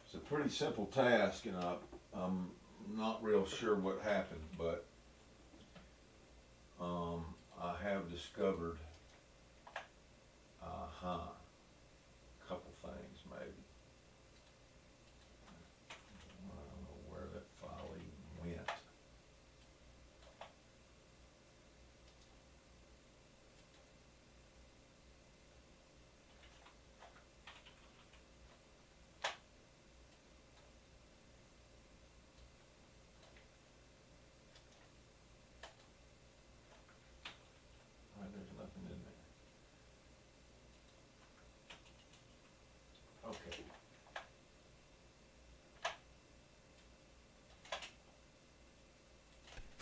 It's a pretty simple task, and I'm not real sure what happened, but I have discovered a couple things maybe. I don't know where that file even went. There's nothing in there. Okay.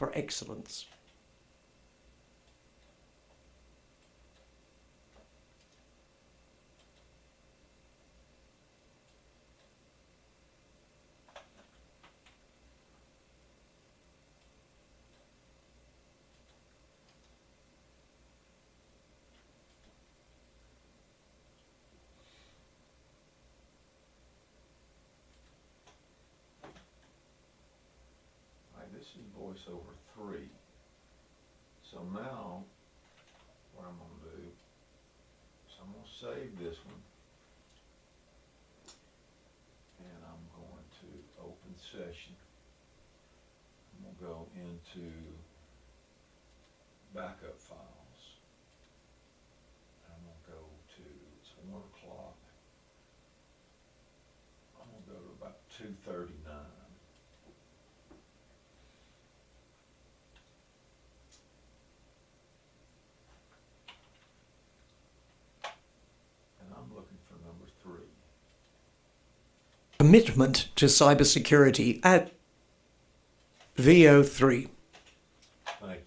for excellence. This is voiceover 3. So now, what I'm going to do is I'm going to save this one. And I'm going to open session. I'm going to go into backup files. I'm going to go to, it's 1 o'clock. I'm going to go to about 2:39. Commitment to cybersecurity at VO3. Thank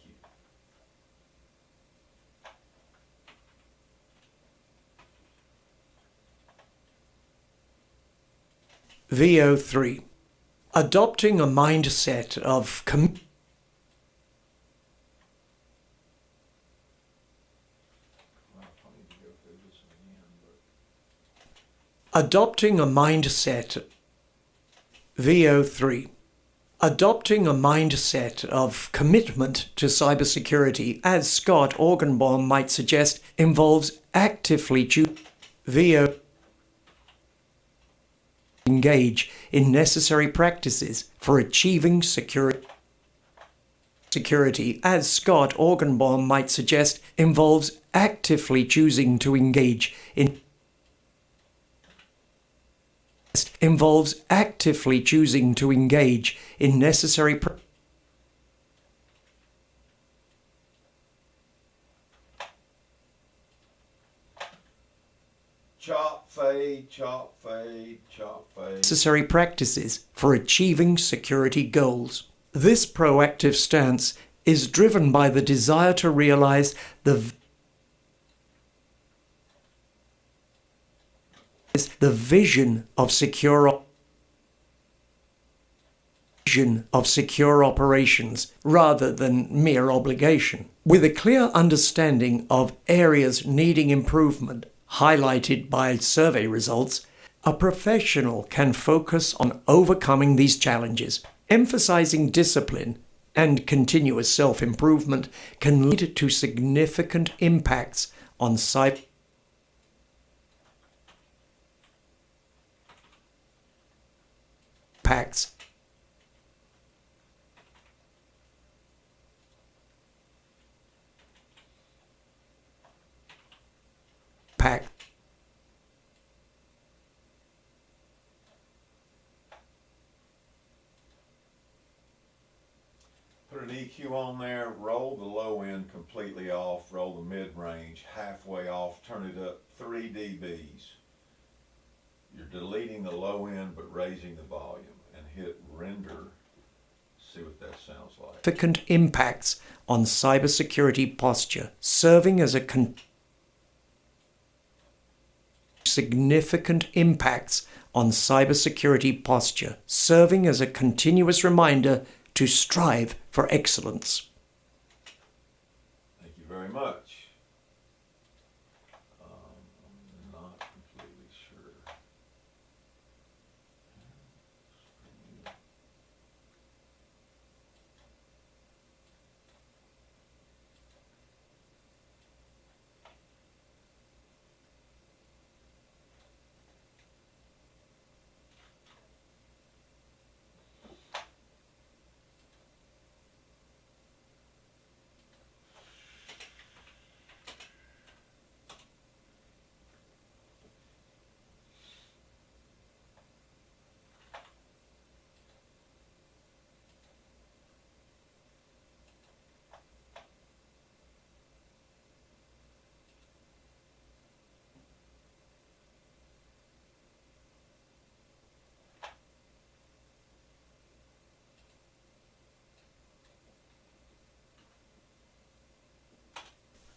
you. VO3. Adopting a mindset of Adopting a mindset. VO3. Adopting a mindset of commitment to cybersecurity, as Scott Orgenbaum might suggest, involves actively engage in necessary practices for achieving security, as Scott Orgenbaum might suggest, involves actively choosing to engage in necessary Chop, fade, chop, fade, chop, fade. necessary practices for achieving security goals. This proactive stance is driven by the desire to realize the vision of secure operations rather than mere obligation. With a clear understanding of areas needing improvement, highlighted by survey results, a professional can focus on overcoming these challenges. Emphasizing discipline and continuous self-improvement can lead to significant impacts on cyber impacts. Put an EQ on there, roll the low end completely off, roll the mid-range halfway off, turn it up 3 dBs. You're deleting the low end but raising the volume, and hit render. See what that sounds like. Significant impacts on cybersecurity posture, serving as a continuous reminder to strive for excellence. Thank you very much. I'm not completely sure.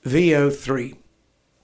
VO3.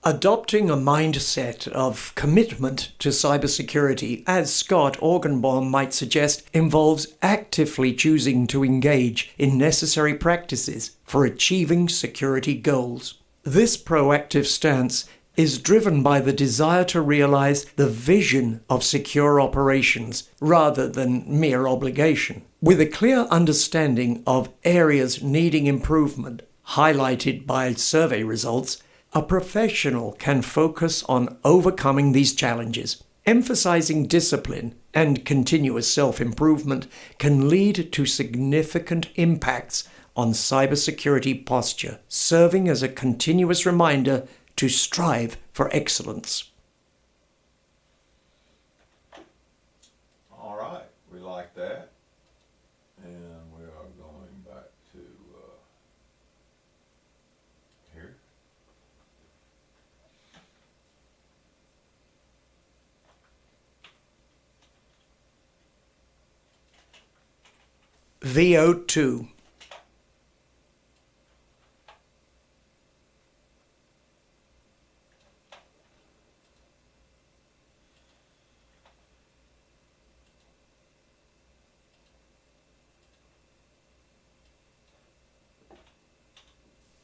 Adopting a mindset of commitment to cybersecurity, as Scott Orgenbaum might suggest, involves actively choosing to engage in necessary practices for achieving security goals. This proactive stance is driven by the desire to realize the vision of secure operations rather than mere obligation. With a clear understanding of areas needing improvement, highlighted by survey results, a professional can focus on overcoming these challenges. Emphasizing discipline and continuous self-improvement can lead to significant impacts on cybersecurity posture, serving as a continuous reminder to strive for excellence. All right, we like that. And we are going back to here. VO2.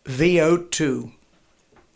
VO2.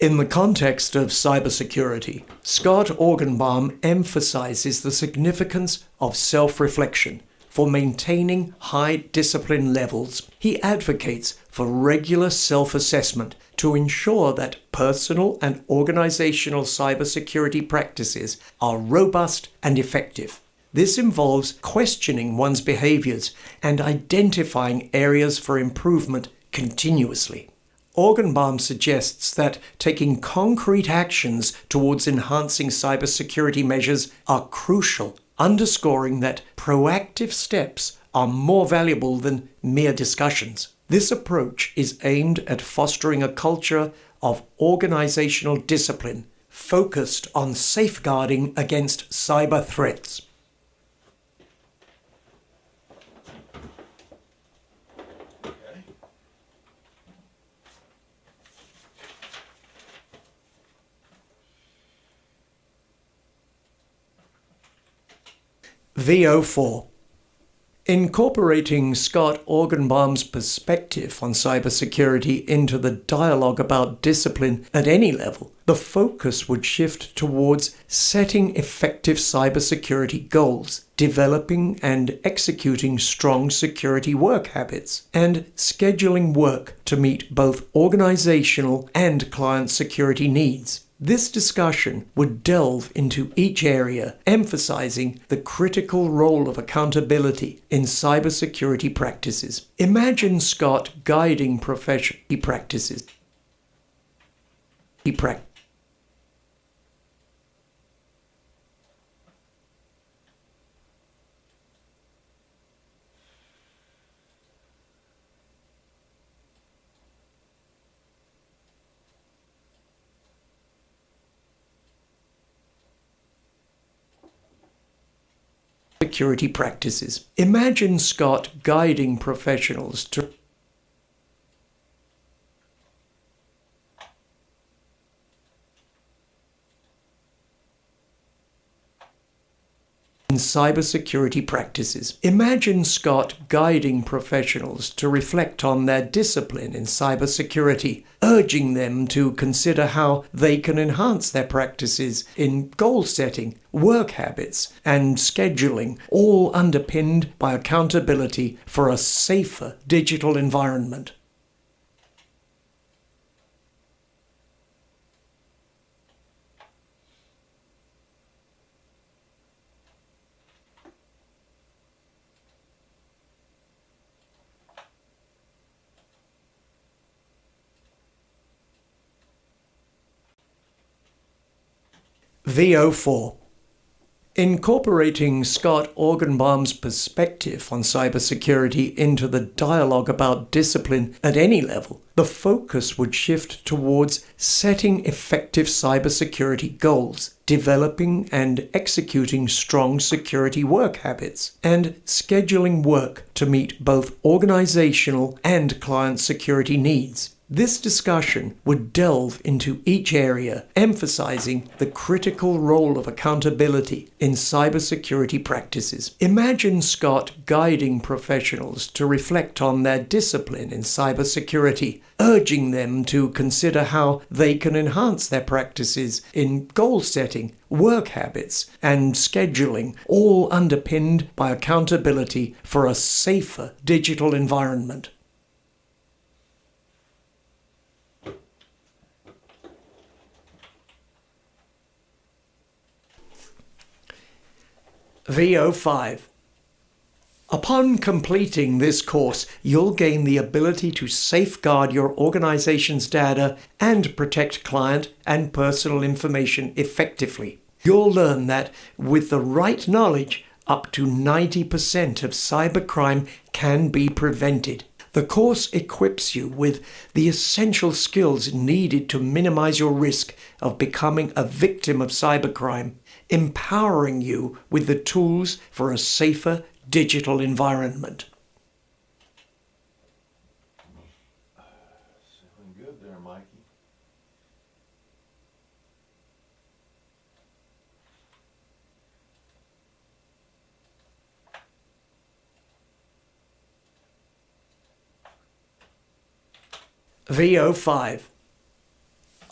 In the context of cybersecurity, Scott Orgenbaum emphasizes the significance of self-reflection for maintaining high discipline levels. He advocates for regular self-assessment to ensure that personal and organizational cybersecurity practices are robust and effective. This involves questioning one's behaviors and identifying areas for improvement continuously. Orgenbaum suggests that taking concrete actions towards enhancing cybersecurity measures are crucial, underscoring that proactive steps are more valuable than mere discussions. This approach is aimed at fostering a culture of organizational discipline focused on safeguarding against cyber threats. VO4. Incorporating Scott Orgenbaum's perspective on cybersecurity into the dialogue about discipline at any level, the focus would shift towards setting effective cybersecurity goals, developing and executing strong security work habits, and scheduling work to meet both organizational and client security needs. This discussion would delve into each area, emphasizing the critical role of accountability in cybersecurity practices. Imagine Scott guiding professional practices. Security practices. Imagine Scott guiding professionals to cybersecurity practices. Imagine Scott guiding professionals to reflect on their discipline in cybersecurity, urging them to consider how they can enhance their practices in goal setting, work habits, and scheduling, all underpinned by accountability for a safer digital environment. VO4. Incorporating Scott Orgenbaum's perspective on cybersecurity into the dialogue about discipline at any level, the focus would shift towards setting effective cybersecurity goals, developing and executing strong security work habits, and scheduling work to meet both organizational and client security needs. This discussion would delve into each area, emphasizing the critical role of accountability in cybersecurity practices. Imagine Scott guiding professionals to reflect on their discipline in cybersecurity, urging them to consider how they can enhance their practices in goal setting, work habits, and scheduling, all underpinned by accountability for a safer digital environment. VO5. Upon completing this course, you'll gain the ability to safeguard your organization's data and protect client and personal information effectively. You'll learn that with the right knowledge, up to 90% of cybercrime can be prevented. The course equips you with the essential skills needed to minimize your risk of becoming a victim of cybercrime, empowering you with the tools for a safer digital environment. Sounding good there, Mikey. VO5.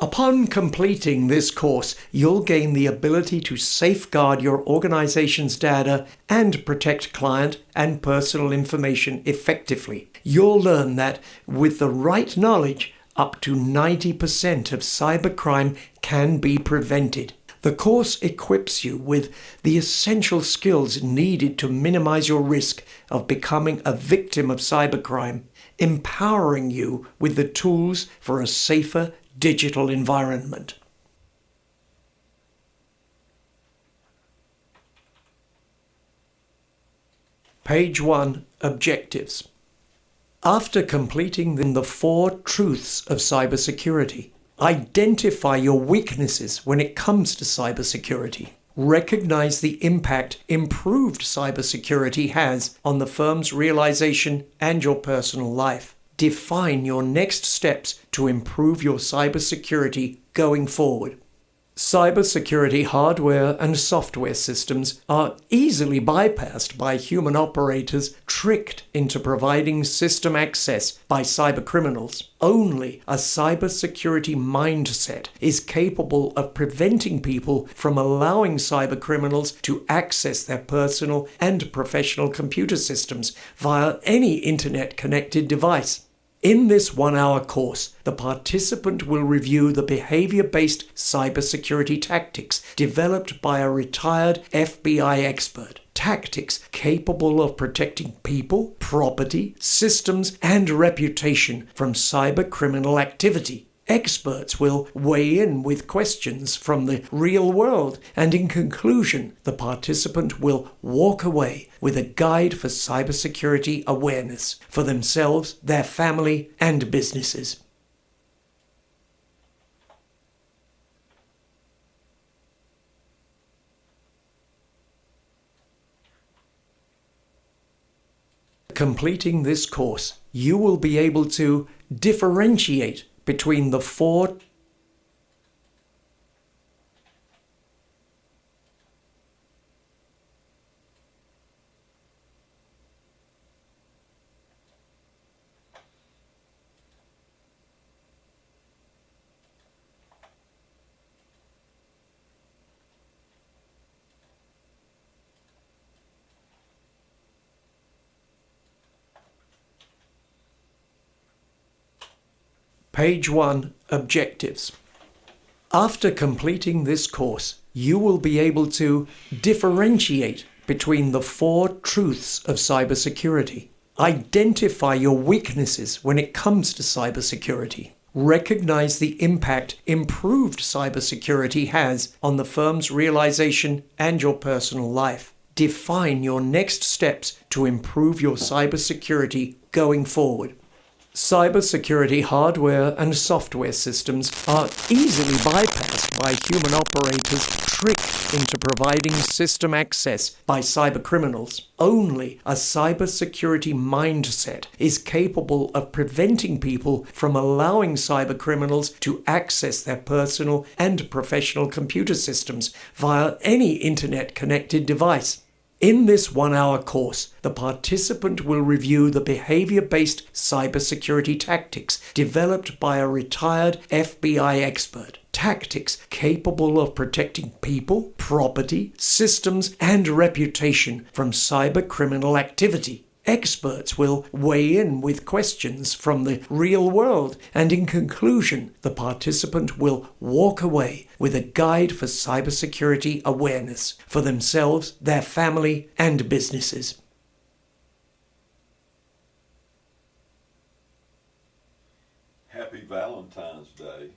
Upon completing this course, you'll gain the ability to safeguard your organization's data and protect client and personal information effectively. You'll learn that with the right knowledge, up to 90% of cybercrime can be prevented. The course equips you with the essential skills needed to minimize your risk of becoming a victim of cybercrime, empowering you with the tools for a safer digital environment. Page 1, Objectives. After completing the 4 truths of cybersecurity, identify your weaknesses when it comes to cybersecurity. Recognize the impact improved cybersecurity has on the firm's realization and your personal life. Define your next steps to improve your cybersecurity going forward. Cybersecurity hardware and software systems are easily bypassed by human operators tricked into providing system access by cybercriminals. Only a cybersecurity mindset is capable of preventing people from allowing cybercriminals to access their personal and professional computer systems via any internet-connected device. In this 1-hour course, the participant will review the behavior-based cybersecurity tactics developed by a retired FBI expert. Tactics capable of protecting people, property, systems, and reputation from cybercriminal activity. Experts will weigh in with questions from the real world, and in conclusion, the participant will walk away with a guide for cybersecurity awareness for themselves, their family, and businesses. Completing this course, you will be able to differentiate between the 4 Page 1, Objectives. After completing this course, you will be able to differentiate between the 4 truths of cybersecurity. Identify your weaknesses when it comes to cybersecurity. Recognize the impact improved cybersecurity has on the firm's realization and your personal life. Define your next steps to improve your cybersecurity going forward. Cybersecurity hardware and software systems are easily bypassed by human operators tricked into providing system access by cybercriminals. Only a cybersecurity mindset is capable of preventing people from allowing cybercriminals to access their personal and professional computer systems via any internet-connected device. In this 1-hour course, the participant will review the behavior-based cybersecurity tactics developed by a retired FBI expert. Tactics capable of protecting people, property, systems, and reputation from cybercriminal activity. Experts will weigh in with questions from the real world, and in conclusion, the participant will walk away with a guide for cybersecurity awareness for themselves, their family, and businesses. Happy Valentine's Day.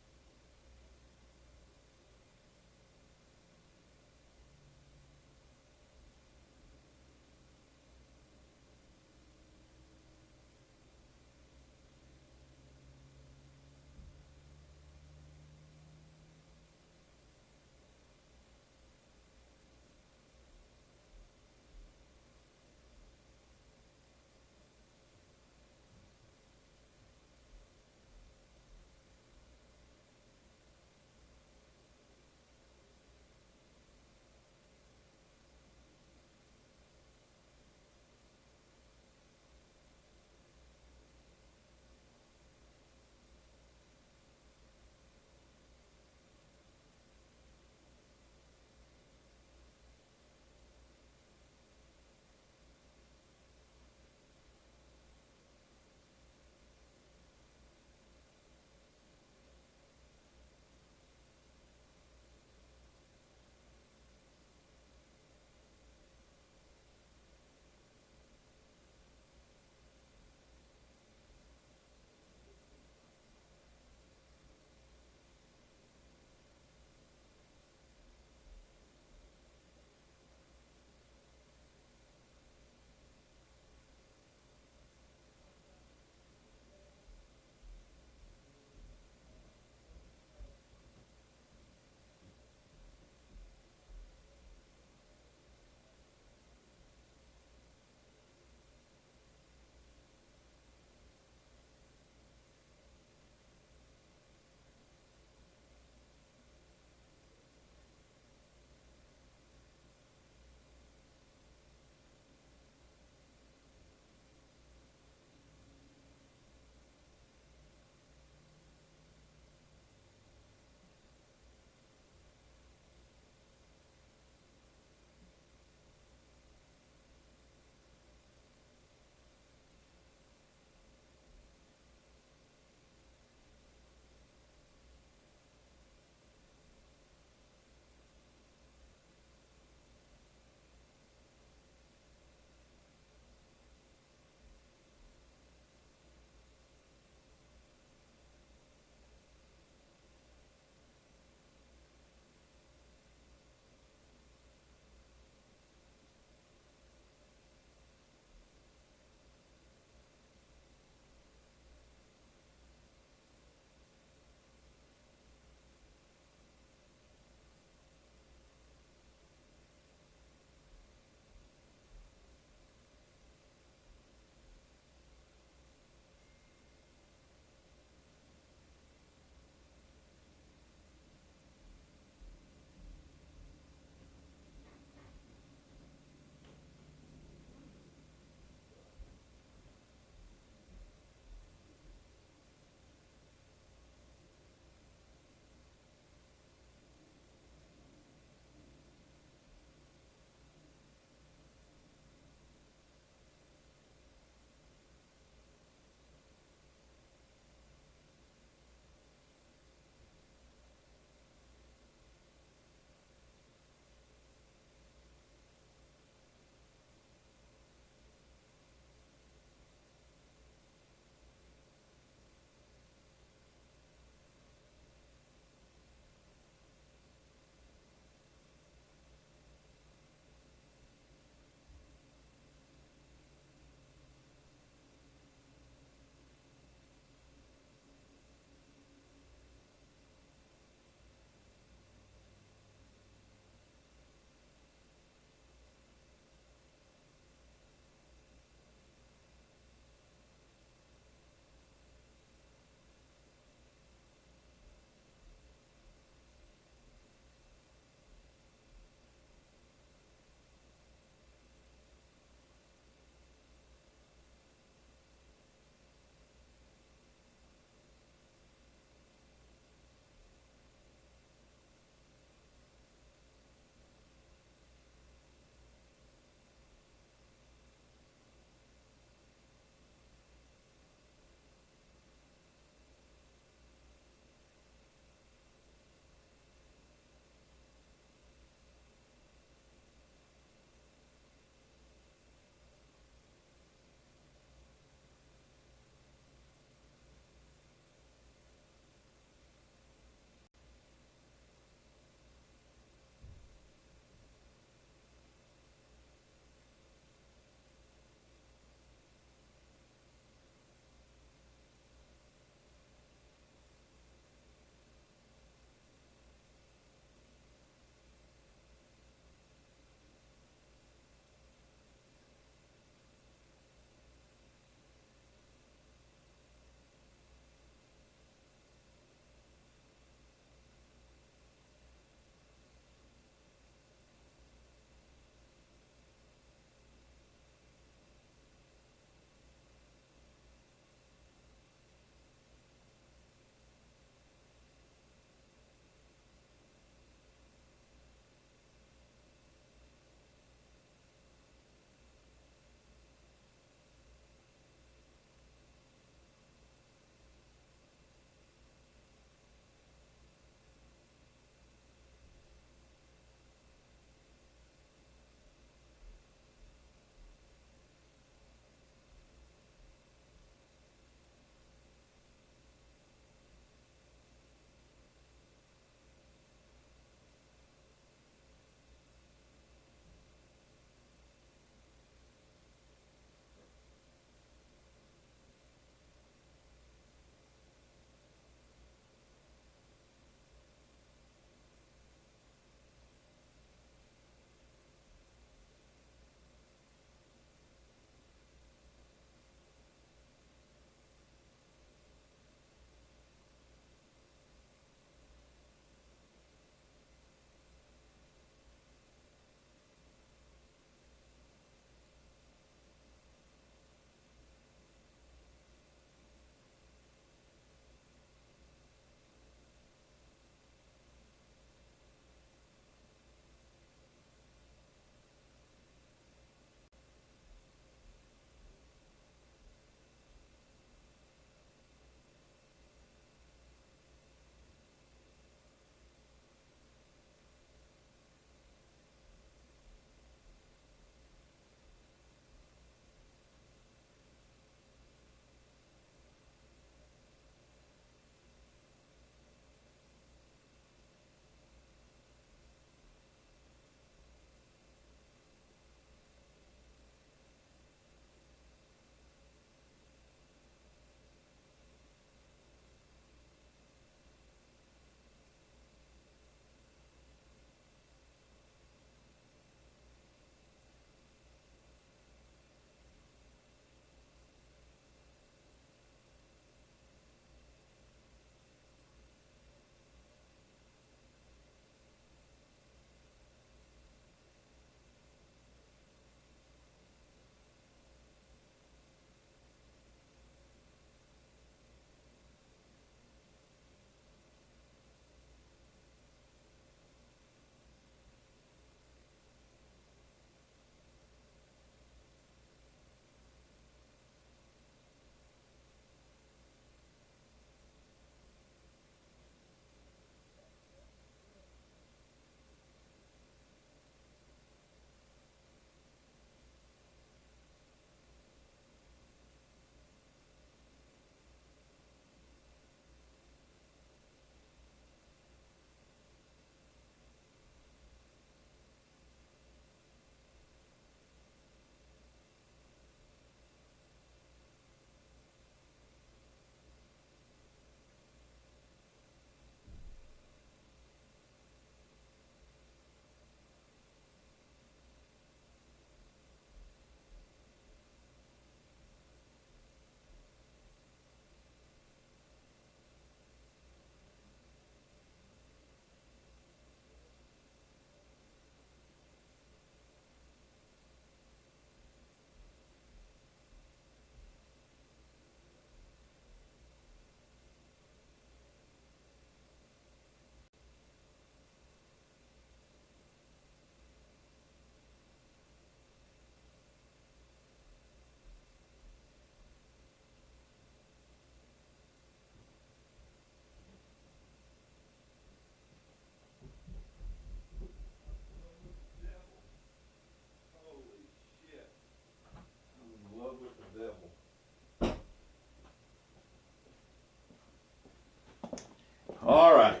All right.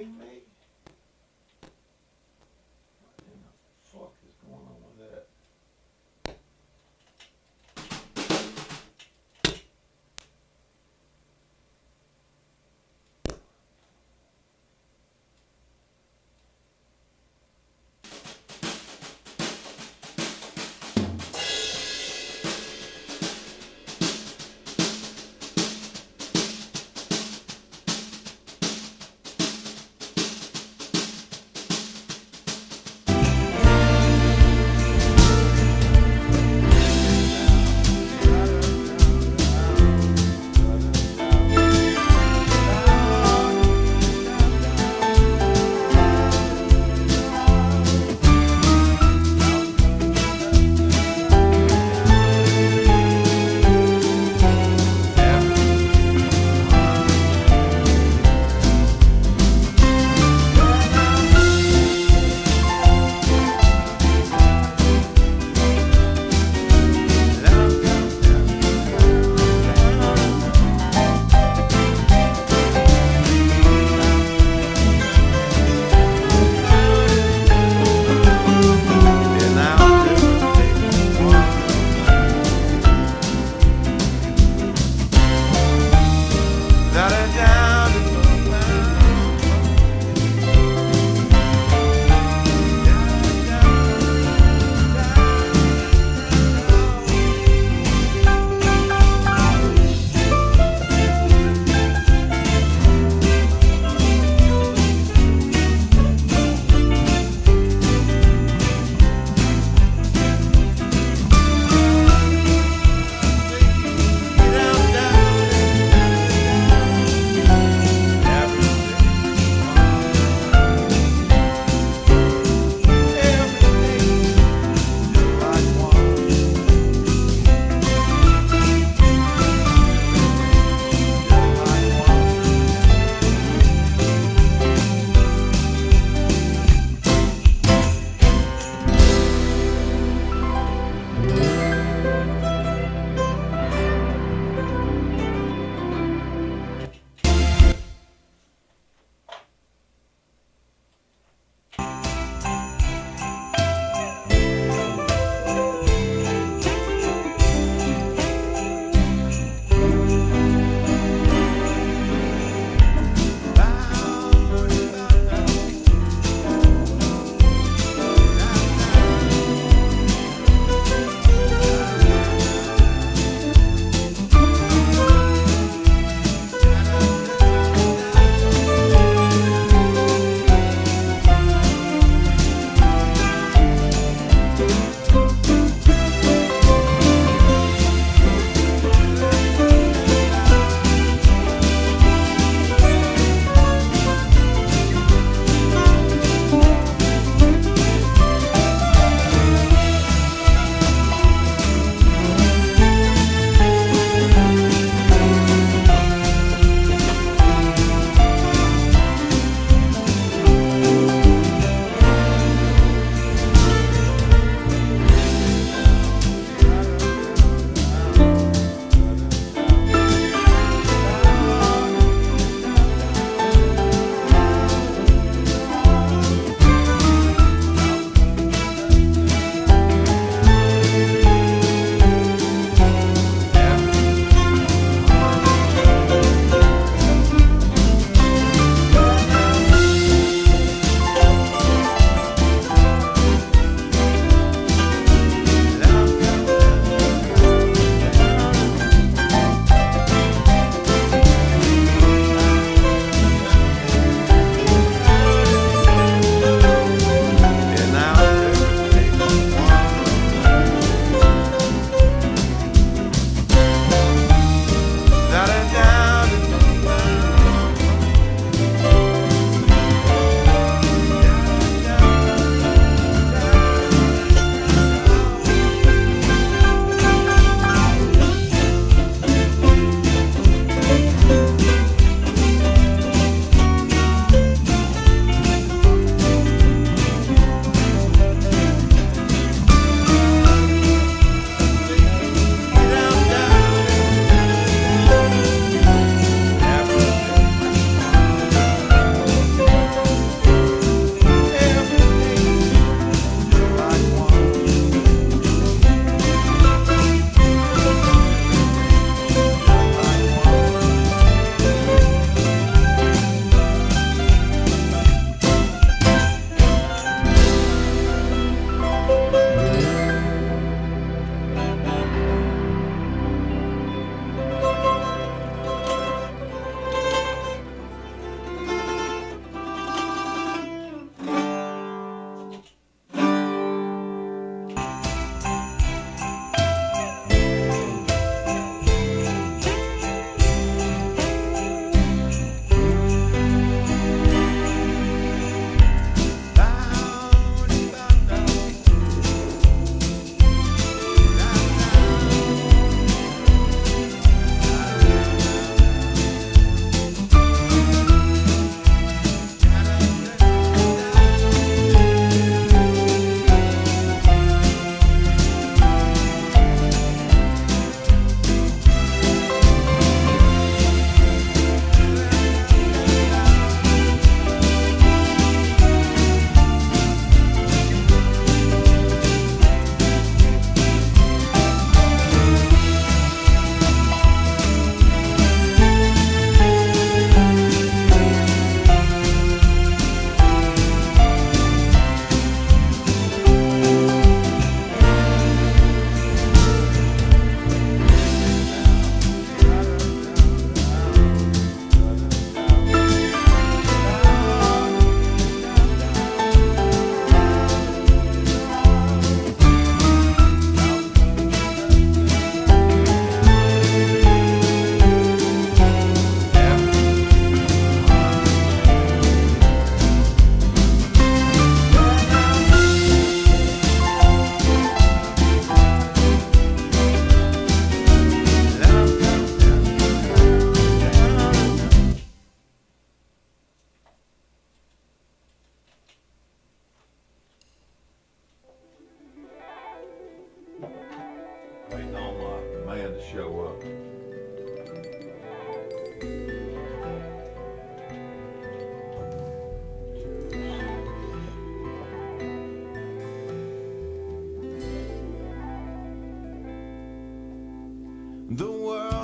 kidding me? What in the fuck is going on with that?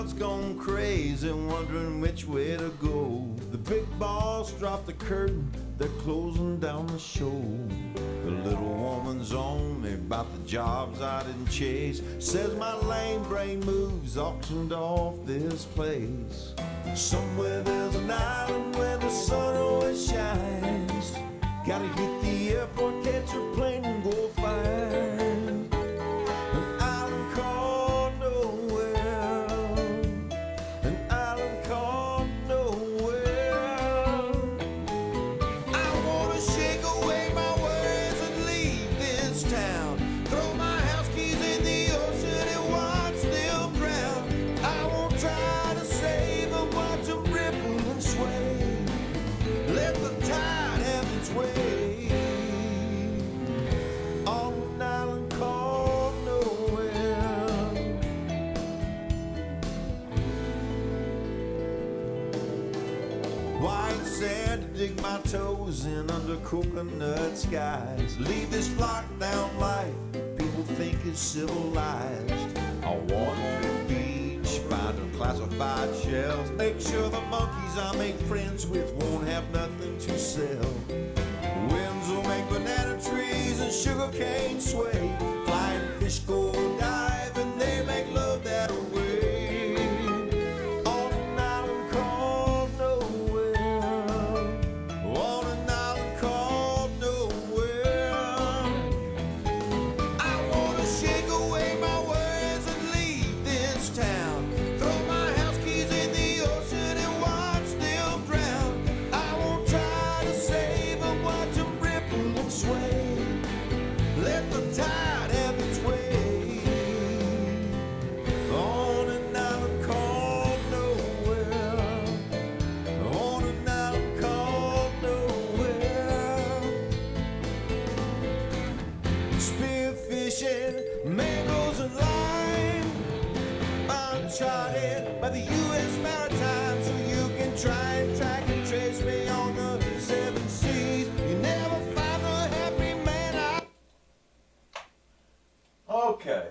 crowd's gone crazy, wondering which way to go. The big boss dropped the curtain, they're closing down the show. The little woman's on me about the jobs I didn't chase. Says my lame brain moves auctioned off this place. Somewhere there's an island where the sun always shines. Gotta hit the airport, catch a plane and go find an island called nowhere. An island called nowhere. I wanna shake away my worries and leave this town. Throw my house keys in the ocean and watch them drown. I won't try to save them, watch them ripple and sway. Let the tide have its way. On an island called nowhere. White sand to dig my toes in under coconut skies. Leave this lockdown life people think is civilized. I'll walk on the beach, find classified shells. Make sure the monkeys I make friends with won't have nothing to sell. Winds will make banana trees and sugar cane sway. Flying fish go dive and they make love that way. On an island called nowhere. On an island called nowhere. I wanna shake away my worries and leave this town. Throw my house keys in the ocean and watch them drown. I won't try to save them, watch them ripple and sway. Let the tide have its way. On an island called nowhere. On an island called nowhere. Spear fishing, mangoes and lime, uncharted by the U.S. Maritime, so you can try and track and trace me on the 7 seas. You never find a happy man. Okay.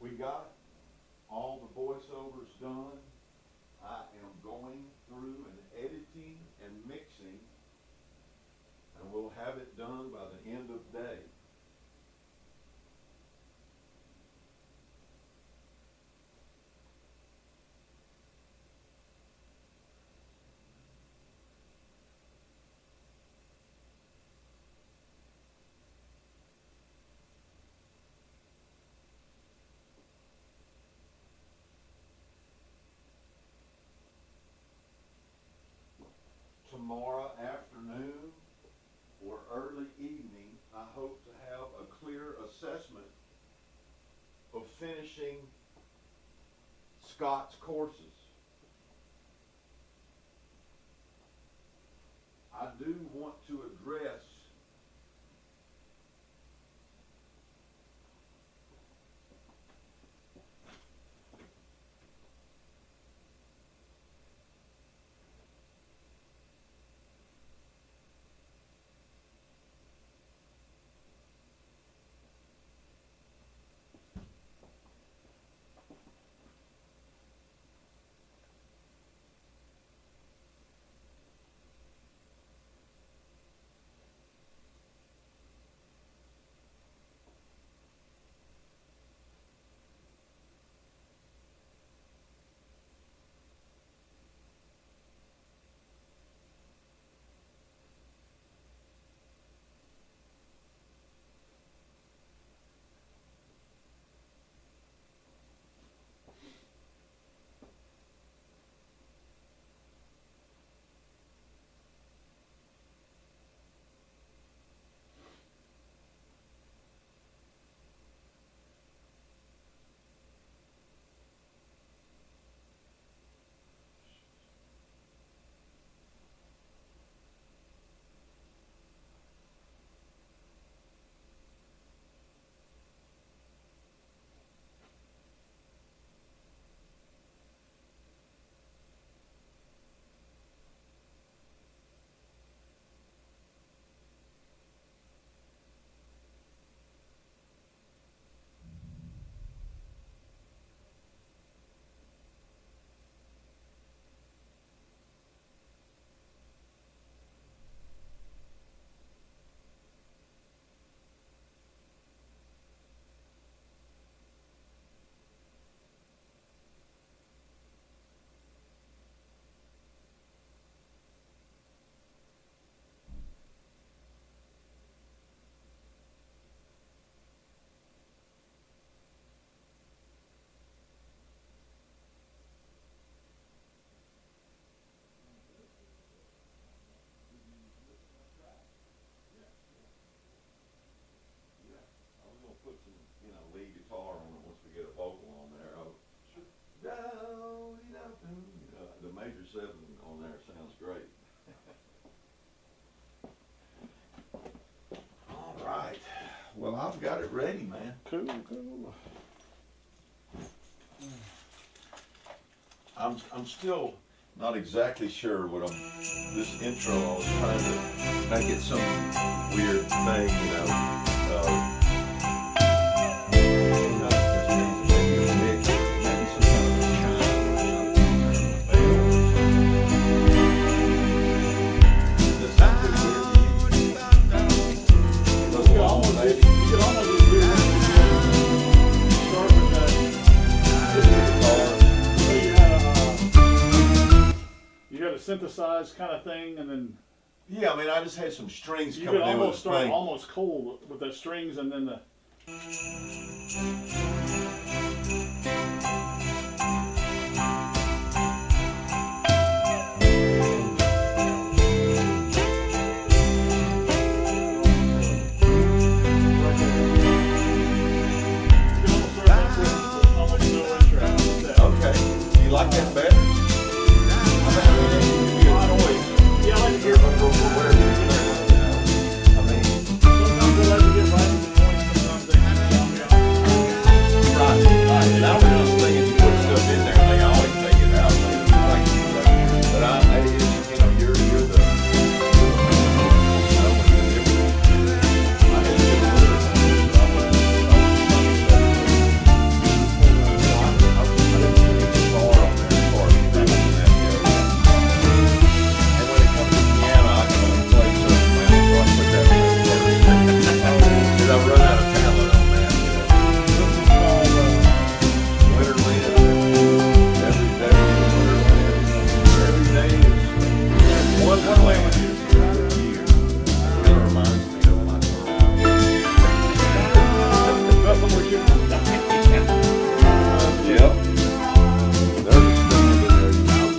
We got all the voiceovers done. I am going through and editing and mixing, and we'll have it done by the end of day. Tomorrow afternoon or early evening, I hope to have a clear assessment of finishing Scott's courses. I do want to address I've got it ready, man. Cool, cool. I'm still not exactly sure what this intro, I was trying to make it some weird thing, you know. Synthesized kind of thing, and then yeah, I mean, I just had some strings you coming could in with almost the start thing. almost cool with the strings, and then the Okay, you like that better? yeah, I like to hear it. Whatever you think, you know. I mean, Sometimes I like to get right to the point. Sometimes they right. And I was just thinking you put stuff in there, and they always take it out. But it's, you know, you're the. I've run out of talent on that. Every day is one language. That reminds me of my Yep. There's a string in there, you know,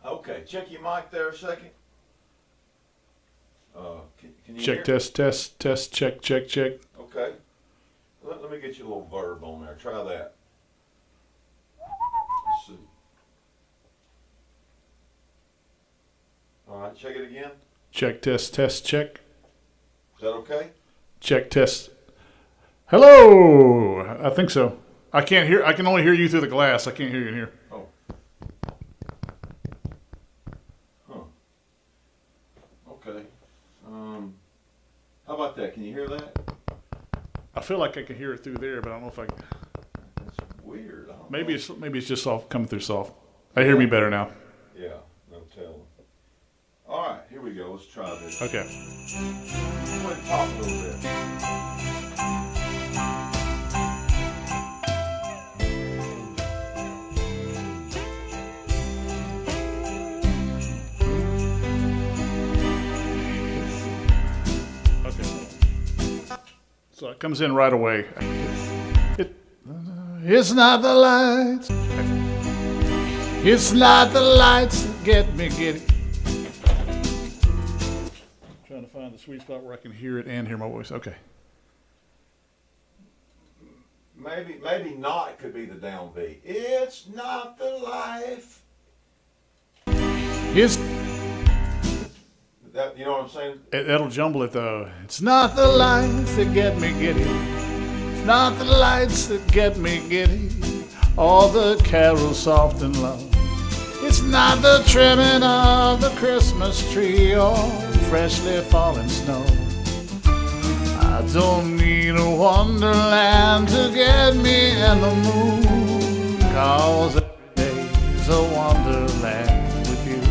Okay, check your mic there a second. Can you check, hear? test, check, check. Okay. Let me get you a little verb on there. Try that. Let's see. All right, check it again. Check, test, check. Is that okay? Check, test. Hello! I think so. I can't hear. I can only hear you through the glass. I can't hear you in here. Oh. Huh. Okay. How about that? Can you hear that? I feel like I can hear it through there, but I don't know if I can. That's weird. I don't Maybe know. it's just soft, coming through soft. I hear me better now. Yeah, no telling. All right, here we go. Let's try this. Okay. Go ahead and talk a little bit. comes in right away. It's not the lights. It's not the lights that get me giddy. Trying to find the sweet spot where I can hear it and hear my voice. Okay. Maybe not could be the downbeat. It's not the life. It's That, you know what I'm saying? That'll jumble it though. It's not the lights that get me giddy. It's not the lights that get me giddy. All the carols soft and low. It's not the trimming of the Christmas tree or freshly fallen snow. I don't need a wonderland to get me in the mood, 'cause every day's a wonderland with you.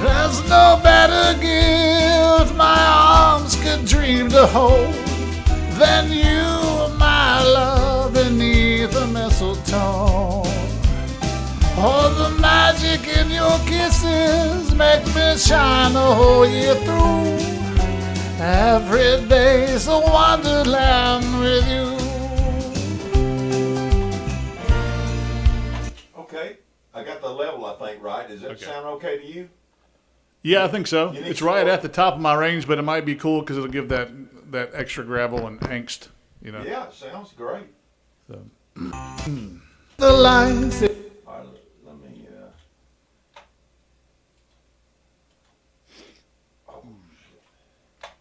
There's no better gift my arms could dream to hold than you, my love, beneath the mistletoe. Oh, the magic in your kisses make me shine the whole year through. Every day's a wonderland with you. Okay, I got the level, I think, right. Does that Okay. sound okay to you? Yeah, I think so. You need It's to right slow at the top of my range, but it might be cool because it'll give that extra gravel and angst, you know. Yeah, it sounds great. So. The lines. All right, let me, oh, shit.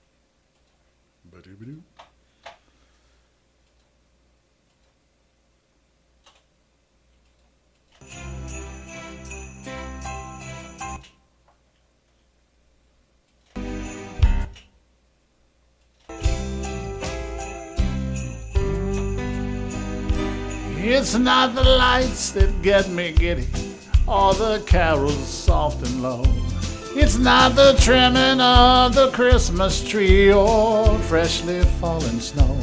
Ba-doo-ba-doo. It's not the lights that get me giddy, or the carols soft and low. It's not the trimming of the Christmas tree or freshly fallen snow.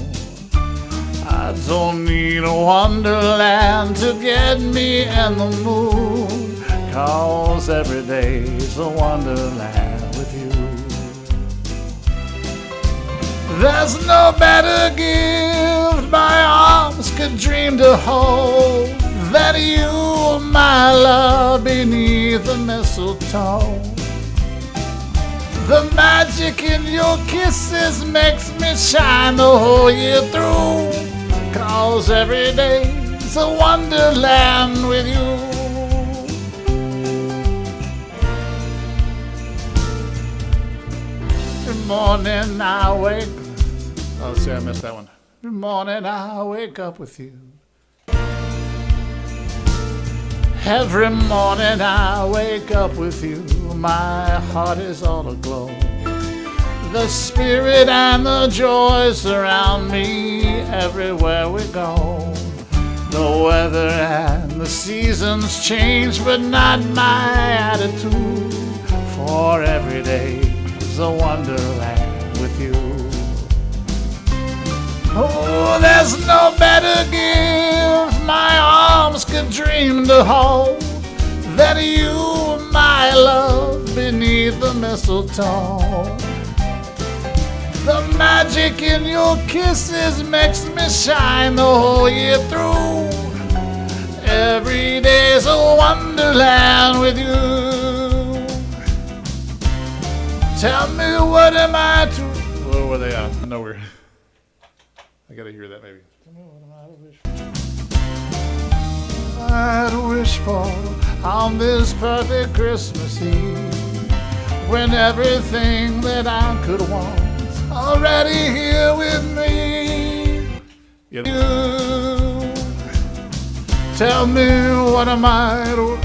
I don't need a wonderland to get me in the mood, 'cause every day's a wonderland with you. There's no better gift my arms could dream to hold than you, my love, beneath the mistletoe. The magic in your kisses makes me shine the whole year through, 'cause every day's a wonderland with you. Every morning I wake. Oh, see, I missed that one. Every morning I wake up with you. Every morning I wake up with you. My heart is all aglow. The spirit and the joy surround me everywhere we go. The weather and the seasons change, but not my attitude. For every day is a wonderland with you. Oh, there's no better gift my arms could dream to hold than you, my love, beneath the mistletoe. The magic in your kisses makes me shine the whole year through. Every day's a wonderland with you. Tell me, what am I to... Where were they at? Nowhere. I gotta hear that maybe. Tell me, what am I to wish for? I'd wish for on this perfect Christmas Eve, when everything that I could want already here with me. You tell me, what am I to...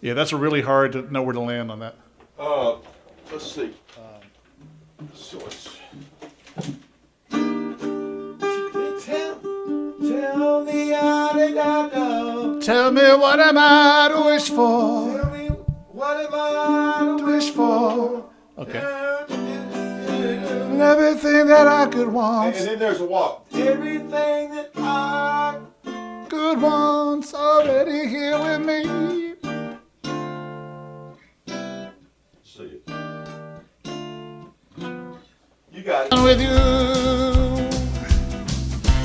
Yeah, that's really hard to know where to land on that. Let's see. So it's... Tell me, Tell me, what am I to wish for? Tell me, what am I To wish for. Okay. And everything that I could want. And then there's a walk. Everything that I Good one's already here with me. see it. You got it. with you.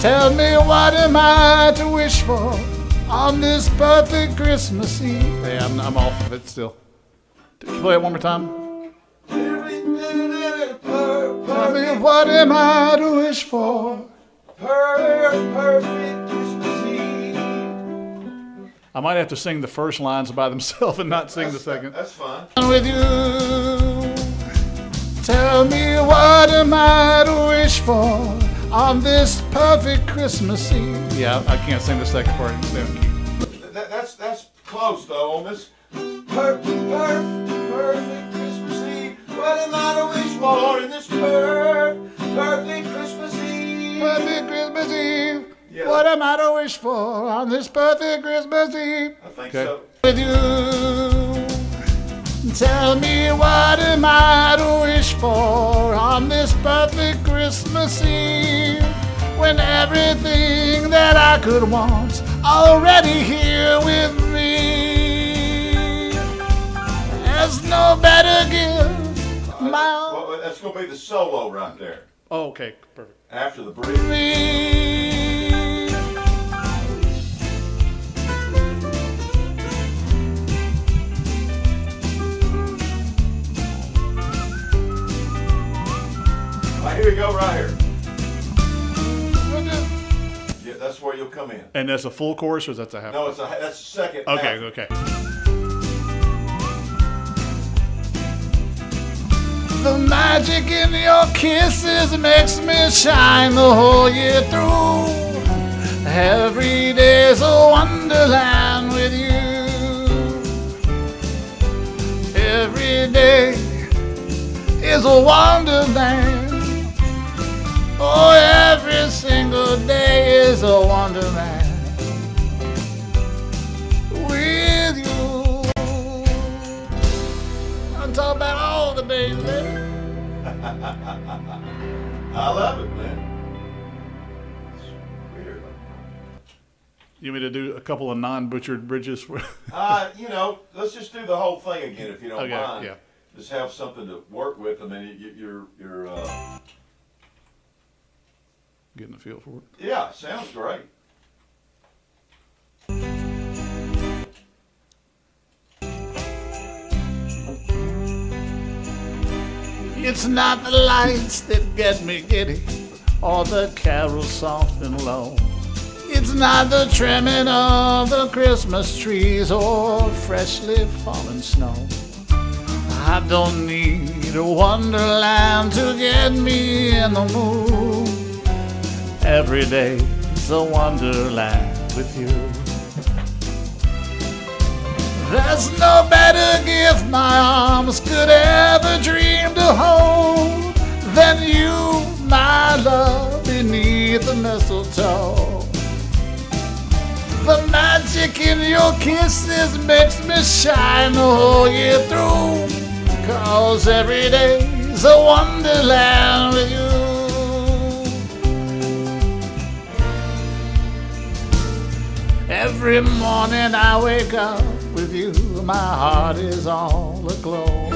Tell me what am I to wish for on this perfect Christmas Eve? Hey, I'm off of it still. Can you play it one more time? Tell me what am I to wish for? Perfect Christmas Eve. I might have to sing the first lines by themselves and not sing the second. That's fine. With you. Tell me what am I to wish for on this perfect Christmas Eve? Yeah, I can't sing the second part. That's close though on this. Perfect Christmas Eve. What am I to wish for in this perfect Christmas Eve? Perfect Christmas Eve. Yeah. What am I to wish for on this perfect Christmas Eve? I think so. With you. Tell me what am I to wish for on this perfect Christmas Eve, when everything that I could want already here with me. There's no better gift. Well, that's gonna be the solo right there. Oh, okay, perfect. After the bridge. Here we go, right here. Yeah, that's where you'll come in. And that's a full chorus, or is that a half? No, that's the second. Okay, half. okay. The magic in your kisses makes me shine the whole year through. Every day's a wonderland with you. Every day is a wonderland. Oh, every single day is a wonderland with you. I'm talking about all the days there. I love it, man. It's weird. You want me to do a couple of non-butchered bridges? Let's just do the whole thing again if you don't Okay, mind. yeah. Just have something to work with. I mean, you're Getting a feel for it. yeah, sounds great. It's not the lights that get me giddy, or the carols soft and low. It's not the trimming of the Christmas trees or freshly fallen snow. I don't need a wonderland to get me in the mood. Every day's a wonderland with you. There's no better gift my arms could ever dream to hold than you, my love, beneath the mistletoe. The magic in your kisses makes me shine the whole year through, 'cause every day's a wonderland with you. Every morning I wake up with you, my heart is all aglow.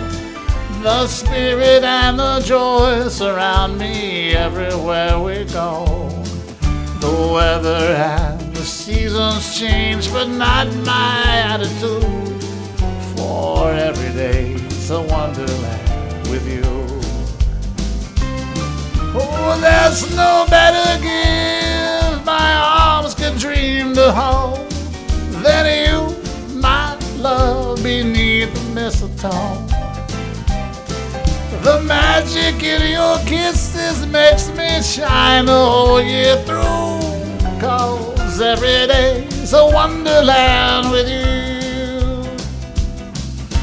The spirit and the joy surround me everywhere we go. The weather and the seasons change, but not my attitude, for every day's a wonderland with you. Oh, there's no better gift my arms can dream to hold than you, my love, beneath the mistletoe. The magic in your kisses makes me shine the whole year through, 'cause every day's a wonderland with you.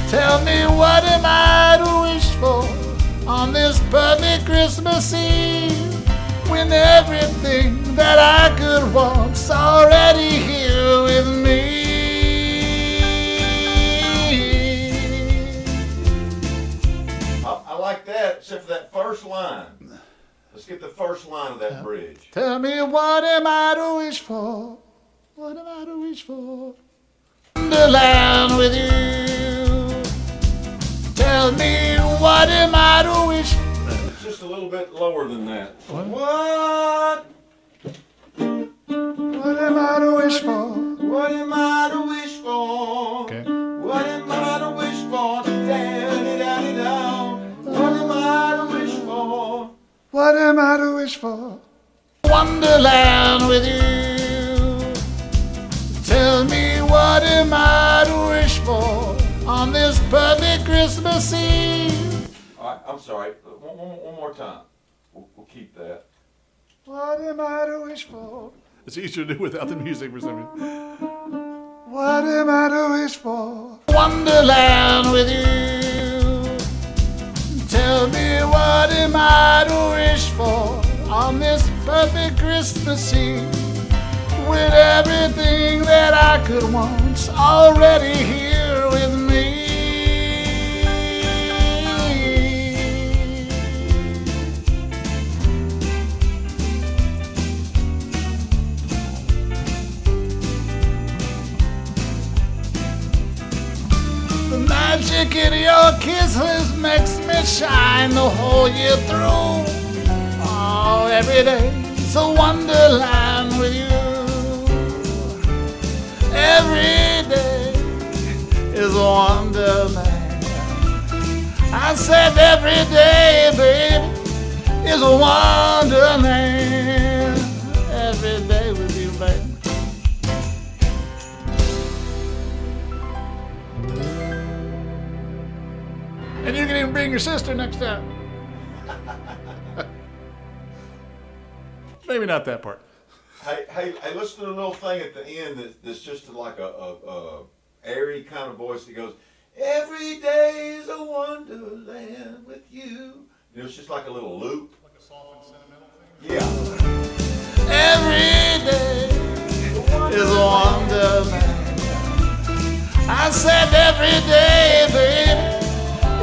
Tell me what am I to wish for on this perfect Christmas Eve, when everything that I could want's already here with me. I like that, except for that first line. Let's get the first line of that bridge. Tell me what am I to wish for? What am I to wish for? Wonderland with you. Tell me what am I to wish for? Just a a little bit lower than that. What am I to wish for? What am I to wish for? Okay. What am I to wish for? Da-da-da-da-da. What am I to wish for? What am I to wish for? Wonderland with you. Tell me, what am I to wish for on this perfect Christmas Eve? All right, I'm sorry. One more time. We'll keep that. What am I to wish for? It's easier to do without the music for some reason. What am I to wish for? Wonderland with you. Tell me, what am I to wish for on this perfect Christmas Eve? With everything that I could want already here with me. The magic in your kisses makes me shine the whole year through. Oh, every day's a wonderland with you. Every day is a wonderland. I said every day, baby, is a wonderland. Every day with you, baby. And you can even bring your sister next time. Maybe not that part. Hey, listen to the little thing at the end that's just like a airy kind of voice that goes, every day's a wonderland with you. You know, it's just like a little loop. Like a soft and sentimental thing? Yeah. Every day is a wonderland. I said every day, baby,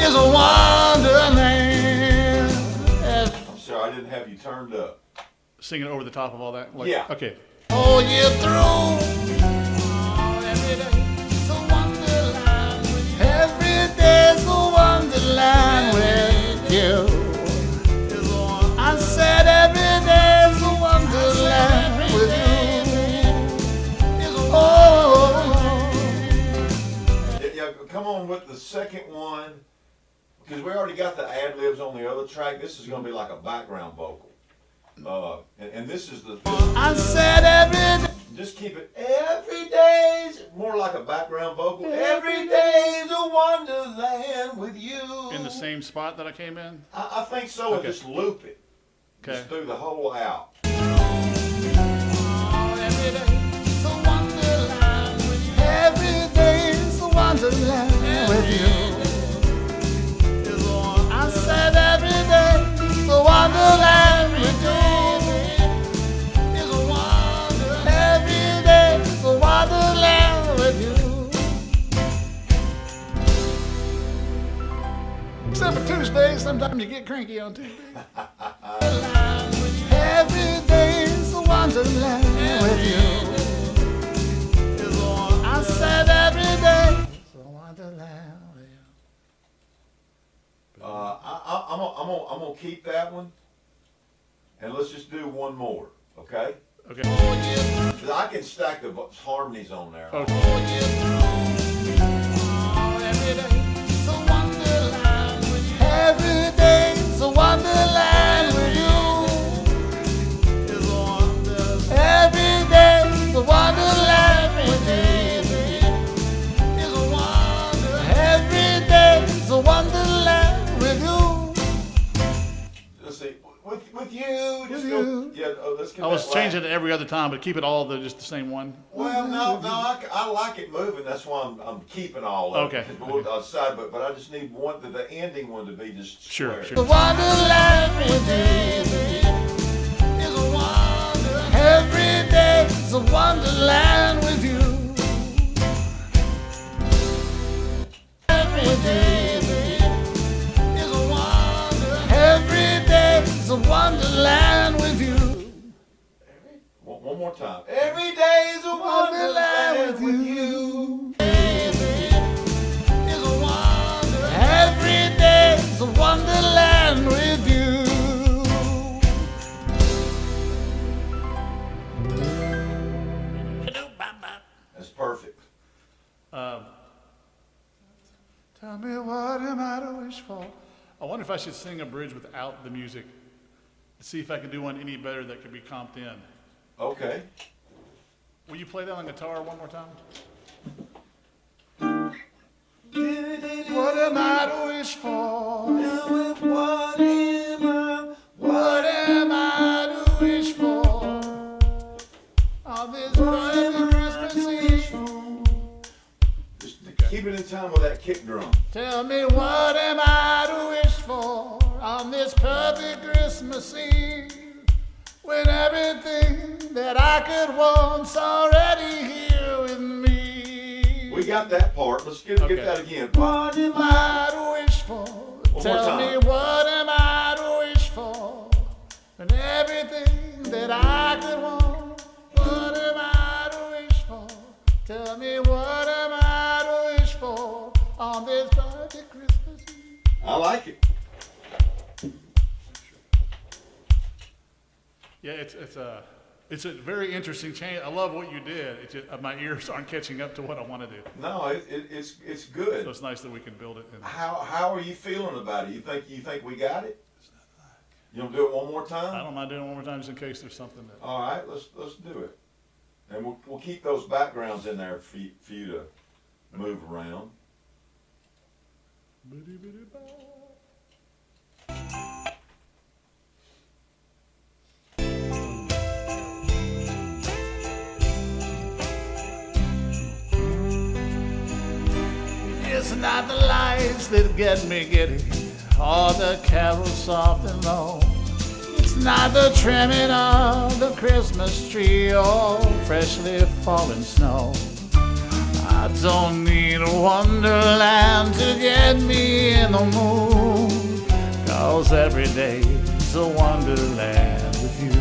is a wonderland. I'm sorry, I didn't have you turned up. Singing over the top of all that? Like, Yeah. Okay. Oh, you're through. Oh, every day is a wonderland with you. Every day's a wonderland with you. I said every day's a wonderland with you. Oh. Yeah, come on with the second one, because we already got the ad-libs on the other track. This is going to be like a background vocal. And this is the... I said every day. Just keep it, every day's more like a background vocal. Every day's a wonderland with you. In the same spot that I came in? I think so, and Okay. just loop it. Okay. Just through the whole out. Every day's a wonderland with you. Every day's a wonderland with you. I said every day's a wonderland with you. Every day's a wonderland with you. Except for Tuesdays, sometimes you get cranky on Tuesday. Every day's a wonderland with you. I said every day's a wonderland with you. I'm gonna keep that one, and let's just do one more, okay? Okay. 'Cause I can stack the harmonies on there. Okay. Every day's a wonderland with you. Every day's a wonderland with you. Every day's a wonderland with you. Every day's a wonderland with you. Let's see, with you, just With go, you. yeah, let's get I was that changing last. it every other time, but keep it all just the same one. Well, no, I like it moving. That's why I'm keeping all of Okay. it. But we'll decide, but I just need the ending one to be just Sure, square. sure. The wonderland with you is a wonder. Every day's a wonderland with you. Every day is a wonder. Every day's a wonderland with you. One more time. Every day is a wonderland with you. Is a wonder. Every day's a wonderland with you. perfect. Tell me what am I to wish for? I wonder if I should sing a bridge without the music. See if I can do one any better that could be comped in. Okay. Will you play that on guitar one more time? What am I to wish for? What am I to wish for? On this bright Christmas Eve. Just keep it in time with that kick drum. Tell me what am I to wish for on this perfect Christmas Eve, when everything that I could want's already here with me. We got that part. Let's get that again. What am I to wish for? Tell me what am I to wish for, when everything that I could want. What am I to wish for? Tell me what am I to wish for on this perfect Christmas Eve. I like it. Yeah, it's a very interesting change. I love what you did. It's just, my ears aren't catching up to what I want to do. No, it's good. So it's nice that we can build it. How are you feeling about it? You think we got it? You gonna do it one more time? I don't mind doing it one more time just in case there's something that. All right, let's do it. And we'll keep those backgrounds in there for you to move around. It's not the lights that get me giddy, or the carols soft and low. It's not the trimming of the Christmas tree or freshly fallen snow. I don't need a wonderland to get me in the mood, 'cause every day's a wonderland with you.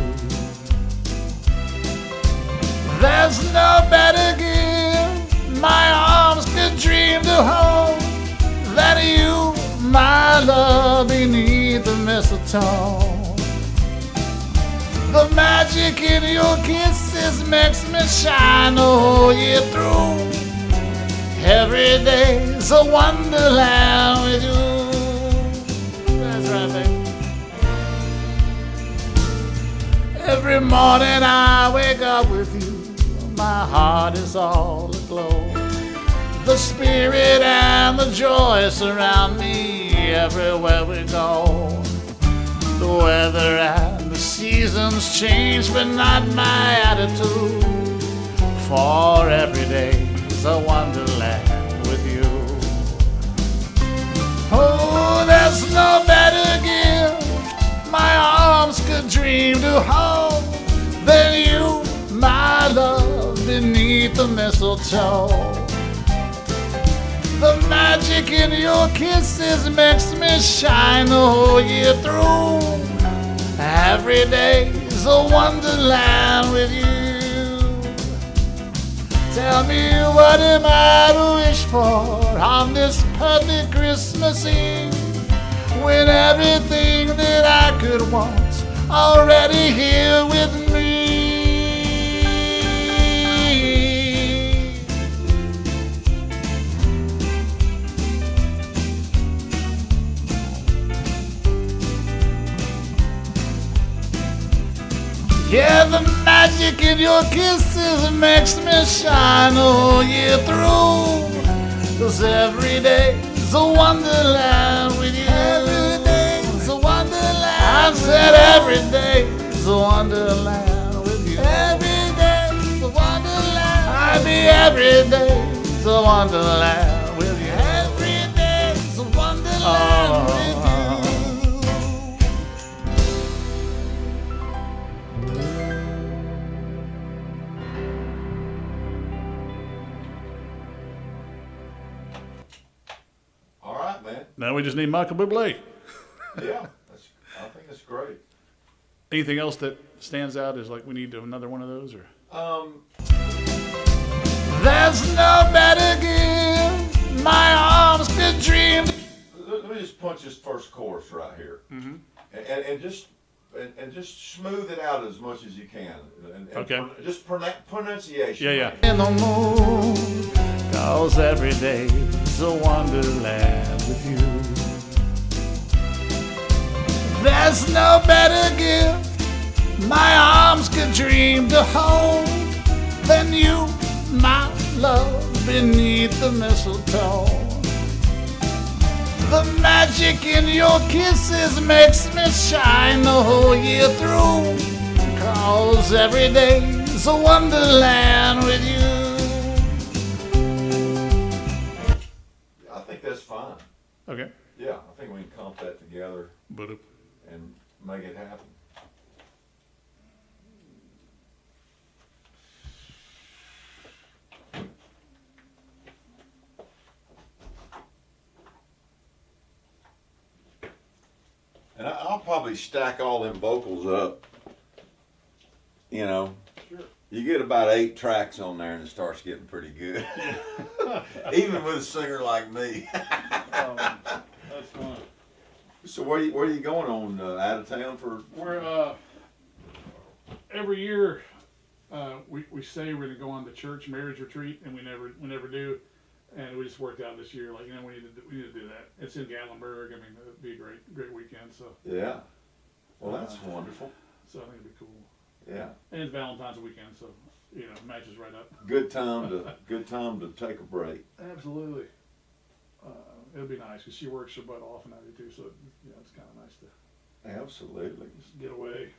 There's no better gift my arms could dream to hold than you, my love, beneath the mistletoe. The magic in your kisses makes me shine the whole year through. Every day's a wonderland with you. That's right, baby. Every morning I wake up with you. My heart is all aglow. The spirit and the joy surround me everywhere we go. The weather and the seasons change, but not my attitude. For every day's a wonderland with you. Oh, there's no better gift my arms could dream to hold than you, my love, beneath the mistletoe. The magic in your kisses makes me shine the whole year through. Every day's a wonderland with you. Tell me what am I to wish for on this perfect Christmas Eve, when everything that I could want already here with me. Yeah, the magic in your kisses makes me shine all year through. 'Cause every day's a wonderland with you. Every day's a wonderland. I said every day's a wonderland with you. Every day's a wonderland. I mean every day's a wonderland with you. Every day's a wonderland with you. All right, man. Now we just need Michael Bublé. Yeah, I think that's great. Anything else that stands out is like we need another one of those, or? There's no better gift my arms could dream. Let me just punch this first chorus right here. Mm-hmm. And just and just smooth it out as much as you can. And Okay. Just pronunciation. Yeah, man. In the moon, 'cause every day's a wonderland with you. There's no better gift my arms could dream to hold than you, my love, beneath the mistletoe. The magic in your kisses makes me shine the whole year through, 'cause every day's a wonderland with you. I think that's fine. Okay. Yeah, I think we can comp that together But and make it happen. And I'll probably stack all them vocals up. You know, Sure. you get about 8 tracks on there, and it starts getting pretty good. Even with a singer like me. That's fun. So where are you going on? Out of town for? We're every year we say we're gonna go on the church marriage retreat, and we never do, and we just worked out this year. Like, you know, we need to do that. It's in Gatlinburg. I mean, it'd be a great weekend. So Yeah. Well, that's wonderful. I think it'd be cool. Yeah. And it's Valentine's weekend, so you know, it matches right up. Good time to take a break. Absolutely. It'll be nice because she works her butt off and I do too. So it's kind of nice to Absolutely. just get away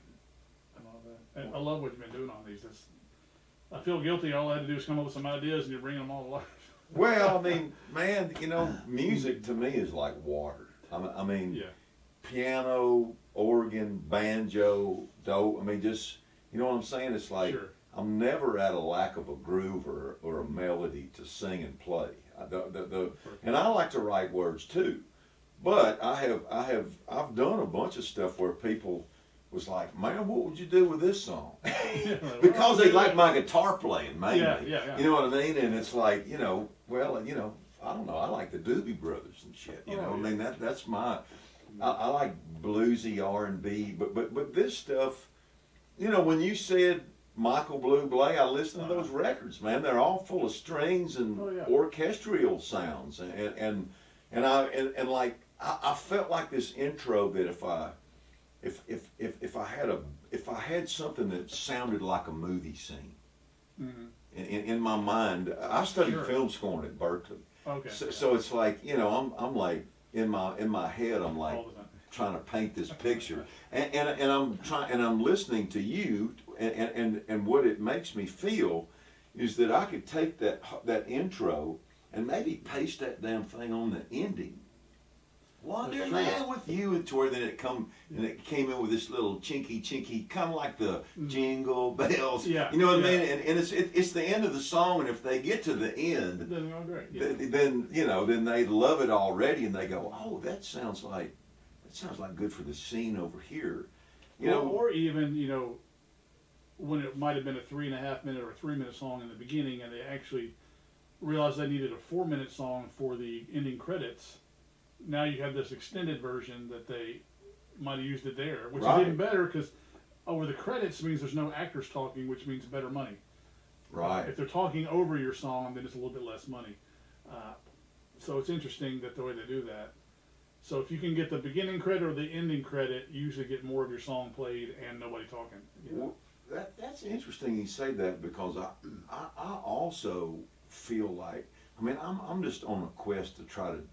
and all that. And I love what you've been doing on these. I feel guilty. All I had to do is come up with some ideas, and you're bringing them all to life. Well, I mean, man, you know, music to me is like water. I mean, Yeah. piano, organ, banjo, I mean, just, you know what I'm saying? It's like, Sure. I'm never at a lack of a groove or a melody to sing and play. And I like to write words too, but I've done a bunch of stuff where people was like, man, what would you do with this song? Because they like my guitar playing mainly. Yeah. You know what I mean? And it's like, you know, well, you know, I don't know. I like the Doobie Brothers and shit. You know, I mean that's my. I like bluesy R&B, but this stuff, you know, when you said Michael Bublé, I listened to those records, man. They're all full of strings and orchestral sounds, and like I felt like this intro that if I had something that sounded like a movie scene in my mind. I studied film scoring at Berkeley. Okay. So it's like, you know, I'm like in my head, I'm like All the time. trying to paint this picture, and I'm listening to you, and what it makes me feel is that I could take that intro and maybe paste that damn thing on the ending. Wonderland with you, to where then it came in with this little chinky, kind of like the jingle bells. Yeah. You know what I mean? And it's the end of the song, and if they get to the end, Then all great. Yeah. then you know, then they love it already, and they go, oh, that sounds like good for the scene over here. You know, or even, you know, when it might have been a 3.5 minute or 3 minute song in the beginning, and they actually realized they needed a 4-minute song for the ending credits. Now you have this extended version that they might have used it there, which is even better because over the credits means there's no actors talking, which means better money. Right. If they're talking over your song, then it's a little bit less money. So it's interesting that the way they do that. So if you can get the beginning credit or the ending credit, you usually get more of your song played and nobody talking. You know? Well, that's interesting you say that, because I also feel like, I mean, I'm just on a quest to try to.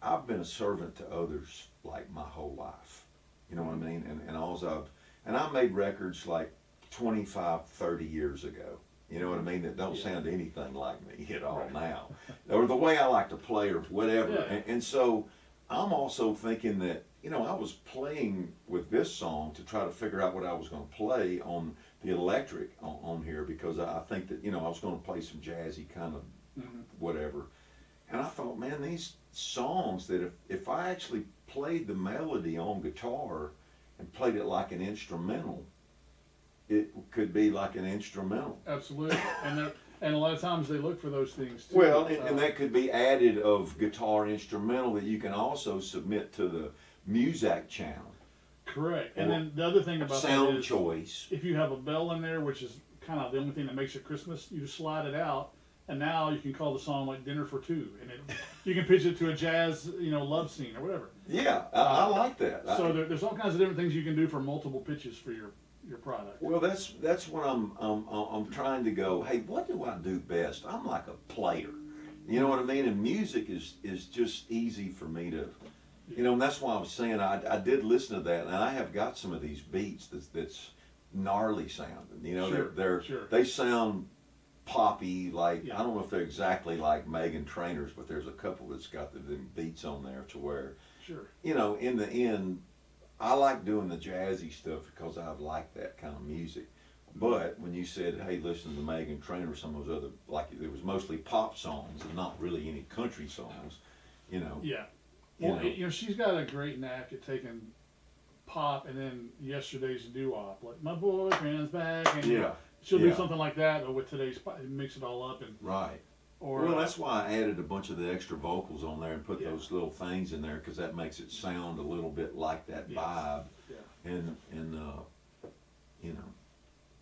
I've been a servant to others like my whole life, you know what I mean? And I made records like 25, 30 years ago, you know what I mean, that don't sound anything like me at all now, or the way I like to play or whatever. Yeah. And so I'm also thinking that, you know, I was playing with this song to try to figure out what I was going to play on the electric on here, because I think that, you know, I was going to play some jazzy kind of whatever. And I thought, man, these songs that if I actually played the melody on guitar and played it like an instrumental, it could be like an instrumental. Absolutely. And a lot of times they look for those things too. Well, and that could be added of guitar instrumental that you can also submit to the Muzak channel. Correct. And then the other thing about that sound is, choice. if you have a bell in there, which is kind of the only thing that makes it Christmas, you just slide it out, and now you can call the song like "Dinner for Two," and you can pitch it to a jazz, love scene or whatever. Yeah, I like that. So there's all kinds of different things you can do for multiple pitches for your product. Well, that's what I'm trying to go. Hey, what do I do best? I'm like a player. You know what I mean? And music is just easy for me to, and that's why I was saying I did listen to that, and I have got some of these beats that's gnarly sounding. Sure. They sound poppy, like Yeah. I don't know if they're exactly like Megan Trainor's, but there's a couple that's got the beats on there to where, Sure. in the end, I like doing the jazzy stuff because I like that kind of music. But when you said, hey, listen to Megan Trainor, some of those other, like it was mostly pop songs and not really any country songs, Yeah. Well, she's got a great knack at taking pop and then yesterday's doo-wop, like my boyfriend's back, and she'll do something like that, but with today's pop, mix it all up and right. Or well, that's why I added a bunch of the extra vocals on there and put Yeah. those little things in there because that makes it sound a little bit like that Yes. vibe. Yeah. And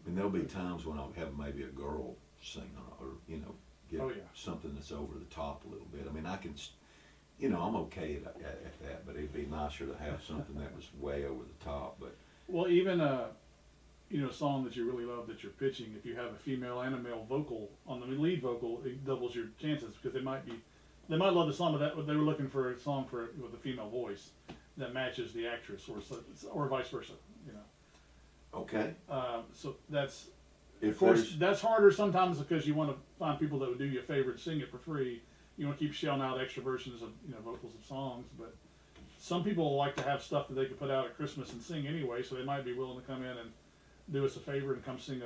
and there'll be times when I'll have maybe a girl sing or get Oh, yeah. something that's over the top a little bit. I mean, I can, I'm okay at that, but it'd be nicer to have something that was way over the top. But Well, even a song that you really love that you're pitching, if you have a female and a male vocal on the lead vocal, it doubles your chances because they might love the song, but they were looking for a song with a female voice that matches the actress, or vice versa. okay, So that's if of course there's that's harder sometimes because you want to find people that would do you a favor and sing it for free. You want to keep shelling out extra versions of vocals of songs, but some people like to have stuff that they can put out at Christmas and sing anyway, so they might be willing to come in and do us a favor and come sing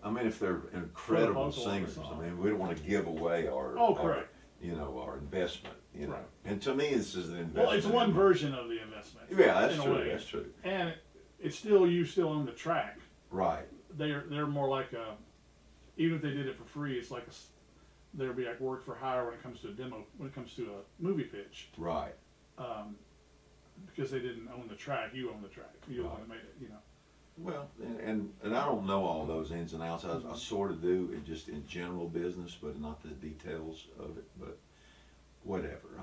I mean, if they're incredible vocal on the singers, song. I mean, we don't want to give away our correct. our investment. Right. And to me, this is an investment. Well, it's one version of the investment. Yeah, that's in a true. way. That's true. And it's still you still own the track. Right. They're more like even if they did it for free, it's like there'll be like work for hire when it comes to a demo, when it comes to a movie pitch, Right. because they didn't own the track. You own the track. You're the one that made it. Well, and I don't know all those ins and outs. I sort of do, just in general business, but not the details of it. But whatever.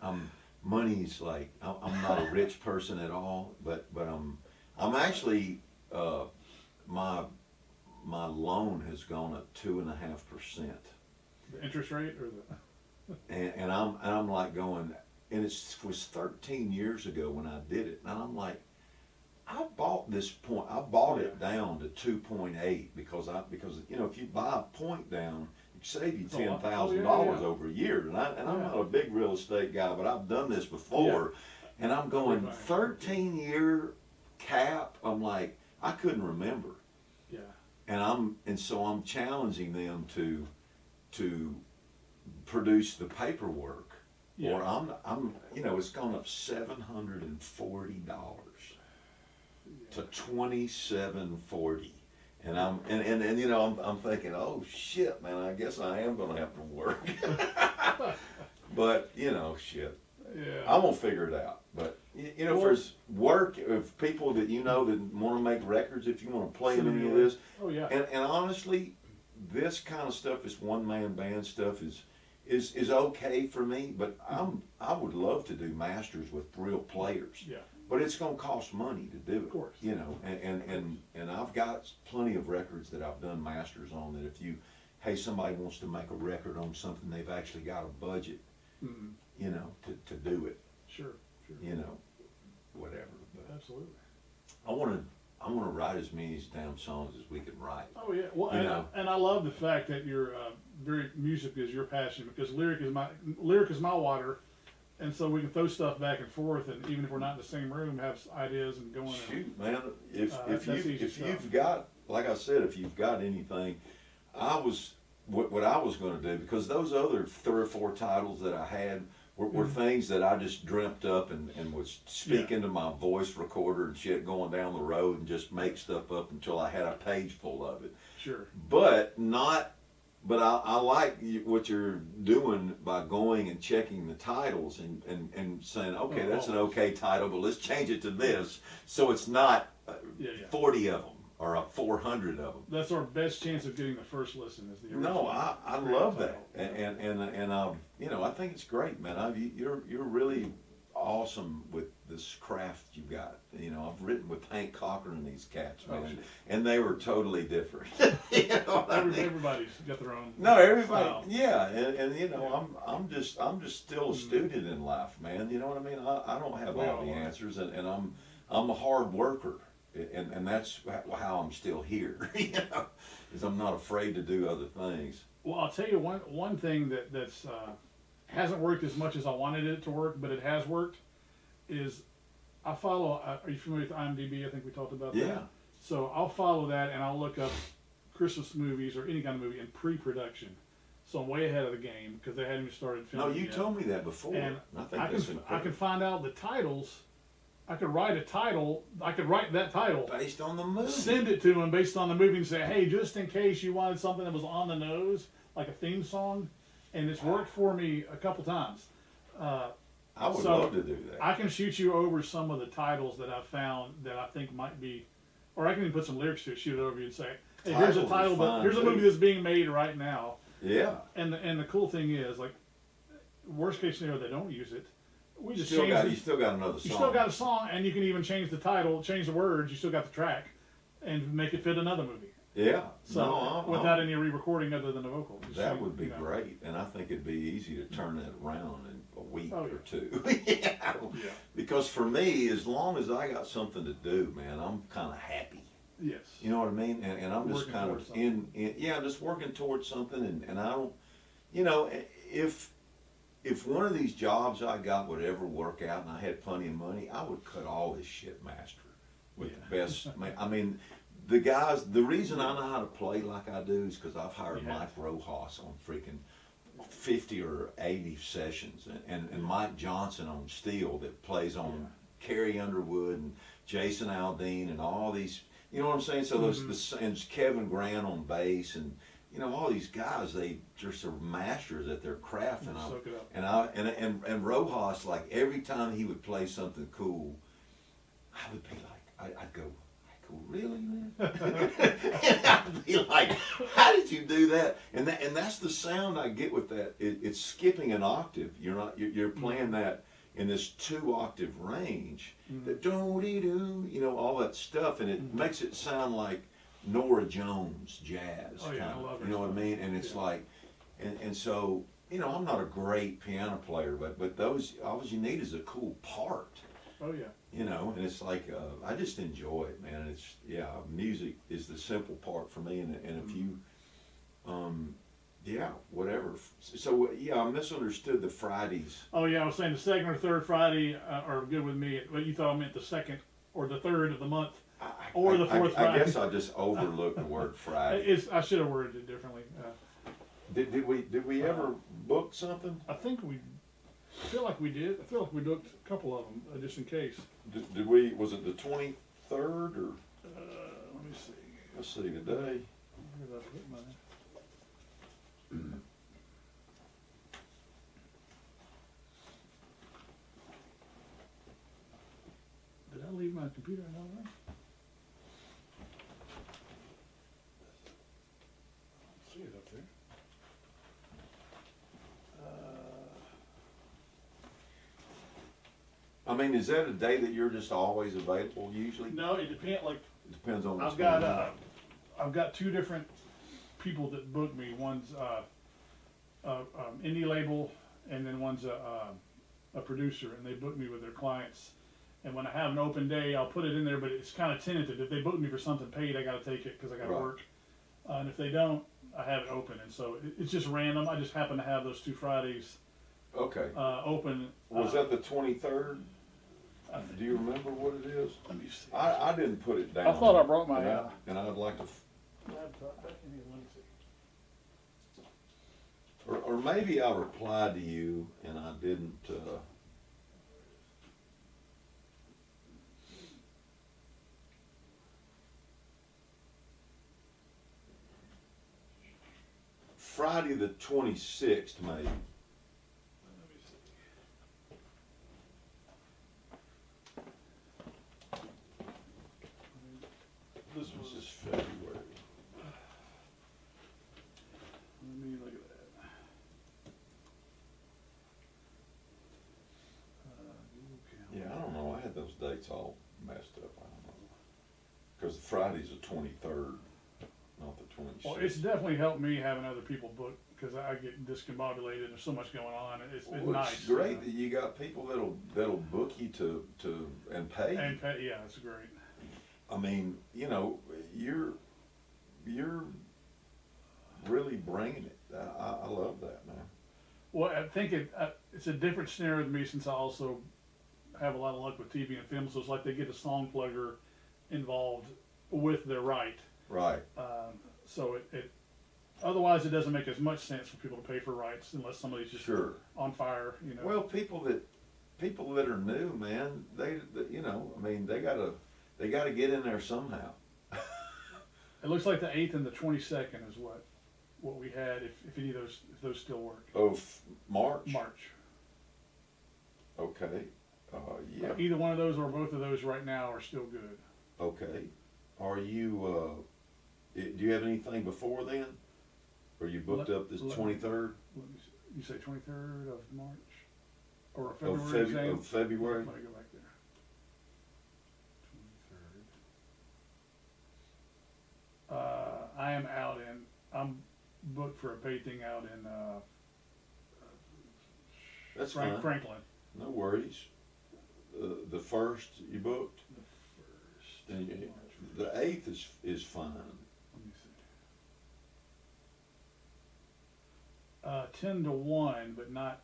I'm money's like I'm not a rich person at all, but I'm actually my loan has gone up 2.5%. The interest rate or the And I'm like going, and it was 13 years ago when I did it, and I'm like, I bought it down to 2.8 because if you buy a point down, it save you $10,000 over a year, and I'm not a big real estate guy, but I've done this before, and I'm going 13-year cap. I'm like, I couldn't remember. Yeah. And so I'm challenging them to produce the paperwork, or I'm it's gone up $740 to $2,740, and I'm thinking, oh shit, man, I guess I am gonna have to work, but shit. Yeah. I'm gonna figure it out. But if there's work, if people that that want to make records, if you want to play in any of this, Oh yeah. and honestly, this kind of stuff, this one-man band stuff, is okay for me. But I would love to do masters with real players. Yeah. But it's gonna cost money to do it. Of course. And I've got plenty of records that I've done masters on. That if somebody wants to make a record on something, they've actually got a budget. Mm-hmm. To do it, Sure. whatever. But Absolutely. I want to write as many damn songs as we can write. Oh yeah. Well, and I love the fact that you're music is your passion, because lyric is my water, and so we can throw stuff back and forth, and even if we're not in the same room, have ideas and going. Shoot, man! If you've got, like I said, if you've got anything, what I was going to do, because those other 3 or 4 titles that I had were things that I just dreamt up and would speak into my voice recorder and shit going down the road and just make stuff up until I had a page full of it. Sure. But not But I like what you're doing by going and checking the titles and saying, okay, that's an okay title, but let's change it to this, so it's not 40 of them or 400 of them. That's our best chance of getting the first listen. Is the original. No, I love that, and you know, I think it's great, man. You're really awesome with this craft you got. You know, I've written with Hank Cochran and these cats, man, and they were totally different. You know what I mean? Everybody's got their own. No, everybody, style. yeah, and you know, I'm just still a student in life, man. You know what I mean? I don't have all the answers, and I'm a hard worker, and that's how I'm still here. You know, is I'm not afraid to do other things. Well, I'll tell you one thing that's hasn't worked as much as I wanted it to work, but it has worked. Is I follow. Are you familiar with IMDb? I think we talked about that. Yeah. So I'll follow that, and I'll look up Christmas movies or any kind of movie in pre-production. So I'm way ahead of the game because they hadn't even started filming. No, you yet. told me that before. And I think that's incredible. I can find out the titles. I could write a title. I could write that title Based on the movie. send it to them based on the movie and say, hey, just in case you wanted something that was on the nose, like a theme song, and it's worked for me a couple times. I would love to do that. I can shoot you over some of the titles that I found that I think might be, or I can even put some lyrics to it, shoot it over you and say, hey, here's a Titles title, is but fine, here's a movie too. that's being made right now. Yeah. And the cool thing is, like, worst case scenario, they don't use it. We just You change still got another song. You still got a song, and you can even change the title, change the words. You still got the track, and make it fit another movie. Yeah. So No, without any re-recording other than the vocal. that would be you know. great, and I think it'd be easy to turn that around in a week Oh, or yeah. two. Yeah. Yeah. Because for me, as long as I got something to do, man, I'm kind of happy. Yes. You know what I mean? And I'm just Working kind towards of yeah, just working towards something, and I don't, you know, if one of these jobs I got would ever work out and I had plenty of money, I would cut all this shit master with the best. I mean, the guys. The reason I know how to play like I do is because I've hired Mike Rojas on freaking 50 or 80 sessions, and Mike Johnson on steel that plays on Carrie Underwood and Jason Aldean and all these. You know what I'm saying? So those and Kevin Grant on bass and. You know, all these guys, they just are masters at their craft, and Rojas, like every time he would play something cool, I would be like, I'd go, really, man? And I'd be like, how did you do that? And that's the sound I get with that. It's skipping an octave. You're playing that in this 2-octave range. The do-de-do, you know, all that stuff, and it makes it sound like Nora Jones jazz. Oh, yeah, I love her you know what I stuff. mean? And it's like, and so, you know, I'm not a great piano player, but those, all you need is a cool part. Oh yeah. You know, and it's like, I just enjoy it, man. It's, music is the simple part for me, and if you, whatever. So, I misunderstood the Fridays. Oh yeah, I was saying the second or third Friday are good with me, but you thought I meant the second or the third of the month. Or the fourth I Friday. guess I just overlooked the word Friday. I should have worded it differently. Did we ever book something? I think I feel like we did. I feel like we booked a couple of them just in case. Did we? Was it the 23rd or? Let me see. Let's see today. Where did I put mine? Did I leave my computer in another room? See it up there. I mean, is that a day that you're just always available usually? No, it depends. Like It depends on what's I've going got on. I've got two different people that book me. One's indie label, and then one's a producer, and they book me with their clients. And when I have an open day, I'll put it in there, but it's kind of tentative. If they book me for something paid, I got to take it because I got to Right. work. And if they don't, I have it open. And so it's just random. I just happen to have those two Fridays Okay. open. Was that the 23rd? Do you remember what it is? Let me see. I didn't put it down. I thought I brought my, and I'd like to, laptop back in here. Let me see. or maybe I replied to you and I didn't. Friday the 26th, maybe. Let me see. This This was, is February. let me look at that. Google Calendar. Yeah, I don't know. I had those dates all messed up. I don't know. Because Friday's the 23rd, not the 26th. Well, it's definitely helped me having other people book, because I get discombobulated. There's so much going on. It's been Well, nice. it's great that you got people that'll book you to and pay you. And pay, yeah, it's great. I mean, you know, you're really bringing it. I love that, man. Well, I think it's a different scenario with me, since I also have a lot of luck with TV and film. So it's like they get a song plugger involved with their right. Right. So it otherwise it doesn't make as much sense for people to pay for rights unless somebody's just Sure. on fire, you know. Well, people that are new, man, they you know, I mean, they gotta get in there somehow. It looks like the 8th and the 22nd is what we had, if any of those still work. Of March. March. Okay. Yeah. Either one of those or both of those right now are still good. Okay. Are you? Do you have anything before then? Are you booked up this 23rd Let me see. You say 23rd of March or of February? Same? of February? Let me go back there. 23rd. I'm booked for a painting out in That's fine. Franklin. No worries. The first you booked. The And first. you- March. The 8th is fine. Let me see. 10 to 1, but not.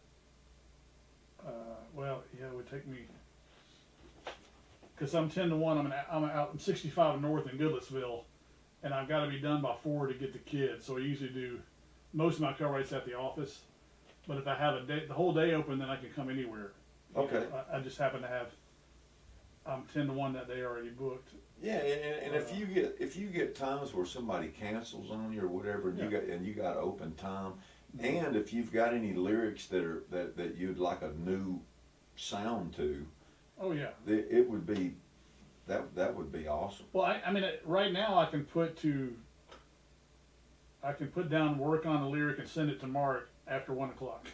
Well, yeah, it would take me. Because I'm 10 to 1. I'm 65 north in Goodlettsville, and I've got to be done by 4 to get the kids. So I usually do most of my co-writes at the office. But if I have the whole day open, then I can come anywhere. You Okay. know, I just happen to have. I'm 10 to 1 that day already booked. Yeah, and if you get times where somebody cancels on you or whatever, and you got open time, and if you've got any lyrics that you'd like a new sound to, Oh yeah. it would be that would be awesome. Well, I mean, right now I can put down work on the lyric and send it to Mark after 1 o'clock.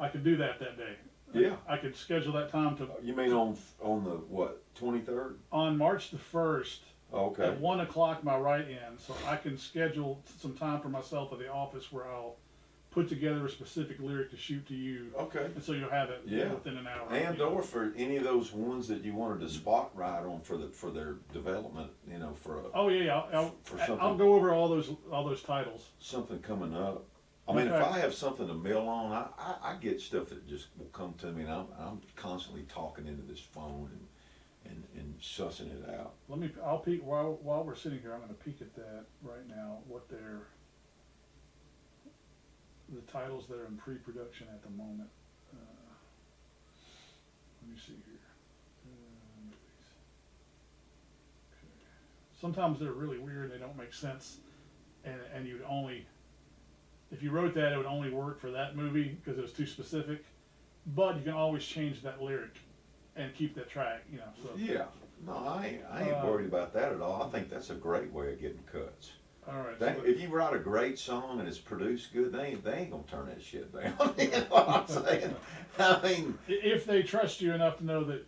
I could do that day. Yeah. I could schedule that time to You mean on the what 23rd? on March the 1st Okay. at 1 o'clock my right end, so I can schedule some time for myself at the office where I'll put together a specific lyric to shoot to you, Okay. and so you'll have it Yeah. within an hour. And you know. or for any of those ones that you wanted to spot write on for their development, you know, for Oh yeah, for I'll something. go over all those titles. something coming up. I mean, if Okay. I have something to mill on, I get stuff that just will come to me, and I'm constantly talking into this phone and sussing it out. I'll peek while we're sitting here. I'm going to peek at that right now. What the titles that are in pre-production at the moment. Let me see here. Movies. Okay. Sometimes they're really weird. They don't make sense, and you'd only. If you wrote that, it would only work for that movie because it was too specific. But you can always change that lyric and keep that track, you know. So. Yeah, no, I ain't worried about that at all. I think that's a great way of getting cuts. All right. If you write a great song and it's produced good, they ain't gonna turn that shit down. You know what I'm saying? I mean, if they trust you enough to know that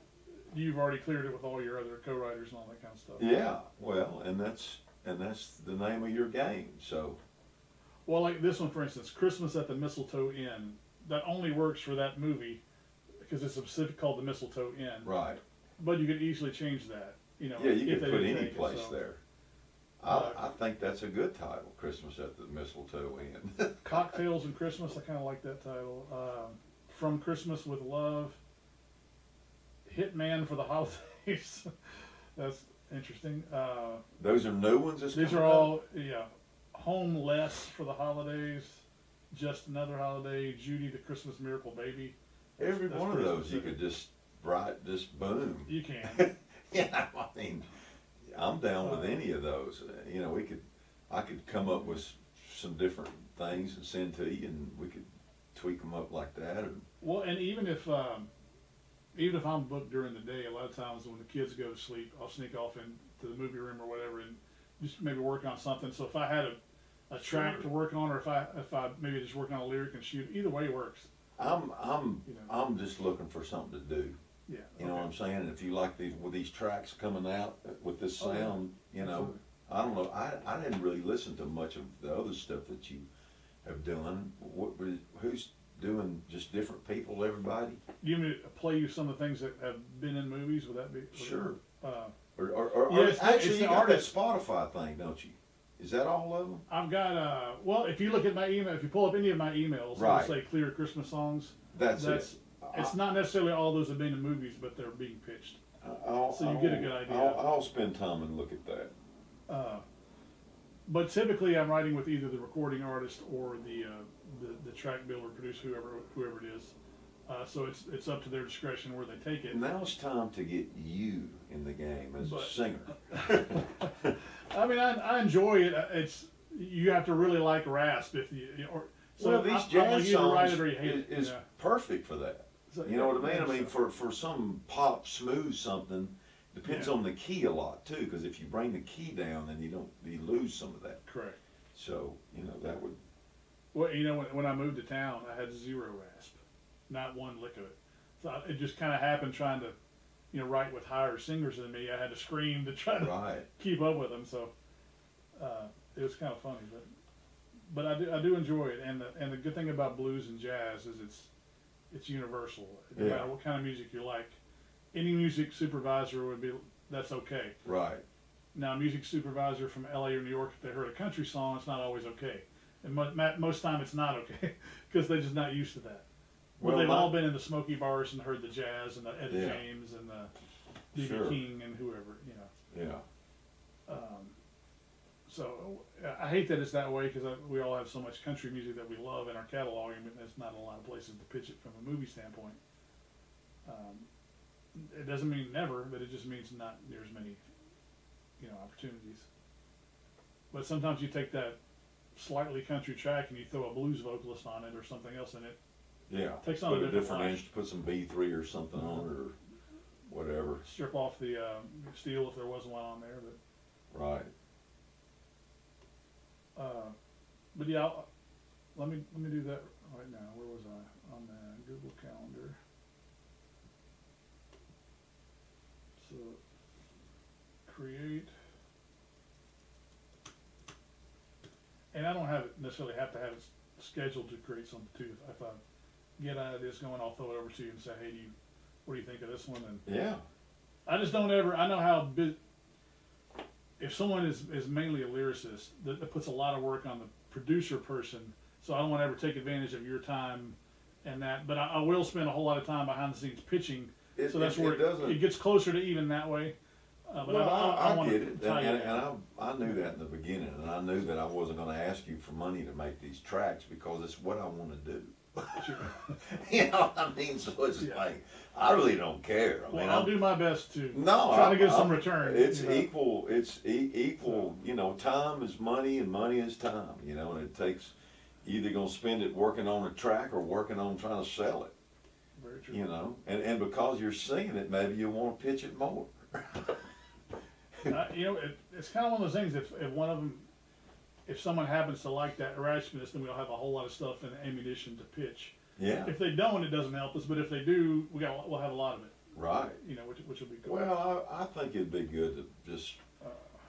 you've already cleared it with all your other co-writers and all that kind of stuff. yeah, well, and that's the name of your game. So. Well, like this one, for instance, Christmas at the Mistletoe Inn. That only works for that movie because it's specific called the Mistletoe Inn. Right. But you could easily change that. You know. Yeah, you if could they put didn't any take it, place so. there. I think that's a good title, Christmas at the Mistletoe Inn. Cocktails and Christmas. I kind of like that title. From Christmas with Love. Hitman for the Holidays. That's interesting. Those are new ones. These are all Homeless for the Holidays. Just Another Holiday. Judy the Christmas Miracle Baby. Every That's one of pretty those you specific. could just write, just boom. You can. Yeah, I mean, I'm down with any of those. You know, I could come up with some different things and send to you, and we could tweak them up like that. Or, Well, and even if I'm booked during the day, a lot of times when the kids go to sleep, I'll sneak off into the movie room or whatever and just maybe work on something. So if I had a track Sure. to work on, or if I maybe just work on a lyric and shoot, either way works. I'm just looking for something to do. Yeah. You know what I'm saying? And if you like these tracks coming out with this Oh, yeah. sound, you know, Absolutely. I don't know. I didn't really listen to much of the other stuff that you have done. Who's doing just different people? Everybody? Do you want me to play you some of the things that have been in movies? Would that be? Sure. Uh, Or it's actually, the you got artist. that Spotify thing, don't you? Is that all of them? I've got well, if you look at my email, if you pull up any of my emails, Right. it'll say clear Christmas songs. That's It's not necessarily all those have been in movies, but they're being pitched. So you get a good idea. I'll spend time and look at that. But typically, I'm writing with either the recording artist or the track builder, producer, whoever it is. So it's up to their discretion where they take it. Now it's time to get you in the game as a But- singer. I mean, I enjoy it. It's you have to really like rasp if you or. So Well, these I want jazz you to write songs it or you hate it. is Yeah. perfect for that. So, You know what I mean? yeah, I mean, so- for some pop smooth something, depends Yeah. on the key a lot too. Because if you bring the key down, then you lose some of that. Correct. So that would. Well, when I moved to town, I had zero rasp, not one lick of it. So it just kind of happened trying to, write with higher singers than me. I had to scream to try to Right. keep up with them. So it was kind of funny, but I do enjoy it. And the good thing about blues and jazz is it's universal. No Yeah. matter what kind of music you like, any music supervisor that's okay. Right. Now, a music supervisor from LA or New York, if they heard a country song, it's not always okay. And most time it's not okay because they're just not used to that. Well, they've all been in the smoky bars and heard the jazz and the Etta Yeah. James and the B.B. Sure. King and whoever, Yeah. So I hate that it's that way because we all have so much country music that we love in our catalog, and there's not a lot of places to pitch it from a movie standpoint. It doesn't mean never, but it just means not near as many, opportunities. But sometimes you take that slightly country track and you throw a blues vocalist on it or something else in it. Yeah. Takes on Put a different different life. inch, put some B3 or something on it or whatever. Strip off the steel if there was one on there, Right. but yeah, let me do that right now. Where was I on the Google Calendar? So create, and I don't necessarily have to have it scheduled to create something too. If I get ideas going, I'll throw it over to you and say, hey, what do you think of this one? And Yeah. I just don't ever. I know how if someone is mainly a lyricist, that puts a lot of work on the producer person. So I don't want to ever take advantage of your time and that. But I will spend a whole lot of time behind the scenes pitching. So that's where doesn't. it gets closer to even that way. But Well, I want get to it, tie you and down. I knew that in the beginning, and I knew that I wasn't going to ask you for money to make these tracks because it's what I want to do. Sure. You know what I mean? So it's Yeah. like I really don't care. I Well, mean, I'll do my best to no, try to get some I'm- return. It's you know. equal. It's equal. You know, time is money, and money is time. You know, and it takes you either gonna spend it working on a track or working on trying to sell it. Very true. You know, and because you're singing it, maybe you want to pitch it more. It's kind of one of those things. If one of them, if someone happens to like that raspiness, then we'll have a whole lot of stuff and ammunition to pitch. Yeah. If they don't, it doesn't help us. But if they do, we'll have a lot of it. Right. Which will be cool. Well, I think it'd be good to just,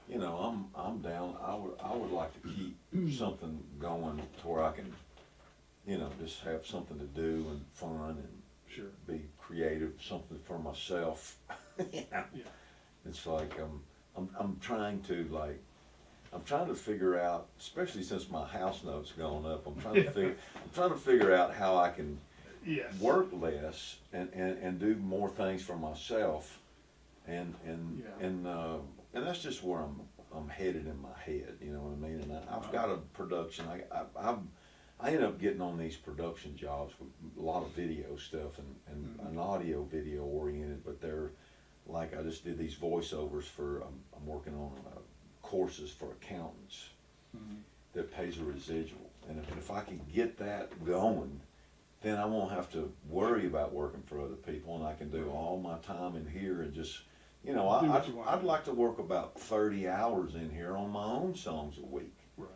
you know, I'm down. I would like to keep something going to where I can, you know, just have something to do and fun and Sure. be creative, something for myself. You know? Yeah. It's like I'm trying to figure out, especially since my house note's gone up. I'm trying to figure out how I can Yes. work less and do more things for myself, and that's just where I'm headed in my head. You know what I mean? And I've got a production. I end up getting on these production jobs with a lot of video stuff and an audio video oriented, but they're like I just did these voiceovers for I'm working on courses for accountants. Mhm. that pays a residual. And if I can get that going, then I won't have to worry about working for other people, and I can do all my time in here and just, you know, Do what you want. I'd like to work about 30 hours in here on my own songs a week. Right.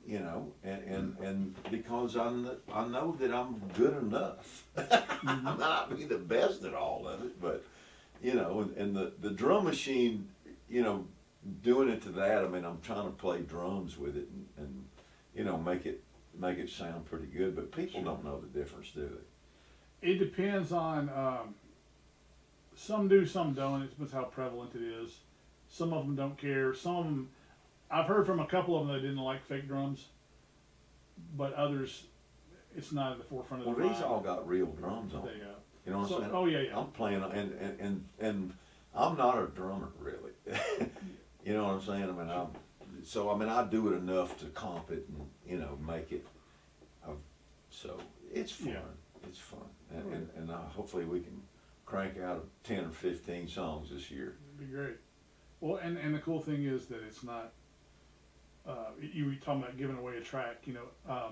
You know, and because I know that I'm good enough. I might not be the best at all of it, but, you know, and the drum machine, you know, doing it to that, I mean, I'm trying to play drums with it and you know, make it sound pretty good, but people don't know the difference, do they? It depends on, some do, some don't. It depends how prevalent it is. Some of them don't care. Some of them, I've heard from a couple of them that didn't like fake drums, but others, it's not at the forefront of Well, their these mind. all got real drums on They, them. You know what so- I'm saying? oh, yeah. I'm playing, and I'm not a drummer, really. You know what I'm saying? I mean, I do it enough to comp it and, you know, make it. So it's fun. Yeah. It's fun. And hopefully we can crank out 10 or 15 songs this year. It'd be great. Well, and the cool thing is that it's not, you were talking about giving away a track, you know,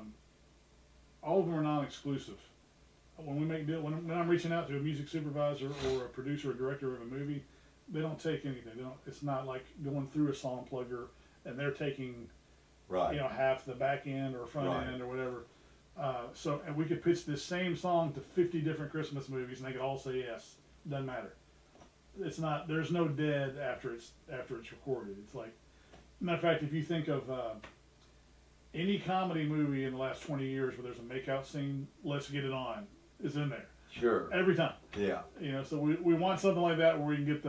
all of them are non-exclusive. When we make deal, when I'm reaching out to a music supervisor or a producer or director of a movie, they don't take anything. They don't. It's not like going through a song plugger and they're taking, Right. you know, half the back end or front Right. end or whatever. And we could pitch this same song to 50 different Christmas movies and they could all say yes. Doesn't matter. It's not. There's no dead after it's recorded. It's like, matter of fact, if you think of any comedy movie in the last 20 years where there's a makeout scene, Let's Get It On is in there Sure. every time. Yeah. You know, so we want something like that where we can get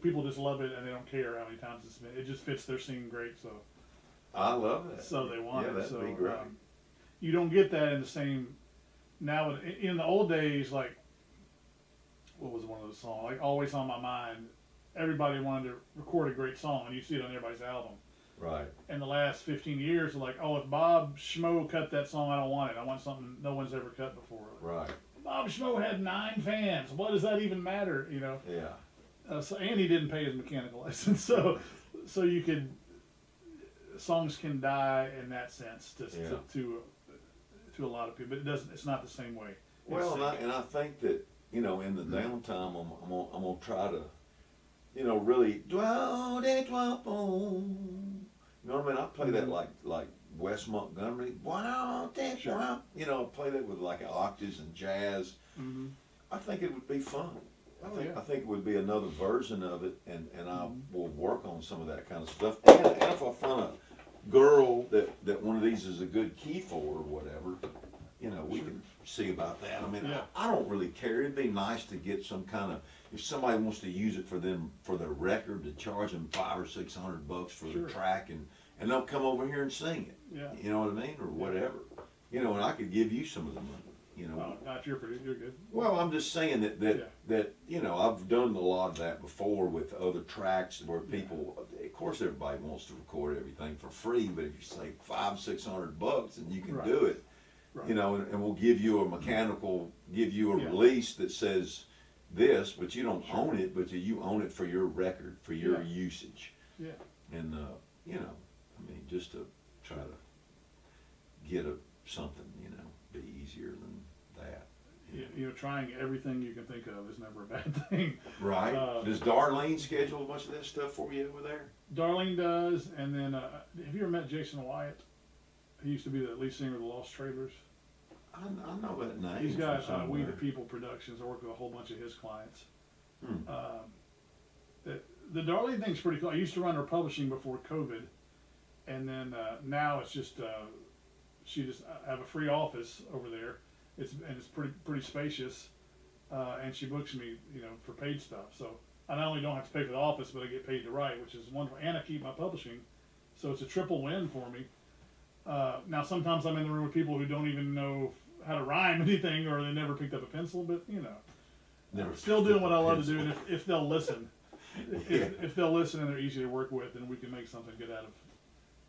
people just love it and they don't care how many times it's been. It just fits their scene great, so I love that. so they want Yeah, it. that'd So be great. you don't get that in the same now. In the old days, like what was one of those songs? Like Always on My Mind. Everybody wanted to record a great song, and you see it on everybody's album. Right. In the last 15 years, they're like, oh, if Bob Schmo cut that song, I don't want it. I want something no one's ever cut before. Right. Bob Schmo had 9 fans. What does that even matter? You know. Yeah. And he didn't pay his mechanical license, so you could songs can die in that sense to a lot of people. But it doesn't. It's not the same way. Well, and I think that, you know, in the downtime, I'm gonna try to, you know, really dwell, dwell. You know what I mean? I play that like Wes Montgomery. Sure. You know, play that with like octaves and jazz. Mm-hmm. I think it would be fun. Oh, I think it would be another version of it, and I will work on some of that kind of stuff. And if I find a girl that one of these is a good key for or whatever, you know, we can see about that. I mean, Yeah. I don't really care. It'd be nice to get some kind of, if somebody wants to use it for their record, to charge them $500 or $600 for Sure. the track, and they'll come over here and sing it. Yeah. You know what I mean, or whatever. You know, and I could give you some of the money. You know. If you're pretty, you're good. Well, I'm just saying that you know, I've done a lot of that before with other tracks where people, of course, everybody wants to record everything for free, but if you say $500-600 and you can Right. do it, Right. you know, and we'll give you a Yeah. release that says this, but you don't Sure. own it, but you own it for your record, for your Yeah. usage, Yeah. and you know, I mean, just to try to get something, you know, be easier than that. You know, trying everything you can think of is never a bad thing. Right. Does Darlene schedule a bunch of that stuff for you over there? Darlene does, and then have you ever met Jason Wyatt? He used to be the lead singer of the Lost Trailers. I know that name. He's from got We somewhere. the People Productions. I work with a whole bunch of his clients. Hmm. The Darlene thing's pretty cool. I used to run her publishing before COVID, and then now it's just I have a free office over there. It's pretty spacious, and she books me, you know, for paid stuff. So I not only don't have to pay for the office, but I get paid to write, which is wonderful, and I keep my publishing. So it's a triple win for me. Now sometimes I'm in the room with people who don't even know how to rhyme anything, or they never picked up a pencil, but you know, Never still doing what I love to pencil. do. And if they'll listen, if they'll listen and they're easy to work with, then we can make something good out of,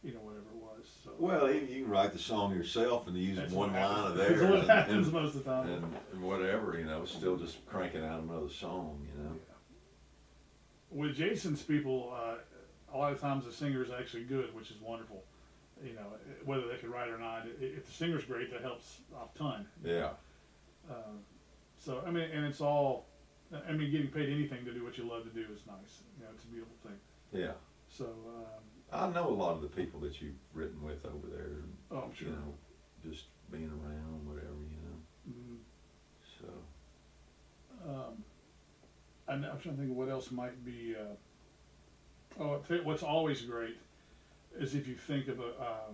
you know, whatever it was. So Well, you can write the song yourself and use that's one what line happens. of That's there, what and, happens and, most of the time. and whatever, you know, still just cranking out another song, you know. With Jason's people, a lot of times the singer is actually good, which is wonderful. You know, whether they could write or not. If the singer's great, that helps a ton. Yeah. So I mean, and it's all. I mean, getting paid anything to do what you love to do is nice. You know, it's a beautiful thing. Yeah. So. I know a lot of the people that you've written with over there. Oh, I'm sure. You know, just being around, whatever, you know. Mm-hmm. So. I'm trying to think of what else might be. I'll tell you what's always great is if you think of a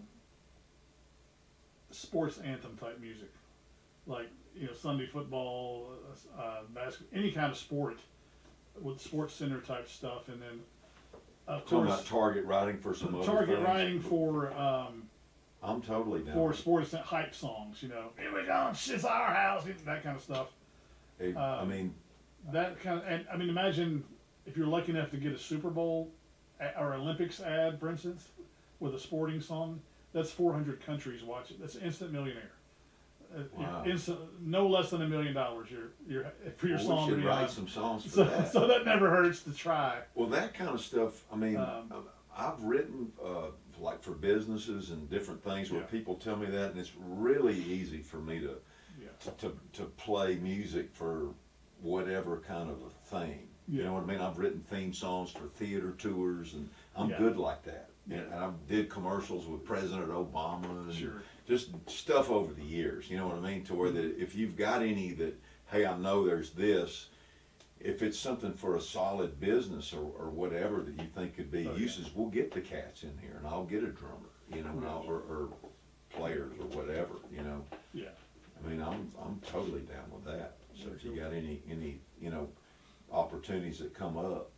sports anthem type music, like Sunday football, basketball, any kind of sport with sports center type stuff, and then of Talking course about target writing for some other target things. writing for I'm totally down. for sports hype songs. Here we go, it's our house, that kind of stuff. Hey, I mean, That kind of, and I mean, imagine if you're lucky enough to get a Super Bowl or Olympics ad, for instance, with a sporting song. That's 400 countries watch it. That's an instant millionaire. Wow. No less than $1 million. You're for your song. We to should be write on. some songs for So, that. so that never hurts to try. Well, that kind of stuff. I mean, I've written like for businesses and different things where Yeah. people tell me that, and it's really easy for me to Yeah. to play music for whatever kind of a thing. You Yeah. know what I mean? I've written theme songs for theater tours, and I'm Yeah. good like that. Yeah. And I did commercials with President Obama and Sure. just stuff over the years. You know what I mean? To where that if you've got any that, hey, I know there's this. If it's something for a solid business or whatever that you think could be Oh, yeah. uses, we'll get the cats in here, and I'll get a drummer, you know, and or players or whatever, you know. Yeah. I mean, I'm totally down with that. So if you got any opportunities that come up,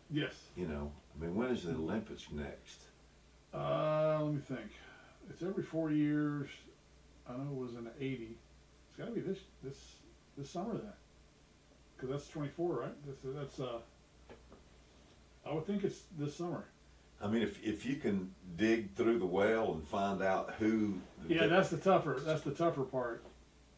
Yes. I mean, when is the Olympics next? Let me think. It's every 4 years. I know it was in the '80s. It's got to be this summer then, because that's 24, right? That's I would think it's this summer. I mean, if you can dig through the well and find out who Yeah, that's the tougher part.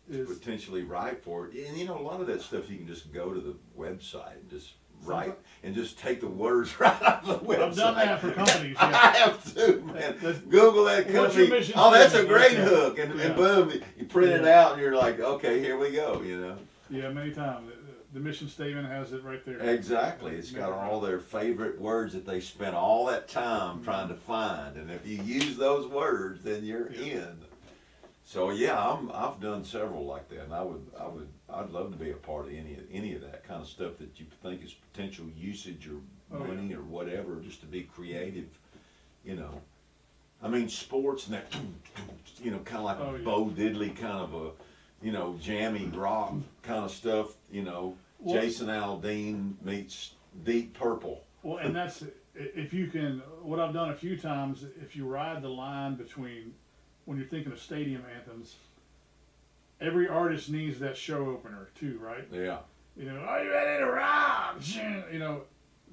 Is potentially right for it, and a lot of that stuff you can just go to the website and just write and just take the words right out of the website. I've done that for companies. Yeah. I have to, man. That's- Google that What's your company. mission Oh, that's a statement? great Yeah. hook, and Yeah. boom, you print it Yeah. out, and you're like, okay, here we go. Yeah, many times. The mission statement has it right there. Exactly. It's got all their favorite words that they spent all that time trying to find, and if you use those words, then you're Yeah. in. So yeah, I've done several like that, and I'd love to be a part of any of that kind of stuff that you think is potential usage or money or whatever, just to be creative, I mean, sports and that, kind of like a Bo Diddley kind of a, jammy rock kind of stuff, Jason Aldean meets Deep Purple. Well, and that's if you can. What I've done a few times, if you ride the line between when you're thinking of stadium anthems, every artist needs that show opener too, right? Yeah. Are you ready to rock?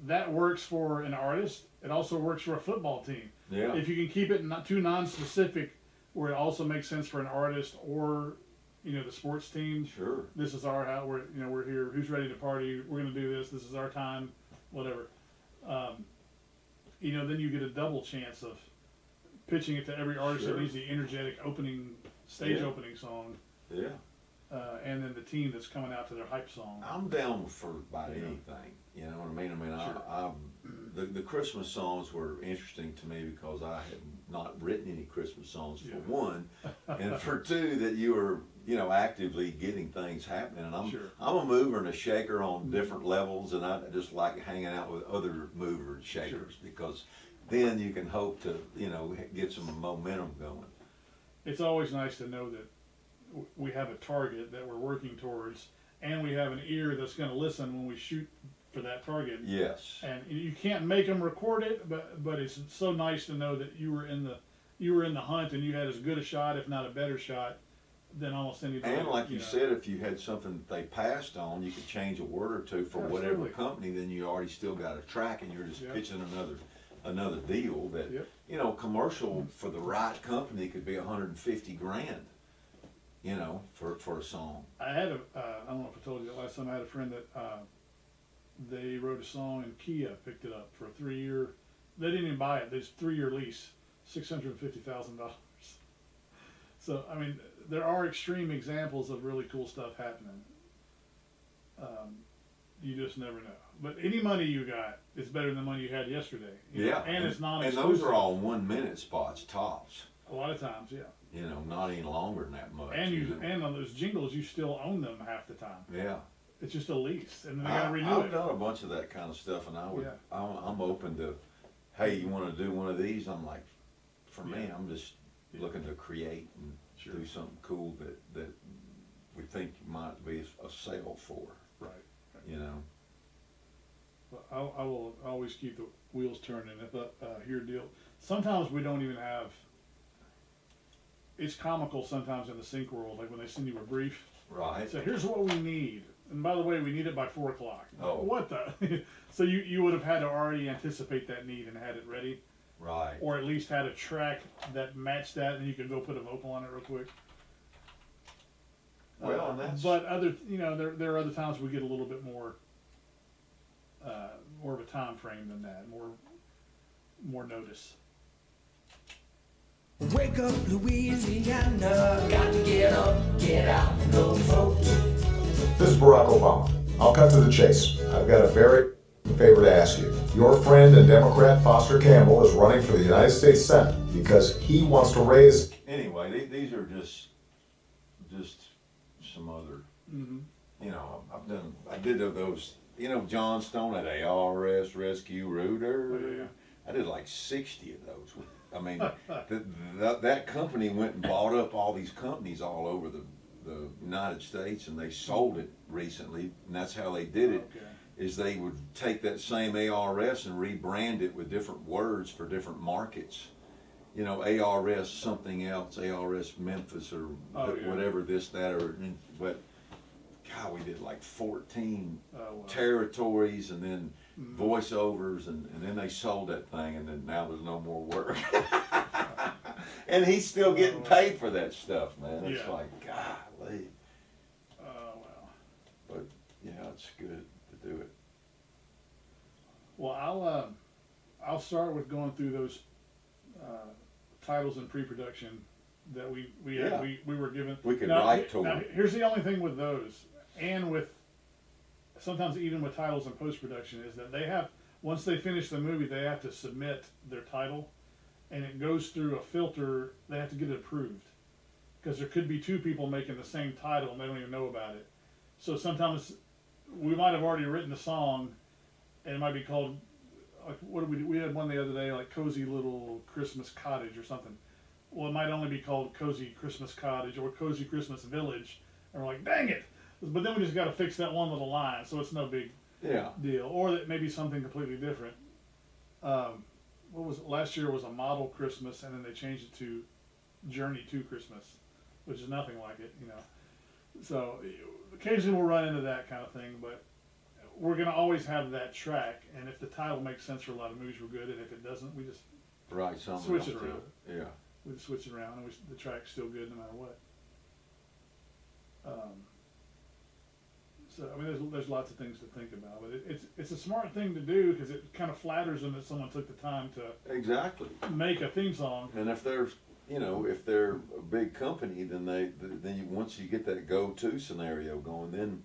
That works for an artist. It also works for a football team. Yeah. If you can keep it not too non-specific, where it also makes sense for an artist or, the sports team. Sure. This is our house. We're here. Who's ready to party? We're going to do this. This is our time. Whatever. Then you get a double chance of pitching it to every artist that needs the energetic stage opening song. Yeah. And then the team that's coming out to their hype song. I'm down for about anything. You know what I mean? The Christmas songs were interesting to me because I had not written any Christmas songs for one, and for two that you were actively getting things happening. And I'm a mover and a shaker on different levels, and I just like hanging out with other movers and shakers because then you can hope to get some momentum going. It's always nice to know that we have a target that we're working towards, and we have an ear that's going to listen when we shoot for that target. Yes. And you can't make them record it, but it's so nice to know that you were in the hunt and you had as good a shot, if not a better shot, than almost anybody. And like you said, if you had something that they passed on, you could change a word or two for whatever company. Then you already still got a track, and you're just pitching another deal that commercial for the right company could be $150,000. For a song. I had I don't know if I told you that last time. I had a friend that they wrote a song and Kia picked it up for a 3-year. They didn't even buy it. They just 3-year lease. $650,000. So, I mean, there are extreme examples of really cool stuff happening. You just never know. But any money you got is better than the money you had yesterday. You know, Yeah. and it's And non-exclusive. those are all 1 minute spots tops. A lot of times, yeah. You know, not any longer than that much. And you you know? and on those jingles, you still own them half the time. Yeah. It's just a lease, and they gotta renew I've it. done a bunch of that kind of stuff, and Yeah. I'm open to, hey, you want to do one of these? I'm like, for me, Yeah. I'm just Yeah. looking to create and Sure. do something cool that we think might be a sale for, Right. you know. But I will always keep the wheels turning. If here deal, sometimes we don't even have. It's comical sometimes in the sync world, like when they send you a brief. Right. So here's what we need, and by the way, we need it by 4 o'clock. Oh. What the? So you would have had to already anticipate that need and had it ready, Right. or at least had a track that matched that, and you could go put a vocal on it real quick. Well, and that's. But there are other times we get a little bit more of a time frame than that, more notice. Wake up, Louisiana. Got to get up, get out, and go vote. This is Barack Obama. I'll cut to the chase. I've got a very favor to ask you. Your friend and Democrat Foster Campbell is running for the United States Senate because he wants to raise. Anyway, these are just some other. Mm-hmm. You know, I did those. You know, John Stone at ARS Rescue Rooter. Oh, yeah. I did like 60 of those. I mean, that company went and bought up all these companies all over the United States, and they sold it recently, and that's how they did it. Okay. Is they would take that same ARS and rebrand it with different words for different markets. You know, ARS something else, ARS Memphis or whatever, this, that, but God, we did like 14 Wow. territories and then voiceovers, and then they sold that thing, and then now there's no more work. And he's still getting paid for that stuff, man. It's Yeah. like, golly. Oh, wow. But, yeah, it's good to do it. Well, I'll start with going through those titles in pre-production that we Yeah. were given. We could Now, write to now, them. here's the only thing with those, and with sometimes even with titles in post-production, is that they have, once they finish the movie, they have to submit their title, and it goes through a filter. They have to get it approved, because there could be two people making the same title and they don't even know about it. So sometimes we might have already written the song, and it might be called, like, what did we do? We had one the other day, like Cozy Little Christmas Cottage or something. Well, it might only be called Cozy Christmas Cottage or Cozy Christmas Village, and we're like, dang it! But then we just got to fix that one little line, so it's no big Yeah. deal. Or that maybe something completely different. What was it? Last year was a model Christmas, and then they changed it to Journey to Christmas, which is nothing like it, you know. So occasionally we'll run into that kind of thing, but we're going to always have that track, and if the title makes sense for a lot of movies, we're good, and if it doesn't, we just Right, something Switch else it to around. Yeah. we just switch it around, and the track's still good no matter what. So I mean, there's lots of things to think about, but it's a smart thing to do because it kind of flatters them that someone took the time to Exactly. make a theme song. And if they're, if they're a big company, then once you get that go-to scenario going, then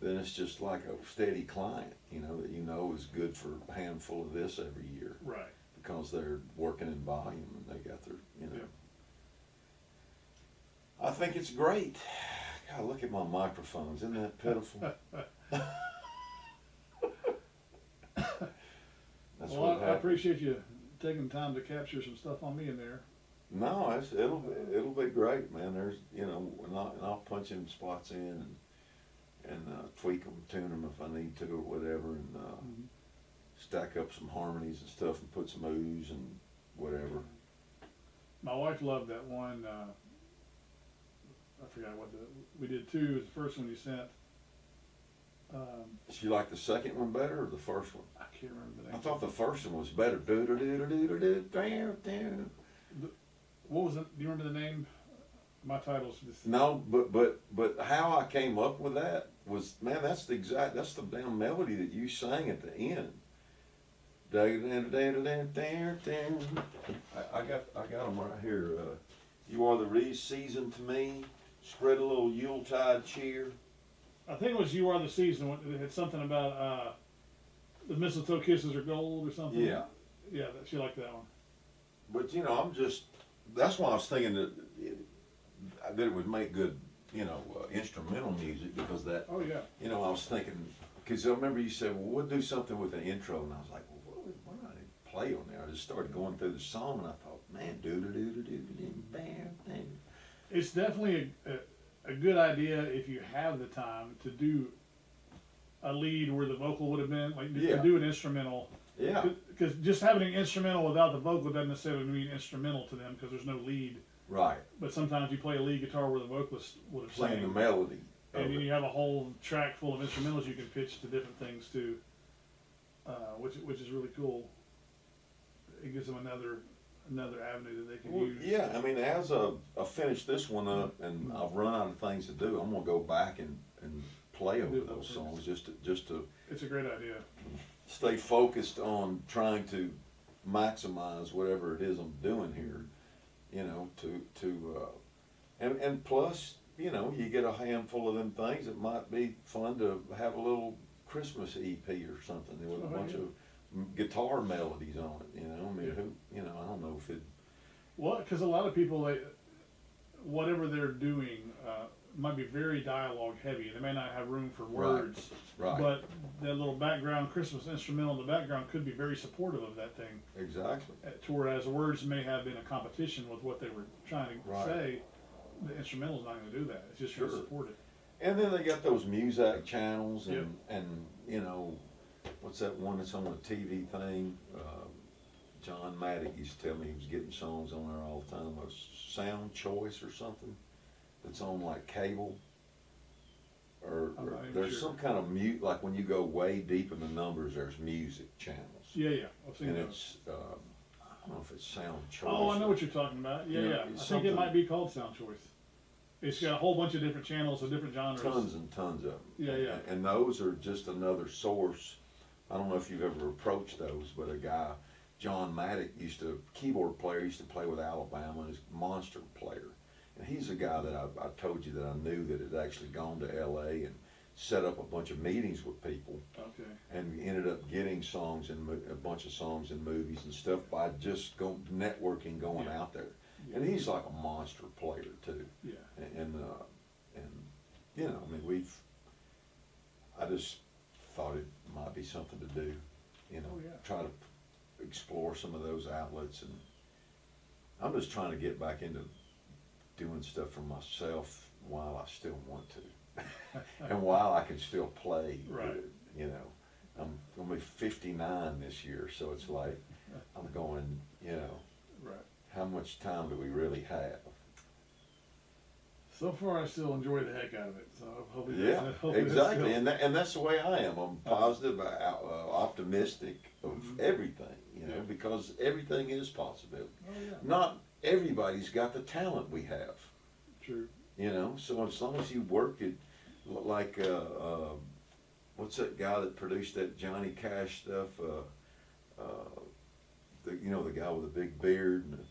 it's just like a steady client, that is good for a handful of this every year. Right. Because they're working in volume and they got their, Yeah. I think it's great. God, look at my microphones. Isn't that pitiful? That's Well, what I happened. appreciate you taking time to capture some stuff on me in there. No, it'll be great, man. There's and I'll punch in spots in and tweak them, tune them if I need to or whatever, and stack up some harmonies and stuff and put some oohs and whatever. My wife loved that one. I forgot what we did two. It was the first one you sent. She liked the second one better or the first one? I can't remember the name. I thought the first one was better. What was it? Do you remember the name? My title's just. No, but how I came up with that was, man, that's the damn melody that you sang at the end. I got them right here. You are the season to me. Spread a little Yuletide cheer. I think it was "You Are the Season." It had something about the mistletoe kisses are gold or something. Yeah. Yeah, she liked that one. But you know, that's why I was thinking that it would make good, instrumental music, because that. Oh yeah. You know, I was thinking, because I remember you said, well, we'll do something with an intro, and I was like, well, what do I play on there? I just started going through the song, and I thought, man, bam. It's definitely a good idea if you have the time to do a lead where the vocal would have been, like to do an instrumental. Yeah. Because just having an instrumental without the vocal doesn't necessarily mean instrumental to them, because there's no lead. Right. But sometimes you play a lead guitar where the vocalist would have Playing sang. the melody. And then you have a whole track full of instrumentals you can pitch to different things too, which is really cool. It gives them another avenue that they can use. Yeah, I mean, as I finish this one up and I've run out of things to do, I'm gonna go back and play over those songs just to. It's a great idea. Stay focused on trying to maximize whatever it is I'm doing here, and plus, you get a handful of them things. It might be fun to have a little Christmas EP or something with a bunch of guitar melodies on it. I don't know if it. Well, because a lot of people, whatever they're doing, might be very dialogue heavy. They may not have room for words, right. But that little background Christmas instrumental in the background could be very supportive of that thing. Exactly. To whereas words may have been a competition with what they were trying to say, the instrumental's not going to do that. It's just going to support it. And then they got those music channels and what's that one that's on the TV thing? John Maddock used to tell me he was getting songs on there all the time. A Sound Choice or something that's on like cable. Or there's some kind of mute, like when you go way deep in the numbers, there's music channels. Yeah, I've seen those. It's, I don't know if it's Sound Choice. Oh, I know what you're talking about. Yeah. I think it might be called Sound Choice. It's got a whole bunch of different channels of different genres. Tons and tons of them. Yeah. And those are just another source. I don't know if you've ever approached those, but a guy, John Maddock, keyboard player, used to play with Alabama, and is a monster player. And he's a guy that I told you that I knew that had actually gone to L.A. and set up a bunch of meetings with people. Okay. And we ended up getting songs and a bunch of songs in movies and stuff by just networking, going out there. Yeah. And he's like a monster player too. Yeah. And I just thought it might be something to do, try to explore some of those outlets, and I'm just trying to get back into doing stuff for myself while I still want to, and while I can still play. Right. I'm gonna be 59 this year, so it's like I'm going, Right. How much time do we really have? So far, I still enjoy the heck out of it. So hopefully, exactly, and that's the way I am. I'm positive, optimistic of everything, because everything is possibility. Oh, yeah. Not everybody's got the talent we have. True. So as long as you work it, like what's that guy that produced that Johnny Cash stuff? The guy with the big beard and the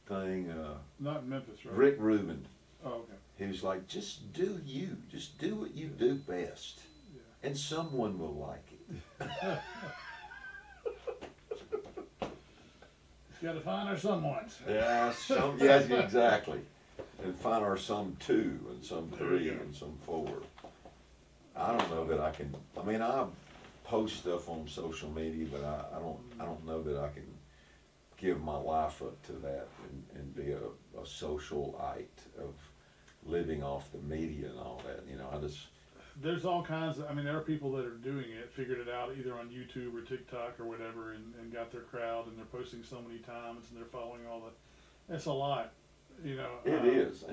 thing. Not in Memphis, right? Rick Rubin. Oh, okay. He was like, just do you. Just do what you do best. Yeah. And someone will like it. Got to find our someones. Yes, exactly. And find our some 2 and some 3 and some 4. I don't know that I can. I mean, I post stuff on social media, but I don't know that I can give my life up to that and be a socialite of living off the media and all that. There's all kinds of, there are people that are doing it, figured it out either on YouTube or TikTok or whatever, and got their crowd, and they're posting so many times, and they're following all the, it's a lot, It is.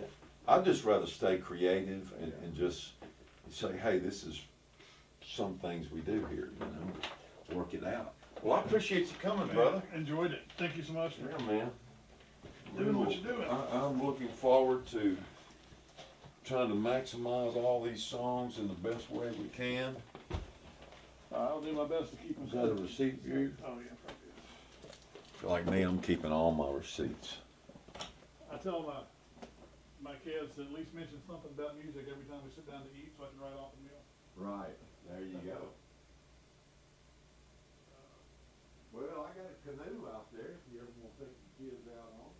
I'd just rather stay creative and just say, hey, this is some things we do here, work it out. Well, I appreciate you coming, brother. Enjoyed it. Thank you so much. Yeah, man. Doing what you're doing. I'm looking forward to trying to maximize all these songs in the best way we can. I'll do my best to keep them. Is that a receipt for you? Oh, yeah, probably. Like me, I'm keeping all my receipts. I tell my kids to at least mention something about music every time we sit down to eat so I can write off the meal. Right, there you go. Well, I got a canoe out there if you ever want to take the kids out on it.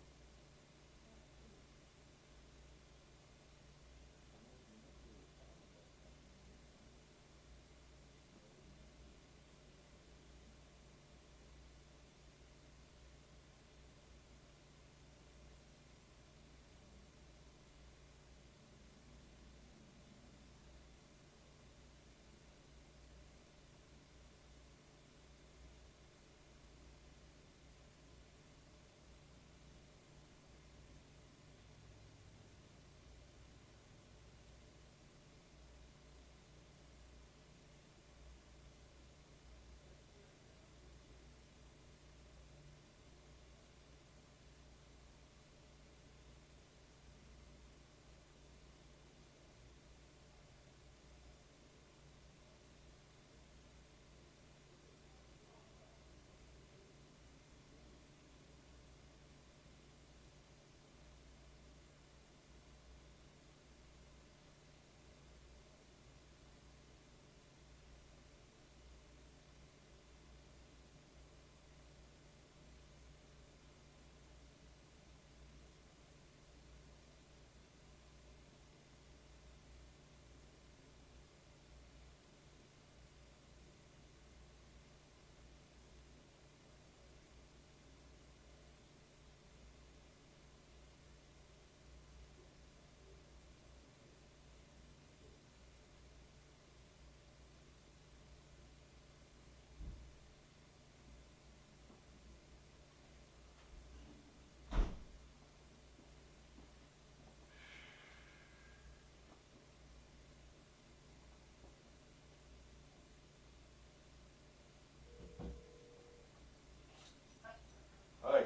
Hey.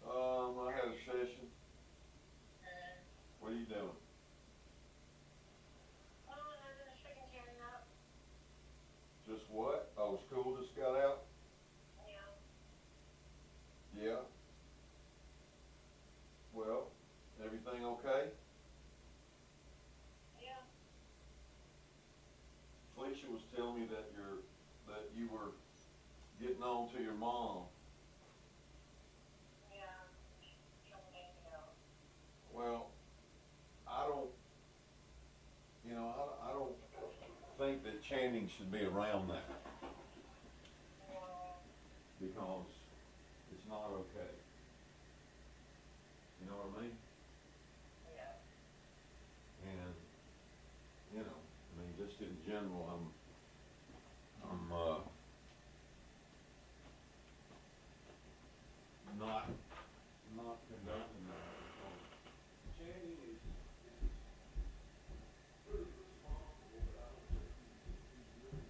I had a session. What are you doing? Just what? Oh, school just got out? Yeah. Well, everything okay? Felicia was telling me that you were getting on to your mom. Well, I don't, I don't think that Channing should be around that. Because it's not okay. You know what I mean? And, just in general, I'm not condoning that. Channing is pretty responsible, but I don't think he's really.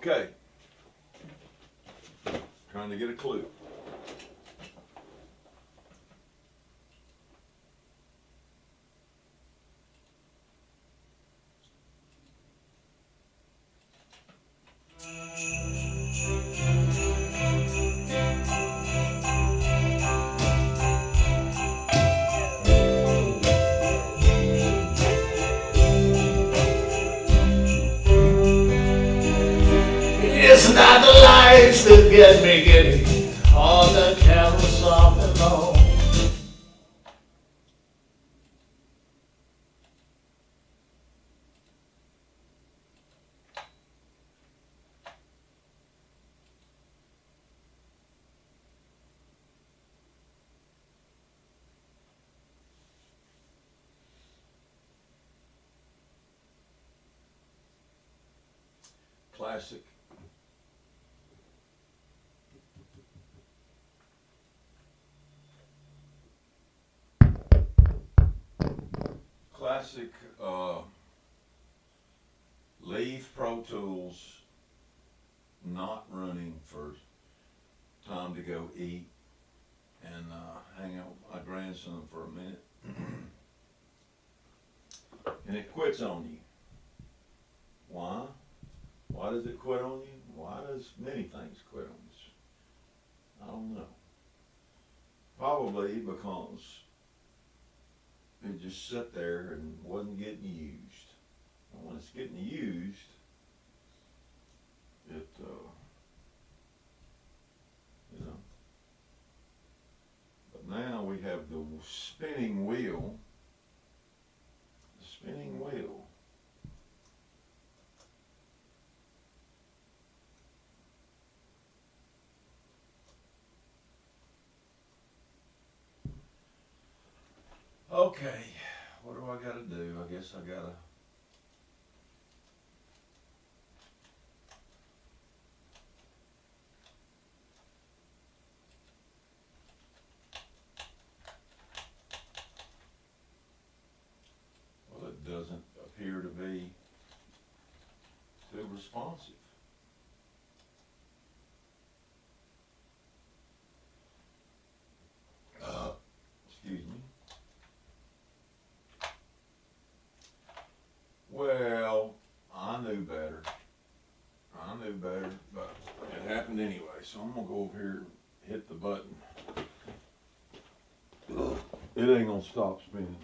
Okay. Trying to get a clue. It's not the lights that get me giddy, or the carols soft and low. Classic. Classic, leave Pro Tools not running for time to go eat and hang out with my grandson for a minute. And it quits on you. Why? Why does it quit on you? Why does many things quit on us? I don't know. Probably because it just sat there and wasn't getting used. And when it's getting used, it, you know. But now we have the spinning wheel. The spinning wheel. Okay, what do I gotta do? I guess I gotta. Well, it doesn't appear to be too responsive. Excuse me. Well, I knew better. But it happened anyway, so I'm gonna go over here and hit the button. It ain't gonna stop spinning.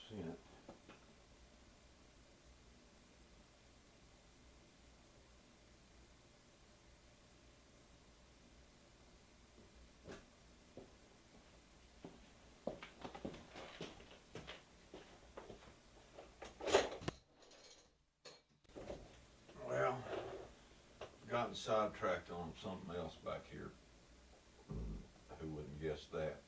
sent. Well, gotten sidetracked on something else back here. Who wouldn't guess that?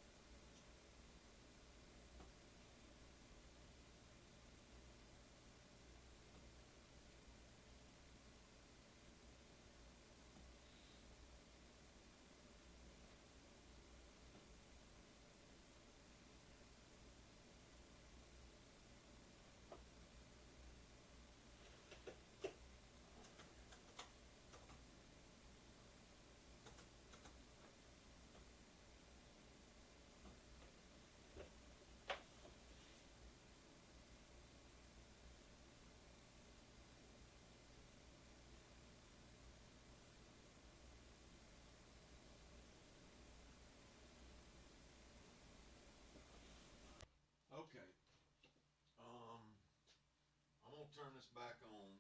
Okay. I'm gonna turn this back on